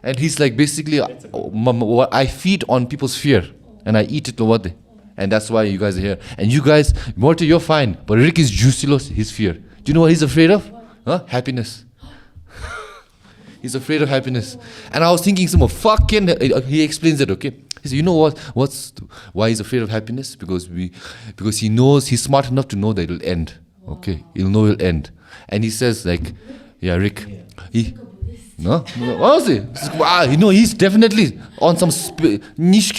And he's like, basically, I feed on people's fear, and I eat it over there. And that's why you guys are here. And you guys, Morty, you're fine, but Rick is juicy, his fear. Do you know what he's afraid of? Happiness. He's afraid of happiness. And I was thinking, he explains it, okay? He said, you know what? Why he's afraid of happiness? Because he knows, he's smart enough to know that it'll end. Okay? He'll know it'll end. And he says, like, yeah, Rick, no? What was it? He's definitely on some niche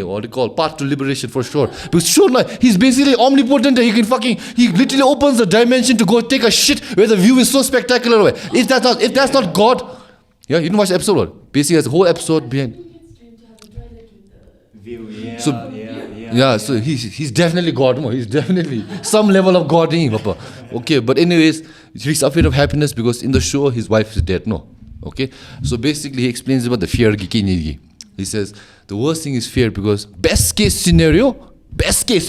what they call path to liberation for sure. Because sure, he's basically omnipotent. He literally opens the dimension to go take a shit where the view is so spectacular. If that's not God, you didn't watch the episode. Basically, there's a whole episode behind. So he's definitely God. He's definitely some level of God in him. Okay, but anyways, he's afraid of happiness because in the show his wife is dead. No, okay. So basically, he explains about the fear. He says the worst thing is fear because best case scenario, best case,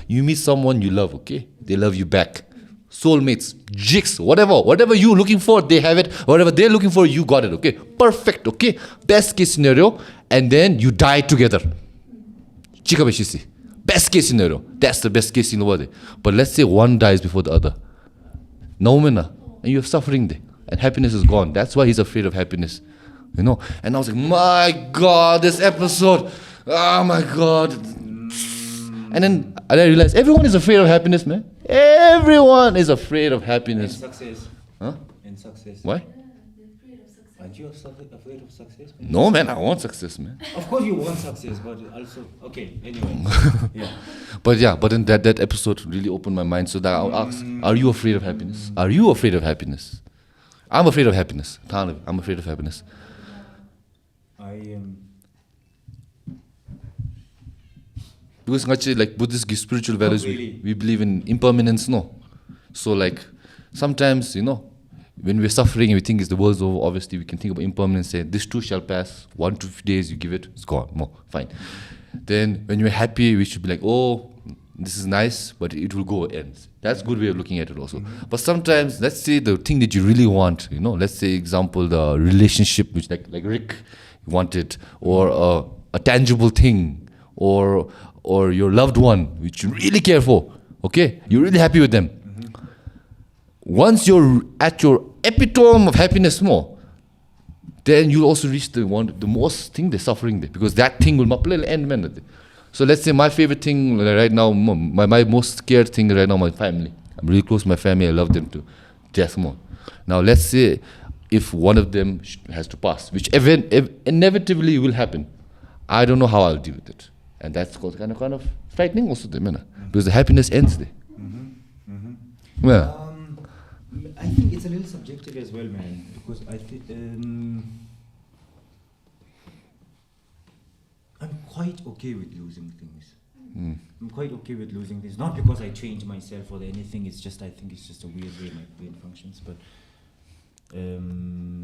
you meet someone you love. Okay, they love you back. Soulmates, jigs, whatever you're looking for, they have it. Whatever they're looking for, you got it. Okay, perfect. Okay, best case scenario, and then you die together. Best case scenario. That's the best case in the world. But let's say one dies before the other. And you have suffering there. And happiness is gone. That's why he's afraid of happiness. And I was like, my God, this episode. Oh my God. And then I realized everyone is afraid of happiness, man. Everyone is afraid of happiness. And success. Huh? And success. Why? Aren't you afraid of success? Man? No, man, I want success, man. Of course you want success, but also, okay, anyway. But then that episode really opened my mind. So that I'll ask, are you afraid of happiness? Are you afraid of happiness? I'm afraid of happiness. I'm afraid of happiness. I am. Because like Buddhist give spiritual values, really? we believe in impermanence, no? So like, sometimes, when we're suffering and we think it's the world's over, obviously we can think about impermanence, say, this too shall pass, 1 to 2 days you give it, it's gone, fine. Then when you're happy, we should be like, oh, this is nice, but it will go, ends. That's a good way of looking at it also. But sometimes, let's say the thing that you really want, let's say example, the relationship, which like Rick wanted, or a tangible thing, or your loved one, which you really care for, okay? You're really happy with them. Once you're at your epitome of happiness then you'll also reach the most thing they're suffering there, because that thing will end, man. So let's say my favorite thing right now, my most scared thing right now, my family. I'm really close to my family. I love them to death more. Now let's say if one of them has to pass, which inevitably will happen, I don't know how I'll deal with it, and that's kind of frightening also, because the happiness ends there. I think it's a little subjective as well, man, because I think I'm quite okay with losing things. I'm quite okay with losing things, not because I change myself or anything. It's just I think it's just a weird way my brain functions. But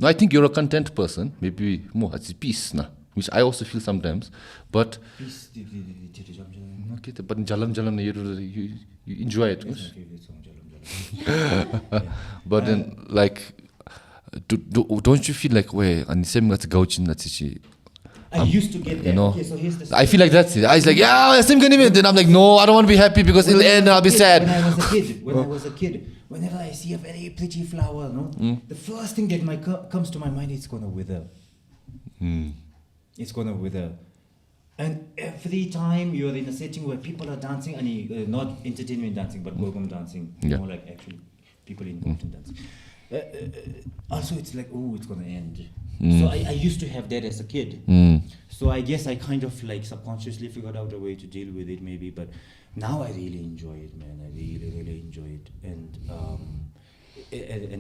I think you're a content person. Maybe more it's peace, which I also feel sometimes. But peace, okay, but jalam you enjoy it. That's my favorite song, Jalam. But then, like, don't you feel like, I used to get that. You know, Okay, so here's the I feel like that's it. I was like, yeah, then I'm like, no, I don't want to be happy because in the end I'll be sad. When I was a kid, whenever I see a very pretty flower, the first thing that comes to my mind is gonna wither. It's gonna wither. And every time you're in a setting where people are dancing, and not entertainment dancing, but Gogum dancing, more like actually people involved in dancing. Also, it's like, oh, it's gonna end. So I used to have that as a kid. So I guess I kind of like subconsciously figured out a way to deal with it, maybe. But now I really enjoy it, man. I really enjoy it, and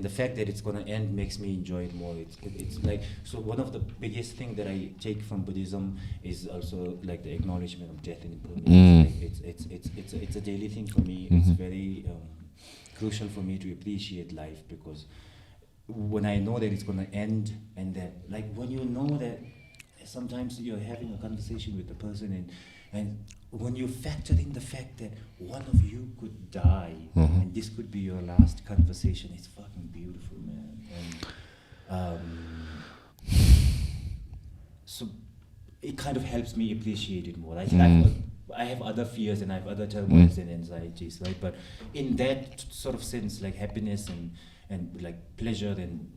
the fact that it's gonna end makes me enjoy it more. It's like, so one of the biggest thing that I take from Buddhism is also like the acknowledgement of death and impermanence. Like it's a daily thing for me. It's very crucial for me to appreciate life, because when I know that it's gonna end, and that, like, when you know that sometimes you're having a conversation with the person, and when you factor in the fact that one of you could die, and this could be your last conversation, it's fucking beautiful, man. And so it kind of helps me appreciate it more. I have other fears and I have other turmoils and anxieties, right? But in that sort of sense, like happiness and like pleasure and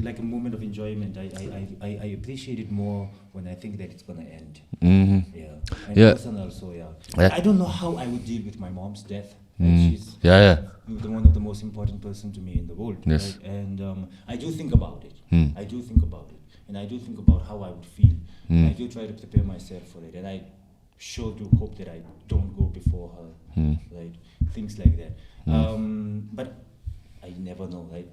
like a moment of enjoyment, I appreciate it more when I think that it's gonna end. Yeah. And also, I don't know how I would deal with my mom's death. She's one of the most important person to me in the world. Yes. Right? And I do think about it. I do think about it, and I do think about how I would feel. I do try to prepare myself for it, and I sure do hope that I don't go before her. Right? Things like that. But I never know, right?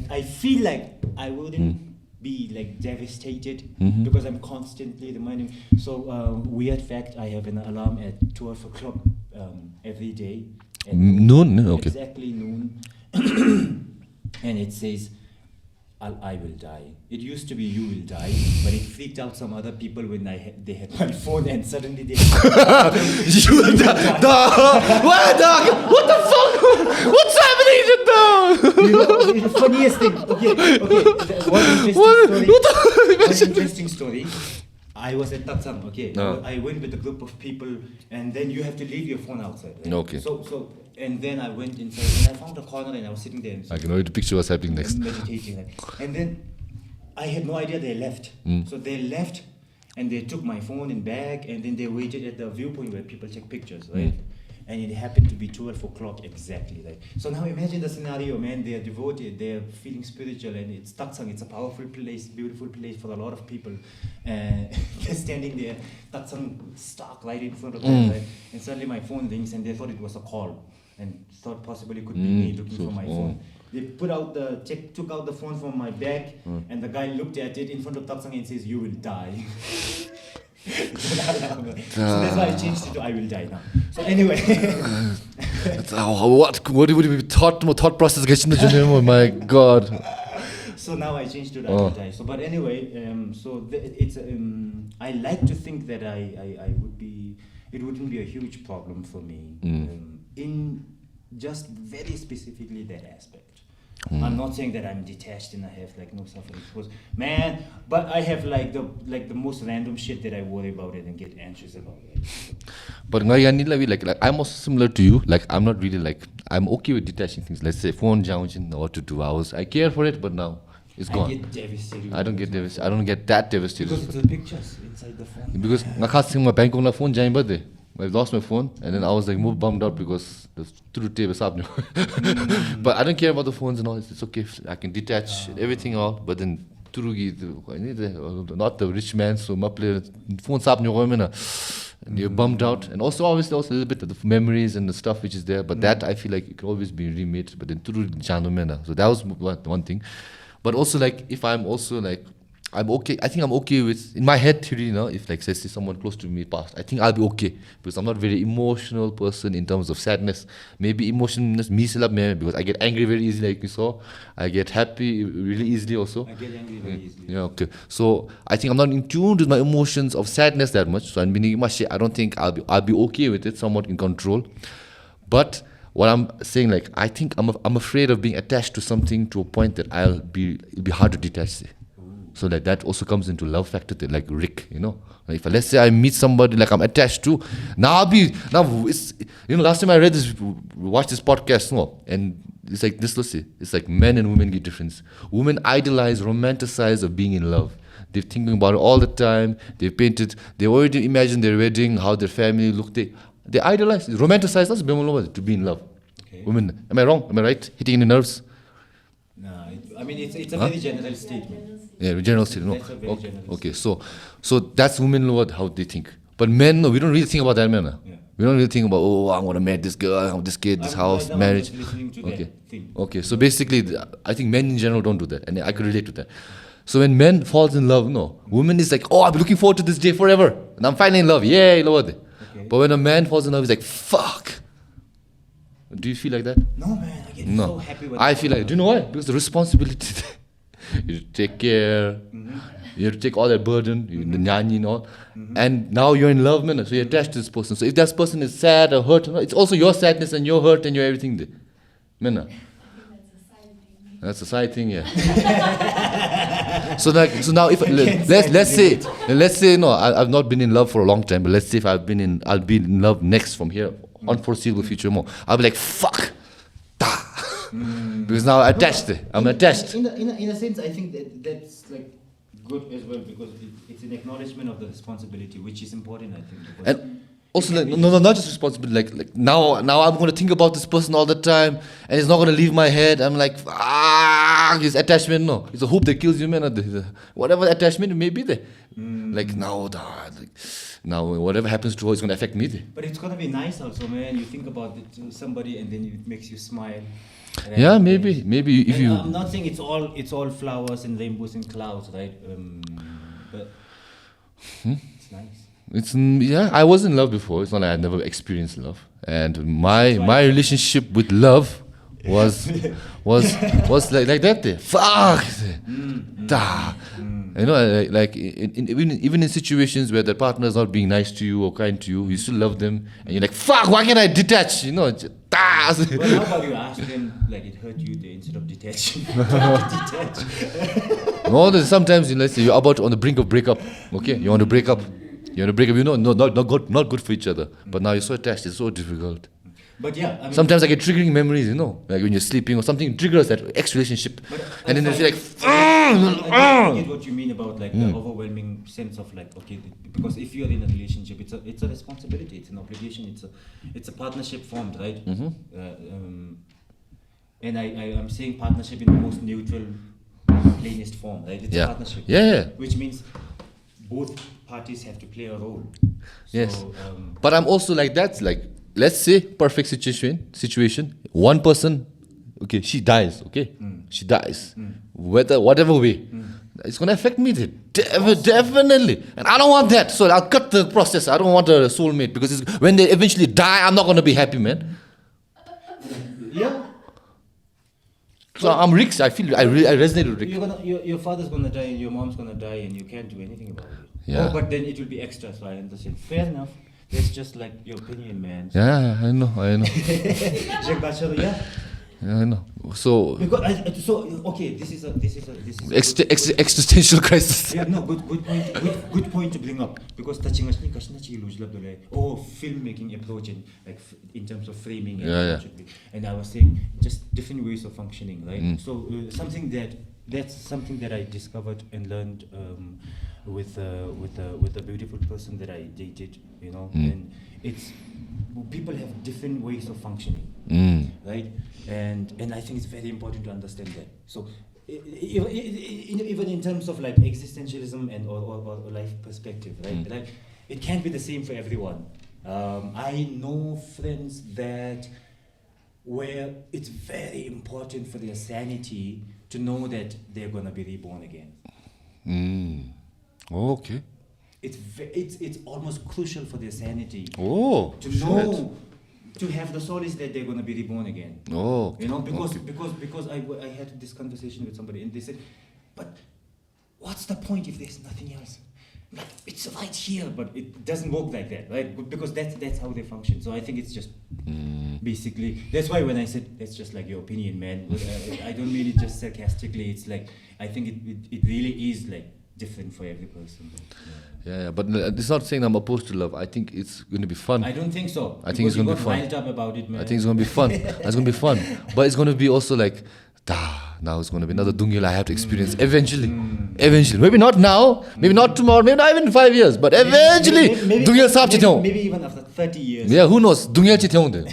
I feel like I wouldn't be like devastated because I'm constantly reminding. So weird fact, I have an alarm at 12 o'clock every day. Noon? Okay. Exactly noon. And it says, I will die. It used to be you will die, but it freaked out some other people when they had my phone, and suddenly they you will die. What, dog? What the fuck? What's happening now? You know, the funniest thing. Okay. One interesting story. I was at Tatsang, okay. I went with a group of people, and then you have to leave your phone outside. Right? Okay. So, and then I went inside, and I found a corner, and I was sitting there. I can already picture what's happening next. Meditating, and then I had no idea they left. So they left, and they took my phone and bag, and then they waited at the viewpoint where people take pictures, right? And it happened to be 12 o'clock exactly. Like, so now imagine the scenario, man. They are devoted, they are feeling spiritual, and it's Tatsang. It's a powerful place, beautiful place for a lot of people. And they're standing there, Tatsang stuck right in front of them, right? And suddenly my phone rings, and they thought it was a call, and thought possibly it could be me looking for my phone. They took out the phone from my bag, and the guy looked at it in front of Tatsang and says, "You will die." So that's why I changed it to "I will die" now. So anyway. What would be thought process gets in the journey? Oh my god. So now I changed to "I will die." So but anyway, it's I like to think that I would be, it wouldn't be a huge problem for me in just very specifically that aspect. I'm not saying that I'm detached and I have like no suffering, because man, but I have like the most random shit that I worry about it and get anxious about it. But like I'm also similar to you. Like I'm not really like, I'm okay with detaching things. Let's say phone down or to 2 hours. I care for it, but now it's gone. I get devastated. I don't get devastated. I don't get that devastated. Because it's the pictures inside the phone. Because my bank on my phone jam birthday. I lost my phone, and then I was like more bummed out because the through tape is up. But I don't care about the phones and all. It's okay. I can detach everything all. But then not the rich man, so my player phones up and you're bummed out. And also obviously also a little bit of the memories and the stuff which is there. But that I feel like it can always be remade. But then through Janomena. So that was one thing. But also like if I'm also like, I'm okay. I think I'm okay with, in my head theory, if like say someone close to me passed, I think I'll be okay because I'm not a very emotional person in terms of sadness. Maybe emotionless me because I get angry very easily, like you saw. I get happy really easily also. I get angry very easily. Yeah, okay. So I think I'm not in tune with my emotions of sadness that much. So I don't think I'll be okay with it, somewhat in control. But what I'm saying, like I think I'm afraid of being attached to something to a point that it'll be hard to detach. So like that also comes into love factor thing, like Rick, you know. Like if let's say I meet somebody like I'm attached to, now it's, you know, last time I watched this podcast, no, and it's like this, let's see, it's like men and women get difference. Women idolize, romanticize of being in love. They're thinking about it all the time. They painted, they already imagine their wedding, how their family look. They idolize, romanticize us to be in love. Okay. Women, am I wrong? Am I right? Hitting in the nerves? No, I mean it's a very general statement. Yeah, general statement. That's a very Okay, general okay. So that's women how they think. But men, no, we don't really think about that, man. Yeah. We don't really think about, oh, I want to marry this girl, this kid, this house, I'm marriage. just listening to Okay. that thing. Okay, so basically, I think men in general don't do that, and I could relate to that. So when men falls in love, no, women is like, oh, I've been looking forward to this day forever, and I'm finally in love, yay, Lord. Okay. But when a man falls in love, he's like, fuck. Do you feel like that? No, man, I get No. so happy when I feel like, do you know why? Because the responsibility, you take care, you have to take all that burden, the nyanyi and all, and now you're in love, man, so you're attached to this person. So if that person is sad or hurt, it's also your sadness and your hurt and your everything there. Man, that's a side thing, yeah. So now if let's say no, I've not been in love for a long time, but let's say if I'll be in love next from here, unforeseeable future more. I'll be like, fuck, because now I'm attached. I'm attached. In a sense, I think that's like good as well, because it's an acknowledgement of the responsibility, which is important, I think. Because And also, like, no, not just responsibility. Like now I'm going to think about this person all the time, and it's not going to leave my head. I'm like, his attachment, no, it's a hoop that kills you, man. Whatever attachment may be there. Like now, whatever happens to her is going to affect me. But it's gonna be nice also, man. You think about it to somebody, and then it makes you smile. Right? Yeah, maybe if And you. I'm not saying it's all flowers and rainbows and clouds, right? But it's nice. I was in love before. It's not like I never experienced love, and my relationship with love was like that. There, fuck, da. You know, like even in situations where the partner is not being nice to you or kind to you, you still love them, and you're like, fuck, why can't I detach? You know, da. Well, how about you ask them, like, it hurt you there instead of detaching? Detach. No, sometimes let's say you're about on the brink of breakup. Okay, you want to break up. You know, not good for each other. But now you're so attached, it's so difficult. But yeah, I mean, Sometimes I get triggering memories, you know, like when you're sleeping or something triggers that ex-relationship, and then it's like, I get what you mean about like the overwhelming sense of like, okay, because if you're in a relationship, it's a responsibility, it's an obligation, it's a partnership formed, right? And I'm saying partnership in the most neutral, plainest form, right? It's a partnership. Yeah. Which means both parties have to play a role. Yes. So, But I'm also like that, like, let's say perfect situation, one person, okay, she dies, okay? She dies. Whatever way. It's going to affect me, definitely. And I don't want that. So I'll cut the process. I don't want a soulmate, because when they eventually die, I'm not going to be happy, man. yeah. So I'm Rick. I resonate with Rick. Your father's gonna die and your mom's gonna die, and you can't do anything about it. Yeah. Oh, but then it will be extra, so I understand. Fair enough. That's just like your opinion, man. Yeah, I know. Yeah. Yeah, I know. So Because okay, this is existential crisis. yeah, no, good point to bring up, because touching filmmaking approach and like in terms of framing and I was saying just different ways of functioning, right? So something that I discovered and learned with a beautiful person that I dated, you know, and it's people have different ways of functioning, right? And I think it's very important to understand that. So even in terms of like existentialism and or life perspective, right? Like it can't be the same for everyone. I know friends that where it's very important for their sanity to know that they're gonna be reborn again. Okay. It's almost crucial for their sanity To know, to have the solace that they're going to be reborn again. You know, because I had this conversation with somebody and they said, but what's the point if there's nothing else? like, it's right here, but it doesn't work like that, right? Because that's how they function. So I think it's just basically, that's why when I said that's just like your opinion, man, I don't mean it just sarcastically. It's like, I think it really is like different for every person. Yeah, but it's not saying I'm opposed to love. I think it's going to be fun. I don't think so. I think it's going to be fun. Riled up about it, man. I think it's going to be fun. It's going to be fun. But it's going to be also like, now it's going to be another Dungyal I have to experience eventually. Eventually. Maybe not now, maybe not tomorrow, maybe not even in 5 years, but eventually, Dungyal saab chithyaung. Maybe even after 30 years. Yeah, who knows? Dungyal chithyaung de.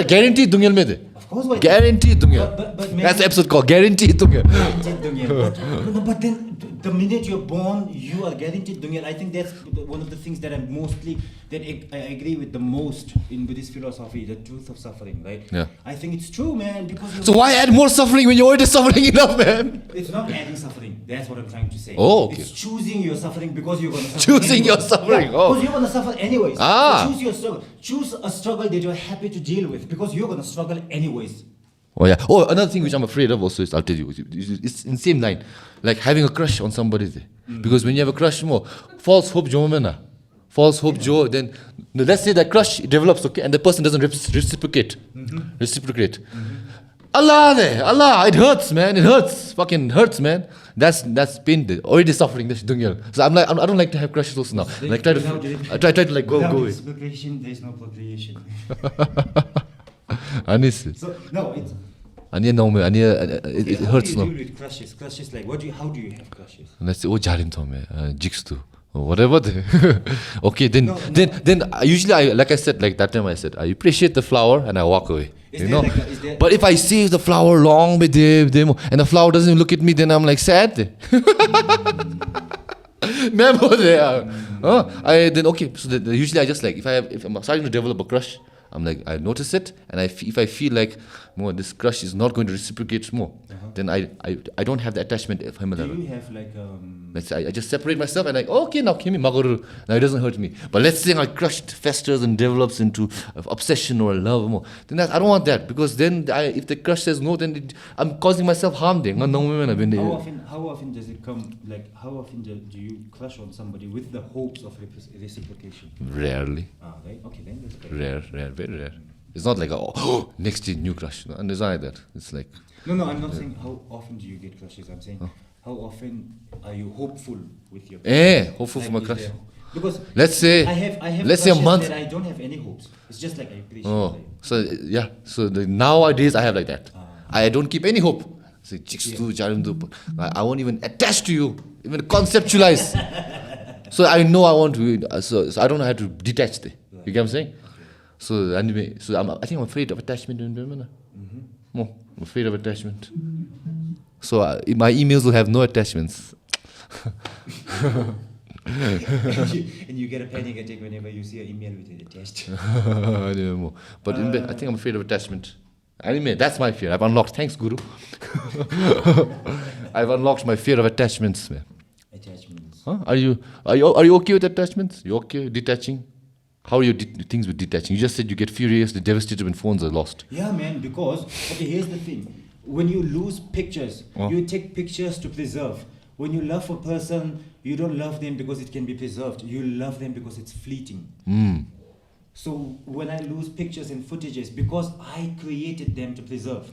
Guaranteed Dungyal mein de. Of course, why? Guaranteed Dungyal. But That's the episode called Guaranteed Dungyal. Guaranteed Dungyal. But then the minute you're born, you are guaranteed Dungyal. I think that's one of the things that I agree with the most in Buddhist philosophy, the truth of suffering, right? Yeah. I think it's true, man, because So why add more suffering when you're already suffering enough, man? it's not adding suffering. That's what I'm trying to say. Oh, okay. It's choosing your suffering because you're gonna suffer. Choosing anyways. your suffering, oh. Because you're gonna suffer anyways. Ah. So choose your struggle. Choose a struggle that you're happy to deal with because you're gonna struggle anyways. Oh yeah. Oh, another thing which I'm afraid of also is, I'll tell you, it's in the same line, like having a crush on somebody there. Because when you have a crush more, false hope jo mena. False hope jo, then let's say that crush develops, okay, and the person doesn't reciprocate. Reciprocate. Allah, it hurts, man. It hurts. Fucking hurts, man. That's pain. Already suffering. That's dungyal. So I'm like, I don't like to have crushes also now. Like try to like go away. Reciprocation, there's no procreation. Anis. So no, it's. It hurts How no. do you deal with crushes? Crushes, like how do you have crushes? Let's say, oh, jarim to me, jigs too. Whatever. Okay, then usually like I said, like that time I said, I appreciate the flower and I walk away. You know. But if I see the flower long with them and the flower doesn't look at me, then I'm like sad. Remember there? Then okay. So usually I just like if I'm starting to develop a crush, I'm like I notice it, and if I feel like more this crush is not going to reciprocate more, then I don't have the attachment of him. Do you have like Let's say I just separate myself and like okay now Kimi Maguru, now it doesn't hurt me. But let's say my crush festers and develops into obsession or love more, then I don't want that, because then if the crush says no, then I'm causing myself harm. How often does it come? Like how often do you crush on somebody with the hopes of reciprocation? Rarely. Right. Okay, then that's okay. Rare, very rare. It's not like next year new crush. No, and it's not like that. It's like No, I'm not saying how often do you get crushes. I'm saying how often are you hopeful with your hopeful like, for my crush. Because let's say I have let's say a month. that I don't have any hopes. It's just like I appreciate. So yeah. So nowadays I have like that. I don't keep any hope. Say chicks do, jarim do. I won't even attach to you, even conceptualize. So I know I want to. So I don't know how to detach. You get what I'm saying? So anyway, I think I'm afraid of attachment in women. I'm afraid of attachment. So my emails will have no attachments. and you get a panic attack whenever you see an email with it attached. I don't know. But I think I'm afraid of attachment. Anyway, that's my fear. I've unlocked. Thanks, Guru. I've unlocked my fear of attachments. Attachments. Huh? Are you okay with attachments? You okay detaching? How are your things with detaching? You just said you get furious, devastated when phones are lost. Yeah, man. Because here's the thing: when you lose pictures, you take pictures to preserve. When you love a person, you don't love them because it can be preserved. You love them because it's fleeting. So when I lose pictures and footages, because I created them to preserve.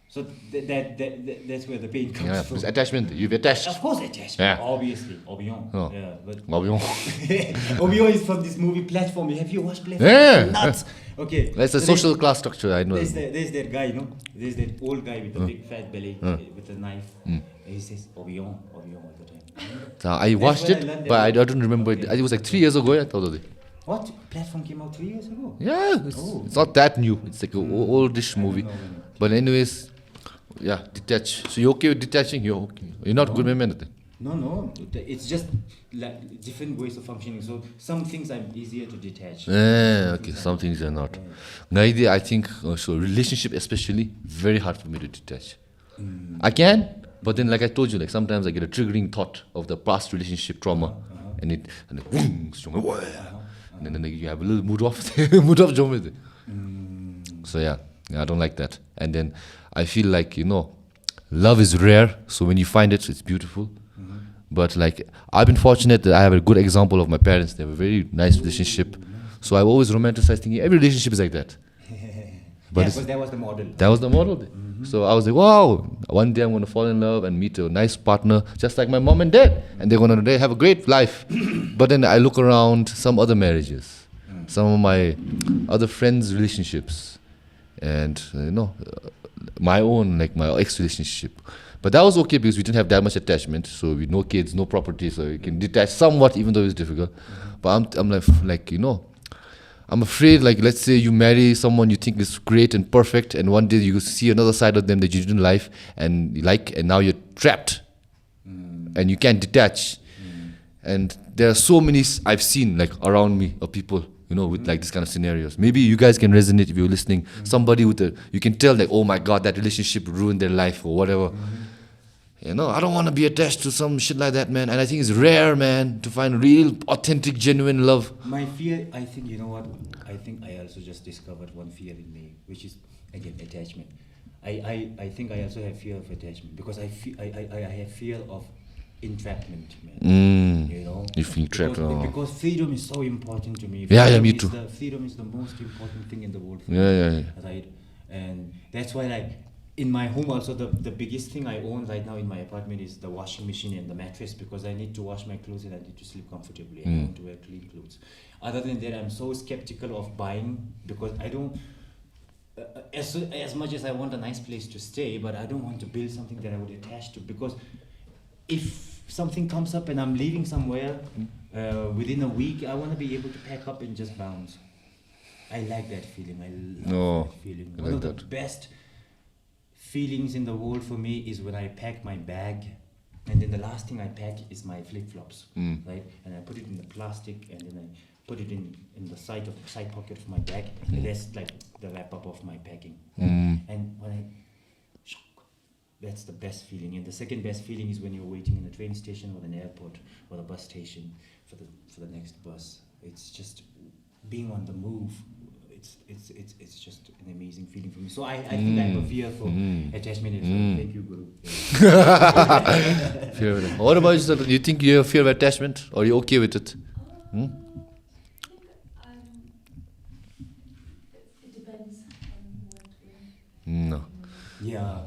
So that's where the pain comes from. It's attachment. You've attached. Of course, attached. Yeah. Obviously, Obion. Yeah, but Obion is from this movie Platform. Have you watched Platform? Yeah. Nuts. Okay. That's a social class structure. I know. There's that guy, There's that old guy with the big fat belly with a knife. He says Obion all the time. I watched it, but I don't remember it. It was like 3 years ago. I thought of it. What? Platform came out 3 years ago? Yeah, it's not that new. It's like an oldish movie. But anyways, yeah, detach. So you're okay with detaching? You're okay. You're not good with anything? No. It's just like different ways of functioning. So some things are easier to detach. Okay, some things are not. Naidi, I think, so relationship especially, very hard for me to detach. I can, but then like I told you, like sometimes I get a triggering thought of the past relationship trauma. And then you have a little mood off. So yeah, I don't like that. And then I feel like, love is rare. So when you find it, it's beautiful. But like, I've been fortunate that I have a good example of my parents. They have a very nice relationship. So I've always romanticized thinking every relationship is like that. But because that was the model. That was the model. So I was like, wow, one day I'm going to fall in love and meet a nice partner, just like my mom and dad. And they're going to have a great life. But then I look around some other marriages, some of my other friends' relationships, and, my own, like my ex-relationship. But that was okay because we didn't have that much attachment. So we no kids, no property, so we can detach somewhat, even though it's difficult. But I'm like, I'm afraid, like, let's say you marry someone you think is great and perfect, and one day you see another side of them that you didn't like, and now you're trapped, and you can't detach. And there are so many I've seen, like, around me of people, with like this kind of scenarios. Maybe you guys can resonate if you're listening. Somebody you can tell, like, oh my God, that relationship ruined their life or whatever. I don't want to be attached to some shit like that, man. And I think it's rare, man, to find real, authentic, genuine love. My fear, I think, you know what? I think I also just discovered one fear in me, which is, again, attachment. I think I also have fear of attachment because I have fear of entrapment, man. You feel trapped. Because freedom is so important to me. Me too. Freedom is the most important thing in the world for me. Right? And that's why, like, in my home also, the biggest thing I own right now in my apartment is the washing machine and the mattress, because I need to wash my clothes and I need to sleep comfortably. I want to wear clean clothes. Other than that, I'm so skeptical of buying because I don't, as much as I want a nice place to stay, but I don't want to build something that I would attach to, because if something comes up and I'm leaving somewhere within a week, I want to be able to pack up and just bounce. I like that feeling. I love that feeling. One of the best feelings in the world for me is when I pack my bag, and then the last thing I pack is my flip-flops, right? And I put it in the plastic, and then I put it in the side pocket of my bag, and that's like the wrap-up of my packing. And when that's the best feeling. And the second best feeling is when you're waiting in a train station or an airport or a bus station for the next bus. It's just being on the move. It's just an amazing feeling for me. So I think I have a fear for attachment. Thank you, Guru. What about you? You think you have fear of attachment, or are you okay with it? It depends on what way. No. Yeah,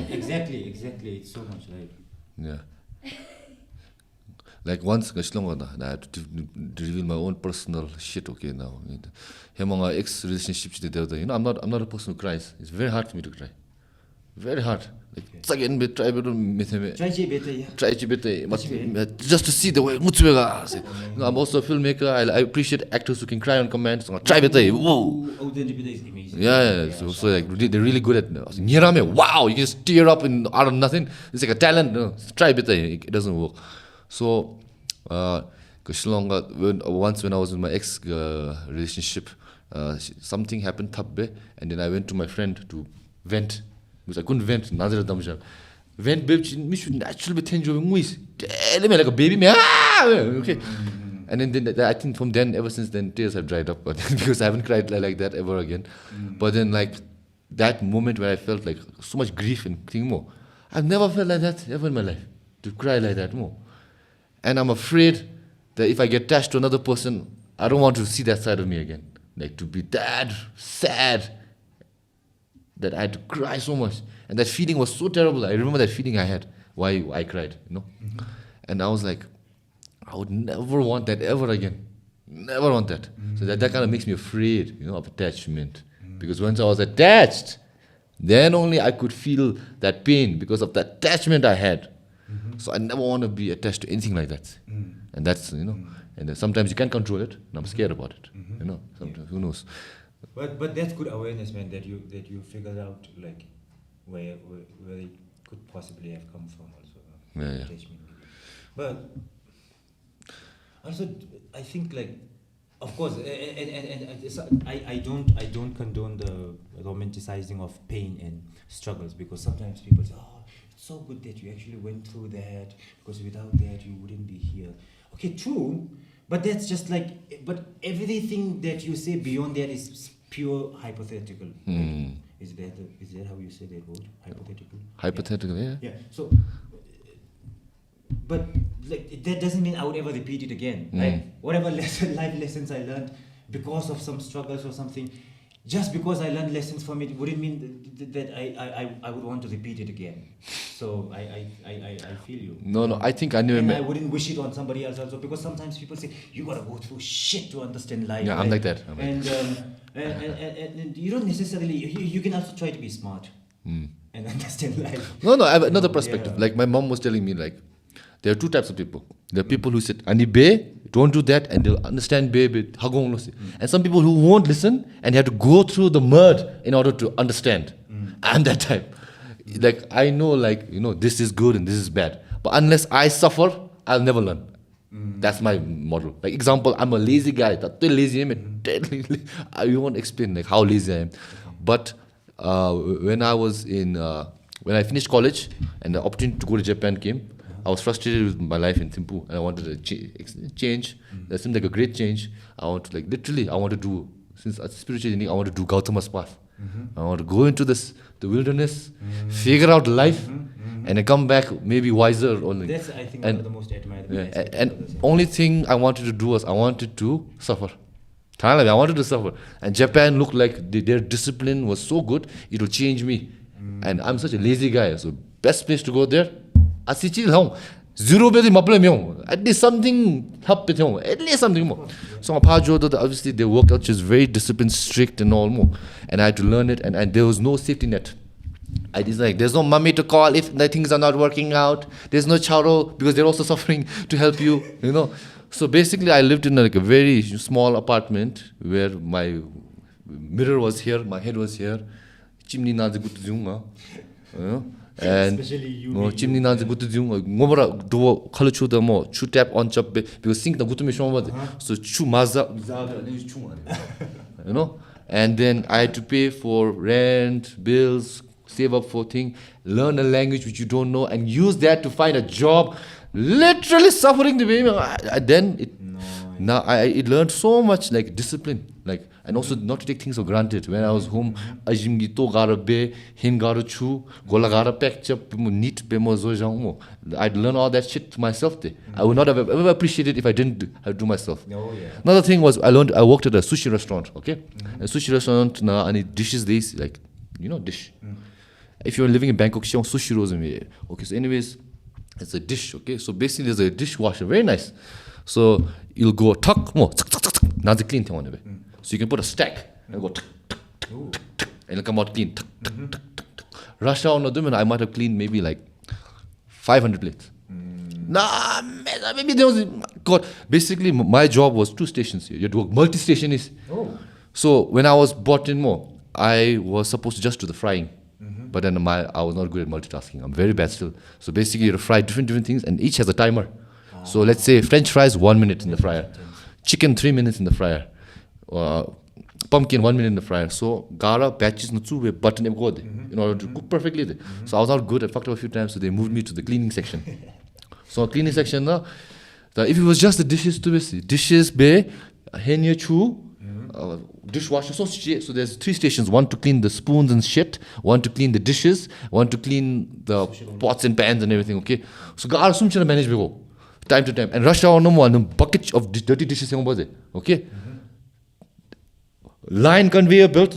exactly. It's so much right. Yeah. Like once, I had to reveal my own personal shit. Okay, now, among our ex-relationships, I'm not a person who cries. It's very hard for me to cry. Very hard. Like, try just to see the way. I'm also a filmmaker. I appreciate actors who can cry on command. So try whoa. is amazing. Yeah. So like they're really good at. Wow, you can just tear up out of nothing. It's like a talent. No, try it doesn't work. So, once when I was in my ex relationship, something happened, and then I went to my friend to vent, because I couldn't vent. Vent, babe, me should naturally be like a baby, man. Okay. And then I think from then, ever since then, tears have dried up, because I haven't cried like that ever again. But then, like that moment where I felt like so much grief and thing more, I've never felt like that ever in my life, to cry like that more. And I'm afraid that if I get attached to another person, I don't want to see that side of me again. Like to be that sad that I had to cry so much. And that feeling was so terrible. I remember that feeling I had, why I cried, And I was like, I would never want that ever again. Never want that. So that kind of makes me afraid, of attachment. Because once I was attached, then only I could feel that pain because of the attachment I had. So I never want to be attached to anything like that. And that's, and then sometimes you can't control it, and I'm scared about it. Sometimes, who knows? But that's good awareness, man, that you figured out, like, where it could possibly have come from also. Yeah. But also, I think, like, of course, and I don't condone the romanticizing of pain and struggles, because sometimes people say, oh, it's so good that you actually went through that, because without that you wouldn't be here. Okay, true, but that's just like, but everything that you say beyond that is pure hypothetical. Right? Is that how you say that word? Hypothetical? Hypothetical, yeah. Yeah, so, but like that doesn't mean I would ever repeat it again. Right? Whatever life lessons I learned because of some struggles or something, just because I learned lessons from it wouldn't mean that I would want to repeat it again. So I feel you. No, I think I never And met. I wouldn't wish it on somebody else also, because sometimes people say you gotta go through shit to understand life. Yeah, right? I'm like that. And you don't necessarily. You can also try to be smart and understand life. No, I have another perspective. Yeah. Like my mom was telling me, like there are two types of people. There are people who said, "Ani be, don't do that," and they'll understand baby. And some people who won't listen and have to go through the mud in order to understand. I'm that type. Like I know, like this is good and this is bad. But unless I suffer, I'll never learn. That's my model. Like example, I'm a lazy guy. That lazy I won't explain like how lazy I am. But when I was in when I finished college and the opportunity to go to Japan came, I was frustrated with my life in Thimphu and I wanted to change. That seemed like a great change. I want to I want to do, since as a spiritual journey, I want to do Gautama's path. I want to go into the wilderness, figure out life, and then come back maybe wiser only. That's, I think, one of the most admired. And only thing I wanted to do was I wanted to suffer. I wanted to suffer. And Japan looked like their discipline was so good, it will change me. And I'm such a lazy guy, so best place to go there. Zero at least something help it home. At least something more. So obviously they worked out just very disciplined, strict and all more. And I had to learn it and there was no safety net. I was like, there's no mummy to call if the things are not working out. There's no charo because they're also suffering to help you, So basically I lived in like a very small apartment where my mirror was here, my head was here. Chimney na and Especially chimney na gutu ngomora do khalu chu the mo chu tap on chop because sink na gutu me shoma so chu maza and then I had to pay for rent, bills, save up for thing, learn a language which you don't know and use that to find a job, literally suffering the way then it learned so much like discipline, like, and also not to take things for granted. When I was home, ajimgi to gara be, hin gara chu, gola gara pack chap, neat bemo zo. I'd learn all that shit myself. I would not have ever appreciated if I didn't have to do myself. Oh, yeah. Another thing was I worked at a sushi restaurant. Okay, a sushi restaurant na any dishes they like, dish. If you're living in Bangkok, sushi rolls. Okay, so anyways, it's a dish. Okay, so basically there's a dishwasher, very nice. So you'll go tuck more, now the clean thing. So you can put a stack and go tuck, and it'll come out clean. Rush hour, I might have cleaned maybe like 500 plates. Nah, maybe there was God. Basically, my job was 2 stations here. You had to work multi-station is. Oh. So when I was brought in more, I was supposed to just do the frying. But then I was not good at multitasking. I'm very bad still. So basically, you have to fry different things, and each has a timer. So let's say French fries 1 minute in the fryer, chicken 3 minutes in the fryer, pumpkin 1 minute in the fryer. So gara batches no two button in order to cook perfectly. So I was not good. I fucked up a few times. So they moved me to the cleaning section. So cleaning section if it was just the dishes be henya chu. Dishwasher, so there's 3 stations, one to clean the spoons and shit, one to clean the dishes, one to clean the pots and pans and everything, okay? So gar sumchana manage bego time to time and rush hour no more bucket of dirty dishes okay? Line conveyor belt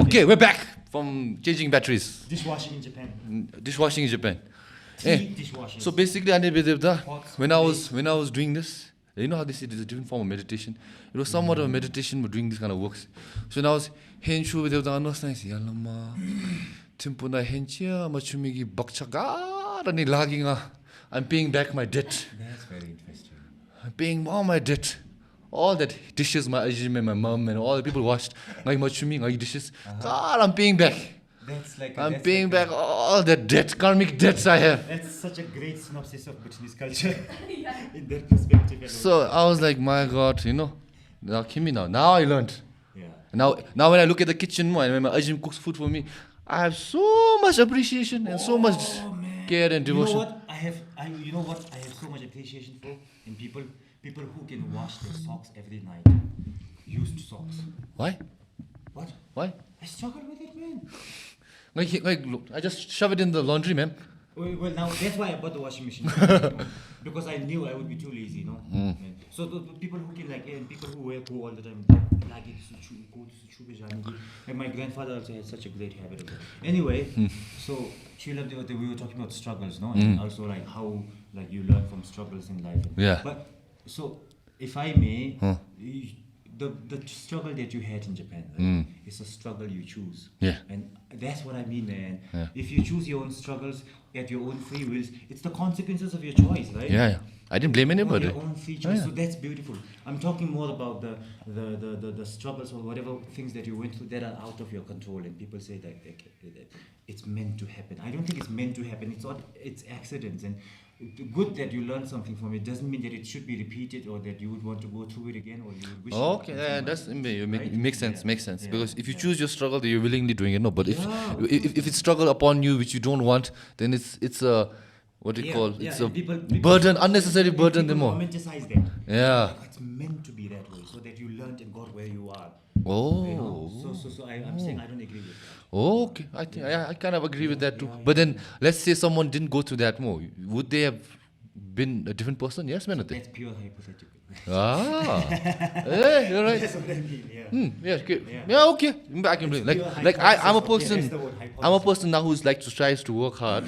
okay, we're back from changing batteries. Dishwashing in Japan. Dishwashing. So basically, when I was doing this, you know how they say there's a different form of meditation. It was somewhat of a meditation, but doing this kind of works. So when I was henshu with the yalama, timpuna henchia, machumigi bakchaga, and lagging. I'm paying back my debt. That's very interesting. I'm paying all my debt. All that dishes my ajime, my mom, and all the people washed, my machumi, my dishes. God, I'm paying back. I'm paying back all the debt, karmic debts I have. That's such a great synopsis of Bhutanese culture in that perspective. So I was like, my God, now I learned. Yeah. Now when I look at the kitchen and when my ajim cooks food for me, I have so much appreciation and so much care and devotion. You know what? I have so much appreciation for in people who can wash their socks every night. Used socks. Why? What? Why? I struggle with it, man. Look, I just shove it in the laundry, man. Well, now that's why I bought the washing machine. Because I knew I would be too lazy, no? And so the people who can and people who go all the time, and my grandfather also had such a great habit of it. Anyway, so we were talking about struggles, no? And also like how you learn from struggles in life. Yeah. But so if I may, the struggle that you had in Japan, right, is a struggle you choose. Yeah. And that's what I mean, man. Yeah. If you choose your own struggles at your own free wills, it's the consequences of your choice, right? Yeah. I didn't blame anybody. Your own free choice. So that's beautiful. I'm talking more about the struggles or whatever things that you went through that are out of your control, and people say that it's meant to happen. I don't think it's meant to happen. It's not. It's accidents, and good that you learn something from it doesn't mean that it should be repeated or that you would want to go through it again or you would wish. Okay, that's makes sense. Makes sense because if you choose your struggle, then you're willingly doing it. No, but if it's struggle upon you which you don't want, then it's a what do you call? It's a burden, unnecessary burden. People More. romanticize that. Yeah. It's meant to be that way so that you learned and got where you are. Oh. You know? So I'm saying I don't agree with that. Okay, I think I kind of agree with that too. But then let's say someone didn't go through that more. Would they have been a different person? Yes, man. That's pure hypothetical. Yeah, you're right. That's what I mean. Yeah, okay. Yeah, okay. I can believe. I'm a person now who's tries to work hard,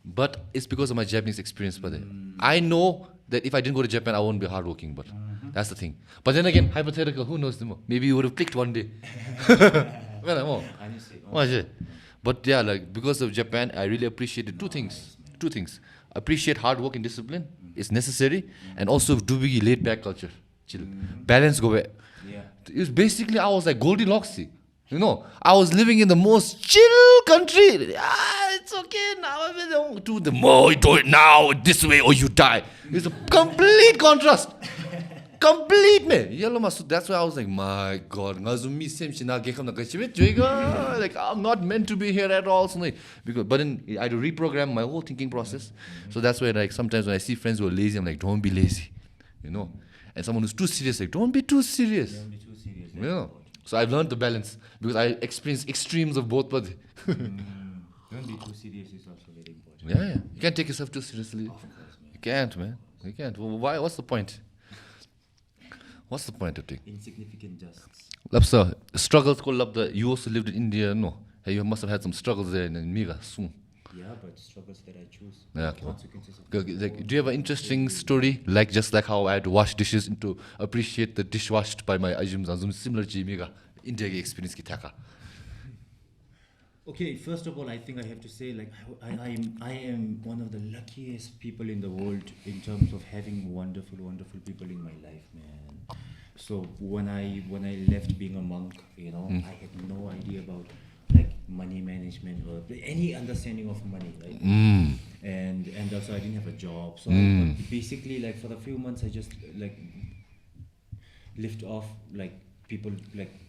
but it's because of my Japanese experience. But I know that if I didn't go to Japan, I won't be hardworking. But that's the thing. But then again, hypothetical. Who knows? Maybe you would have clicked one day. But yeah, because of Japan, I really appreciated two things. Appreciate hard work and discipline. It's necessary. And also do be laid back culture. Chill. Balance go back. Yeah. It was basically, I was like Goldilocks. You know, I was living in the most chill country. It's okay now. Do the more, you do it now, this way, or you die. It's a complete contrast. Complete me. So that's why I was like, my God. Like, I'm not meant to be here at all. But then I had to reprogram my whole thinking process. So that's why sometimes when I see friends who are lazy, I'm like, don't be lazy. You know? And someone who's too serious, like, don't be too serious. Don't be too serious. You know? So I've learned the balance because I experienced extremes of both. But don't be too serious is also very important. yeah, you can't take yourself too seriously. Of course, man. You can't, man. You can't. Well, why? What's the point? What's the point of it? Insignificant justs. Lapsa, struggles called up the you also lived in India, no? Hey, you must have had some struggles there in Miga soon. Yeah, but struggles that I choose. Yeah, okay. Consequences of Do you have an interesting story? Just like how I had to wash dishes and to appreciate the dish washed by my ajums and similar to Miga India experience ki thaka. Okay, first of all, I think I have to say, I am one of the luckiest people in the world in terms of having wonderful people in my life, man. So when I left being a monk, I had no idea about money management or any understanding of money, right? And also I didn't have a job, so basically for a few months I just lived off people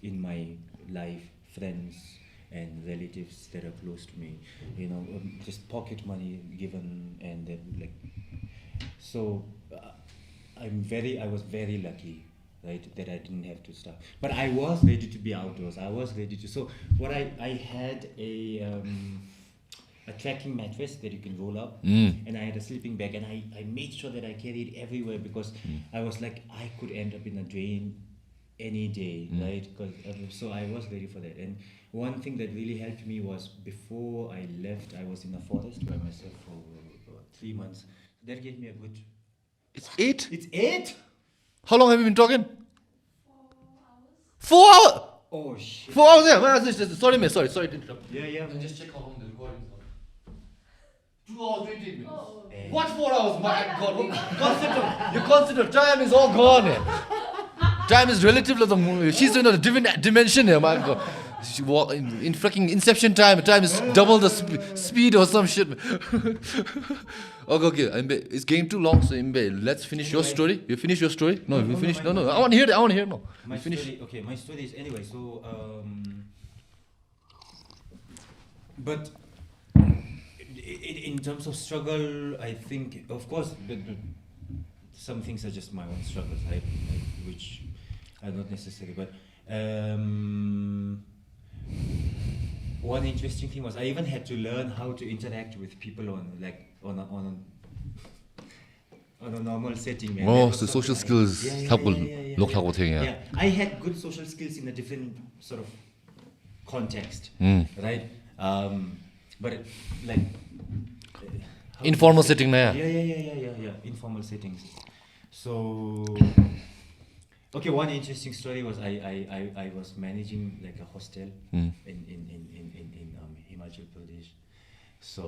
in my life, friends and relatives that are close to me, just pocket money given, and then so I was very lucky, right, that I didn't have to start. But I was ready to be outdoors. I was ready to. So what I had a tracking mattress that you can roll up, and I had a sleeping bag, and I made sure that I carried it everywhere because I was like I could end up in a drain any day, right? So I was ready for that. And one thing that really helped me was before I left, I was in a forest by myself for 3 months. That gave me a good. It's 8? It's 8? How long have you been talking? 4 hours. 4 hours? Oh shit. 4 hours, yeah. Sorry, man. Sorry to interrupt. Yeah. And just check how long the recording is. 2 hours, 20 minutes. Oh. What 4 hours? My God. You consider time is all gone. Time is relative to the movie. She's in a different dimension here, my God. She walk in freaking Inception time. Time is double the speed or some shit. Okay. It's getting too long, so let's finish your story. You finish your story? No, we finish. No. I want to hear that. I want to hear. No. My story. Okay, my story is anyway. So, but in terms of struggle, I think, of course, some things are just my own struggles, right? Which are not necessary. But one interesting thing was I even had to learn how to interact with people on a normal setting. Man. Oh, That was so social something skills. Yeah, I had good social skills in a different sort of context, right? But like how Informal do you say- setting, na. Yeah. Informal settings. So, okay, one interesting story was I was managing like a hostel in Himachal Pradesh. So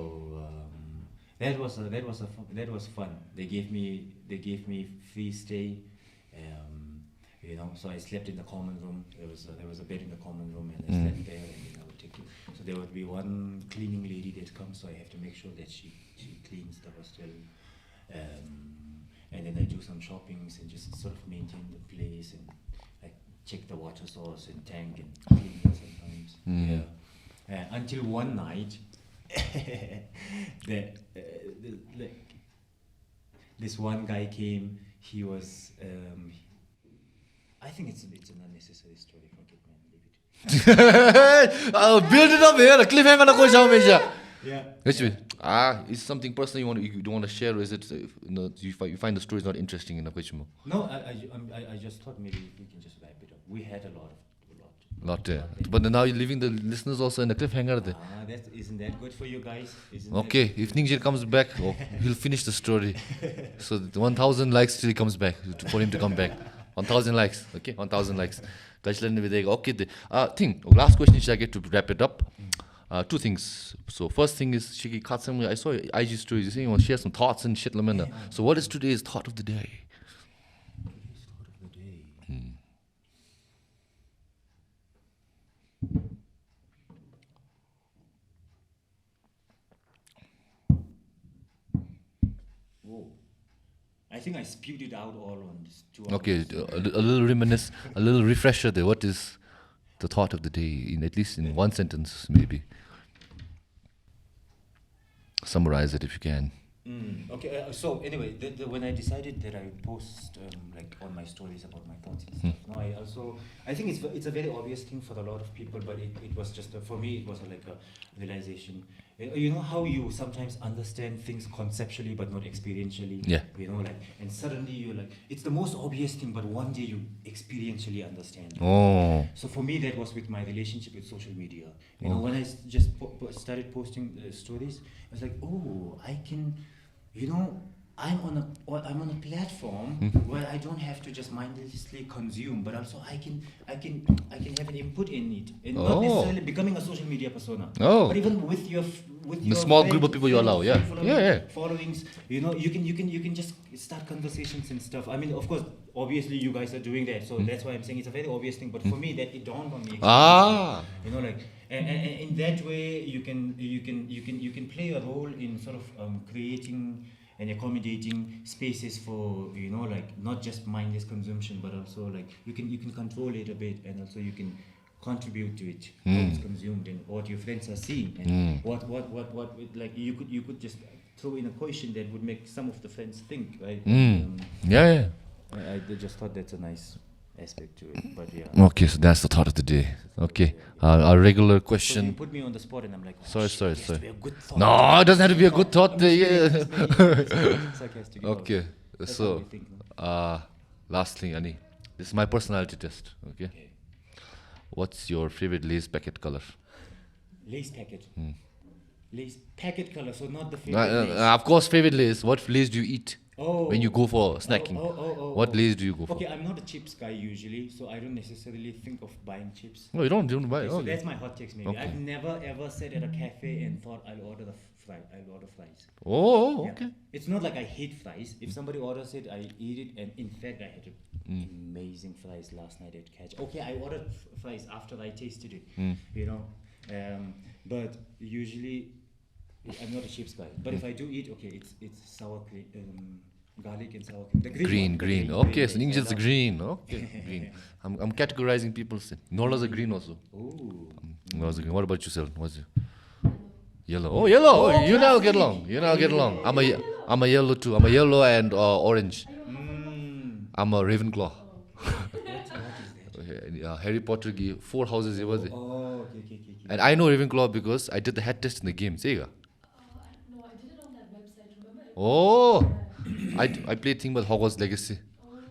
that was fun. They gave me free stay. You know, so I slept in the common room. There was a bed in the common room, and I slept there, and I would take it. So there would be one cleaning lady that comes, so I have to make sure that she cleans the hostel. And then I do some shoppings and just sort of maintain the place and like check the water source and tank and clean it sometimes. Yeah. Until one night, this one guy came. He was. I think it's an unnecessary story. Forget, man. Leave it. I'll build it up here. A cliffhanger na question meja. Yeah. Is something personal you don't want to share, or is it you find the story is not interesting enough? No, I just thought maybe we can just wrap it up. We had a lot. But now you're leaving the listeners also in a cliffhanger there. Isn't that good for you guys? Okay, if Ninjyed comes back, he'll finish the story. So the 1,000 likes till he comes back, for him to come back. 1,000 likes, okay, 1,000 likes. Okay, last question is I get to wrap it up. Two things. So first thing is, Shiki Katsam, I saw your IG stories, you say you want to share some thoughts and shit. So what is today's thought of the day? Today's thought of the day. Whoa. I think I spewed it out all on this 2 hours. Okay, a little reminisce, a little refresher there. What is the thought of the day, at least in one sentence, maybe? Summarize it if you can. Okay, so anyway, when I decided that I would post like on my stories about my thoughts and stuff, I think it's a very obvious thing for a lot of people, but it was just for me it was like a realization. You know how you sometimes understand things conceptually but not experientially. Yeah. You know, like, and suddenly you're like, it's the most obvious thing, but one day you experientially understand. Oh. So for me, that was with my relationship with social media. You know, when I just started posting stories, I was like, oh, I can, you know, I'm on a platform where I don't have to just mindlessly consume, but also I can have an input in it, and not necessarily becoming a social media persona. But even with your small group of people you allow, followings, you know, you can just start conversations and stuff. I mean, of course, obviously you guys are doing that, so that's why I'm saying it's a very obvious thing. But for me, that it dawned on me. You know, like, and in that way, you can play a role in sort of creating and accommodating spaces for, you know, like not just mindless consumption, but also like you can control it a bit, and also you can contribute to it, how it's consumed and what your friends are seeing, and what like you could just throw in a question that would make some of the friends think, right? I just thought that's a nice aspect to it, but yeah. Okay, so that's the thought of the day. Okay, our regular So question. you put me on the spot, and I'm like, Sorry. To be a good thought. No, it doesn't have to be a good thought. Sarcastic. Okay, That's so how we think, no? lastly, Ani, this is my personality test. Okay, what's your favorite Lay's packet color? Lace packet. Lace packet color, so not the favorite lace. Of course, favorite Lay's. What Lay's do you eat Oh. when you go for snacking? What Lay's do you go for? Okay, I'm not a chips guy usually, so I don't necessarily think of buying chips. No, you don't buy. So Okay. that's my hot takes maybe. Okay. I've never ever sat at a cafe and thought I'll order I'll order fries. Oh, Yeah. okay. It's not like I hate fries. If somebody orders it, I eat it, and in fact, I had amazing fries last night at Catch. Okay, I ordered fries after I tasted it, you know, but usually I'm not a chips guy. But if I do eat, okay, it's sour cream, garlic and sour cream. The Green. one, Okay, so green. Ninjyed's the green. Okay, green. I'm categorizing people. Nola's a green also. Ooh. Nola's a green. What about yourself? What's it? Yellow. Oh, yellow. Oh, you now get along. I'm a yellow too. I'm a yellow and orange. I'm a Ravenclaw. What is that? Harry Potter gave 4 houses. It was it. Oh, okay. And I know Ravenclaw because I did the head test in the game. Sega. No, I did it on that website, remember? Oh, I played thing with Hogwarts Legacy.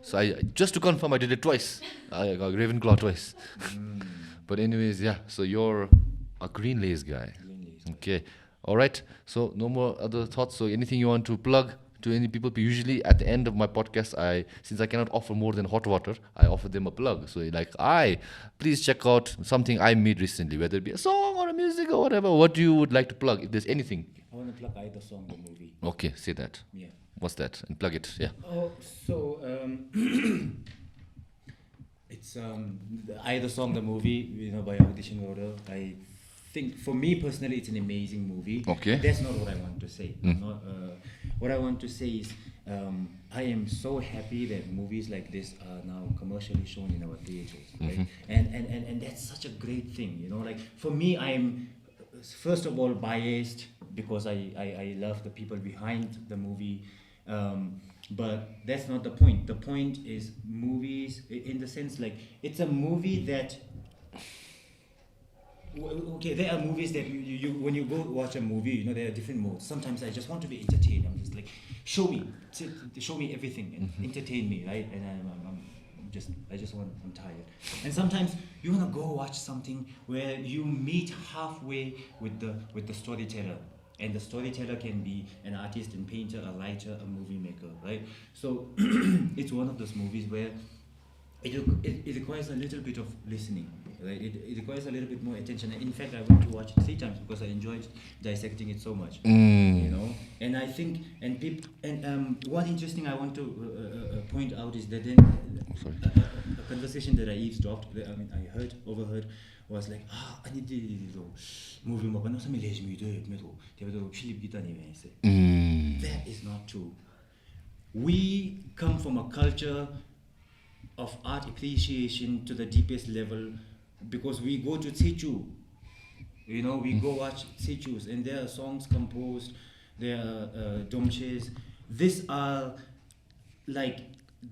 So I just to confirm, I did it twice. I got Ravenclaw twice. But anyways, yeah. So you're a green lace guy. Okay. All right. So no more other thoughts. So anything you want to plug to any people? Usually at the end of my podcast, since I cannot offer more than hot water, I offer them a plug. So like, please check out something I made recently, whether it be a song or a music or whatever. What you would like to plug? If there's anything. I want to plug either song or movie. Okay, say that. Yeah. What's that? And plug it. Yeah. Oh, so it's either song, the movie, by audition order. I think for me personally, it's an amazing movie. Okay. That's not what I want to say. What I want to say is, I am so happy that movies like this are now commercially shown in our theaters, right? And that's such a great thing, Like for me, I'm first of all biased because I love the people behind the movie. But that's not the point. The point is movies, in the sense like it's a movie that. Okay, there are movies that you when you go watch a movie, there are different modes. Sometimes I just want to be entertained. I'm just like, show me everything and entertain me, right? And I'm tired. And sometimes you wanna go watch something where you meet halfway with the storyteller. And the storyteller can be an artist and painter, a writer, a movie maker, right? So it's one of those movies where it requires a little bit of listening, right? It requires a little bit more attention. In fact, I went to watch it 3 times because I enjoyed dissecting it so much, And I think, one interesting I want to point out is that then a conversation that I eavesdropped, overheard, was like, I need to movie mo kana sa milej mi do meto tebedo Philip kita ni me say. That is not true. We come from a culture of art appreciation to the deepest level because we go to Tsichu. We go watch Tsichus and there are songs composed, there are DOMCIIPs. These are like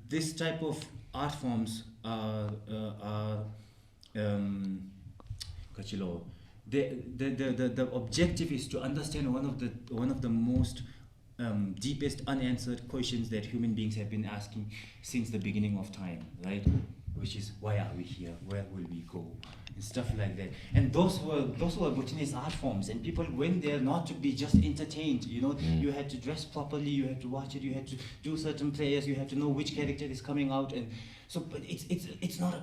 this type of art forms are the objective is to understand one of the most deepest unanswered questions that human beings have been asking since the beginning of time, right? Which is, why are we here? Where will we go? And stuff like that. And those were Bhutanese art forms, and people went there not to be just entertained. You had to dress properly, you had to watch it, you had to do certain prayers, you had to know which character is coming out, and so. But it's not a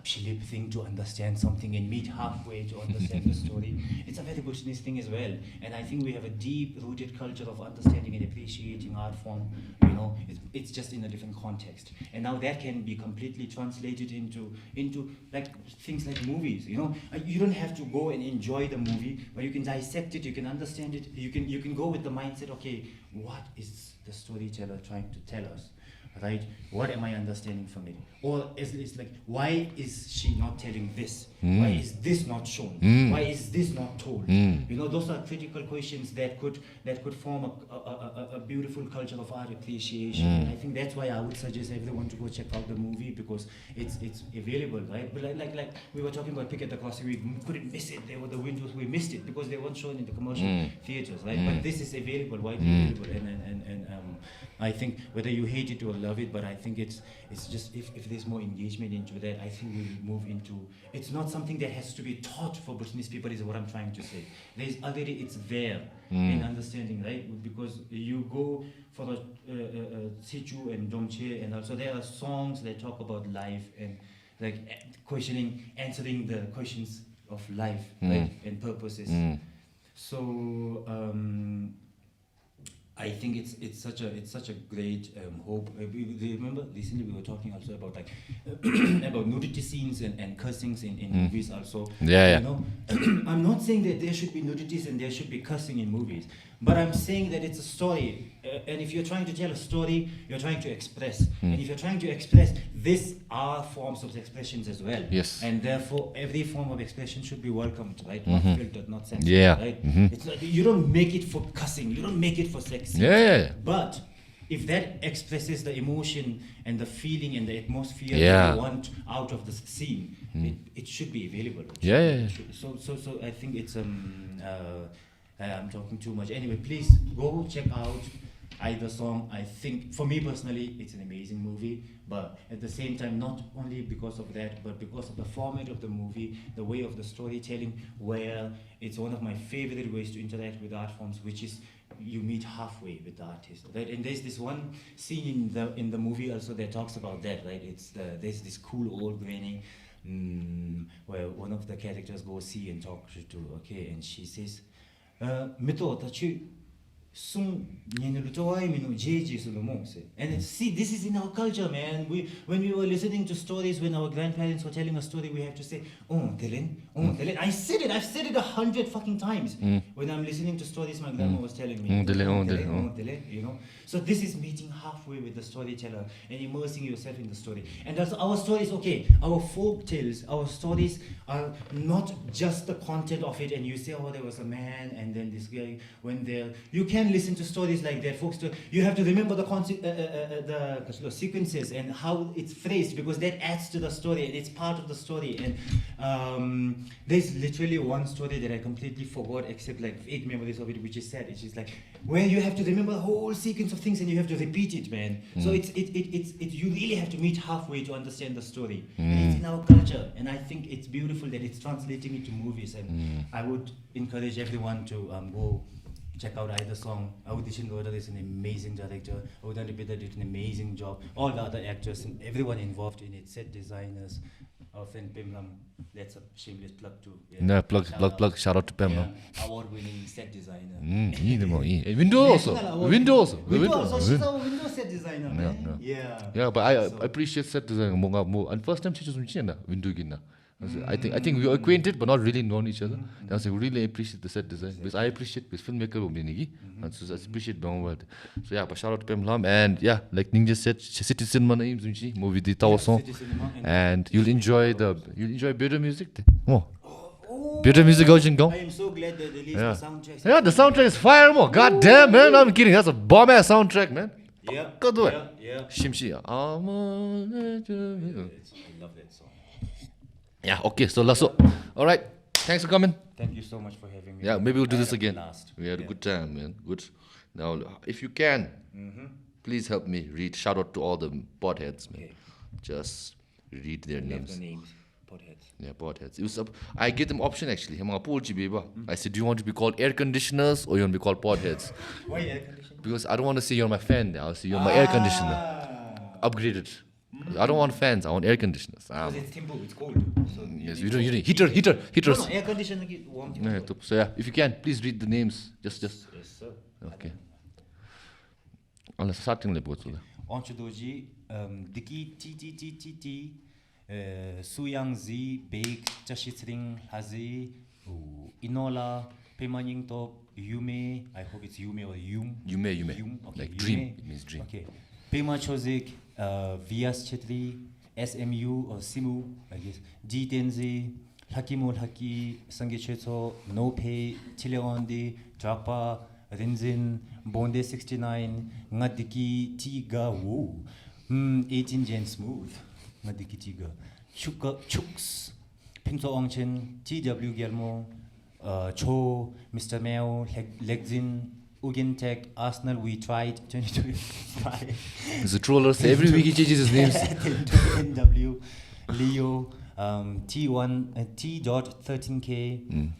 Philip thing to understand something and meet halfway to understand the story. It's a very Bhutanese thing as well, and I think we have a deep-rooted culture of understanding and appreciating art form. It's just in a different context, and now that can be completely translated into like things like movies. You don't have to go and enjoy the movie, but you can dissect it, you can understand it, you can go with the mindset, okay, what is the storyteller trying to tell us, right? What am I understanding from it? Or it's like, why is she not telling this? Why is this not shown? Why is this not told? Those are critical questions that could form a beautiful culture of art appreciation. I think that's why I would suggest everyone to go check out the movie because it's available, right? But like we were talking about Pick at the Crossing, we couldn't miss it. There were the windows, we missed it because they weren't shown in the commercial theaters, right? But this is available, widely available, and I think whether you hate it or love it, but I think it's just if there's more engagement into that, I think we'll move into. It's not something that has to be taught for Bhutanese people, is what I'm trying to say. There's already, it's there in understanding, right? Because you go for the Sichu and DOMCIIP, and also there are songs that talk about life and like answering the questions of life, right, and purposes. So. I think it's such a great hope. Remember recently we were talking also about like about nudity scenes and cursings in movies also. I'm not saying that there should be nudities and there should be cursing in movies, but I'm saying that it's a story, and if you're trying to tell a story, you're trying to express, and if you're trying to express, these are forms of expressions as well. Yes. And therefore, every form of expression should be welcomed, right? Not filtered, not censored, right? It's like you don't make it for cussing, you don't make it for sex. Yeah. But if that expresses the emotion and the feeling and the atmosphere Yeah. that you want out of the scene, it should be available. It Yeah, should- yeah, it yeah. should- So I think it's I'm talking too much. Anyway, please go check out either song. I think for me personally, it's an amazing movie. But at the same time, not only because of that, but because of the format of the movie, the way of the storytelling, where it's one of my favorite ways to interact with art forms, which is you meet halfway with the artist, right? And there's this one scene in the movie also that talks about that, right? There's this cool old granny where one of the characters goes see and talk to, okay, and she says, "Mito tachu sung nyenulutawai minu jeji sulumongse." And see, this is in our culture, man. When we were listening to stories, when our grandparents were telling a story, we have to say, "Oh, Telen, oh, Telen." I've said it 100 fucking times. When I'm listening to stories, my grandma was telling me, Telen, "Oh, oh, Telen, Telen, oh, Telen," you know. So this is meeting halfway with the storyteller and immersing yourself in the story. And that's our stories, okay, our folk tales, our stories are not just the content of it, and you say, oh, there was a man and then this guy went there. You can listen to stories like that, folks. You have to remember the sequences and how it's phrased, because that adds to the story and it's part of the story. And there's literally one story that I completely forgot, except like 8 memories of it, which is sad. It's just like where you have to remember the whole sequence of things and you have to repeat it, man. So it's you really have to meet halfway to understand the story. And it's in our culture, and I think it's beautiful that it's translating into movies. And I would encourage everyone to go check out either song. Audition Loader is an amazing director. Audan Repeater did an amazing job. All the other actors and everyone involved in it, set designers. Our friend Pema, that's a shameless plug too. No, plug. Shout out to Pema. Award-winning set designer. Window also. She's our window set designer, man. Yeah, but I appreciate set design. And first time she just window gina. I think we are acquainted but not really known each other. I was really appreciate the set design because I appreciate this filmmaker and so I appreciate Bangwad. So yeah, but shout out to Pemlam, and yeah, like Ninja said, citizen names movie the Tower song, and you'll enjoy better music. Oh, better music go. I am so glad that they released the soundtrack. Yeah, the soundtrack is fire more. God damn, man, I'm kidding. That's a bomb ass soundtrack, man. Yeah. Go do it. Yeah. Shimshi. I love that song. Yeah, okay, so Lasso. All right, thanks for coming. Thank you so much for having me. Yeah, maybe we'll do I this had a again. blast. We had a good time, man. Good. Now, if you can, please help me read. Shout out to all the podheads, man. Okay. Just read their Love names. the names. Podheads. Yeah, podheads. It was up. I gave them option actually. I said, do you want to be called air conditioners or you want to be called podheads? Why air conditioning? Because I don't want to say you're my fan. I'll say you're my air conditioner. Upgraded. I don't want fans. I want air conditioners. Because it's Timbu, it's cold. So Yes, you need heaters. No, air conditioner get warm. Yeah, so yeah, if you can, please read the names. Just. Yes, sir. Okay. Starting le both. Dorji, Deki, tttt, SuYangZ, Bake, Tshering, Lhazzzy, Inola, Pema, Ningtob, Yume. I hope it's Yume or Yume. Okay, Like Yume. dream. It means dream. Okay. Pema, Chuzek, Vyas, Chettri, SMU or Simu, I guess. DTNZ, Lhakimo, Lhakee, Sangay, Choetsho, NoPay, Tshering, Drapa, RINXIN, Bonde 69, Deki, Tiga, woo. 18 Gen Smooth, Deki, Tiga. Chuks, Pinto Wangchuk, TW Gelmo, Cho, Mr. Meo, Lhazzzy, Ugin Tech, Arsenal, we tried 2025. He's a troller. So every week he changes his names. NW, Leo, T.13K,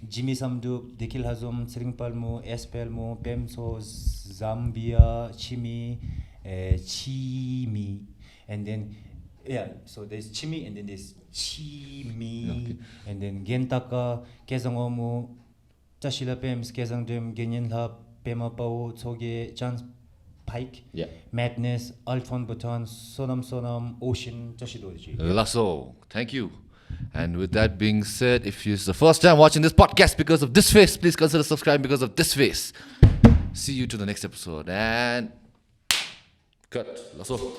Jimmy Samdup, Dekil Hazum, Tshering Palmo, Espelmo, Pemso, Zambia, Chimi, and then so there's Chimi and then there's Chimi, and then Gentaka, Kezangomu, Tashila Pems, Kezangdem, Genyenlab, Pema Pao, Tsoge, Chance Pike, Madness, Altron Bhutan, Sonam, Ocean, Dorji. Lasso, thank you. And with that being said, if it's the first time watching this podcast because of this face, please consider subscribing because of this face. See you to the next episode and cut. Lasso.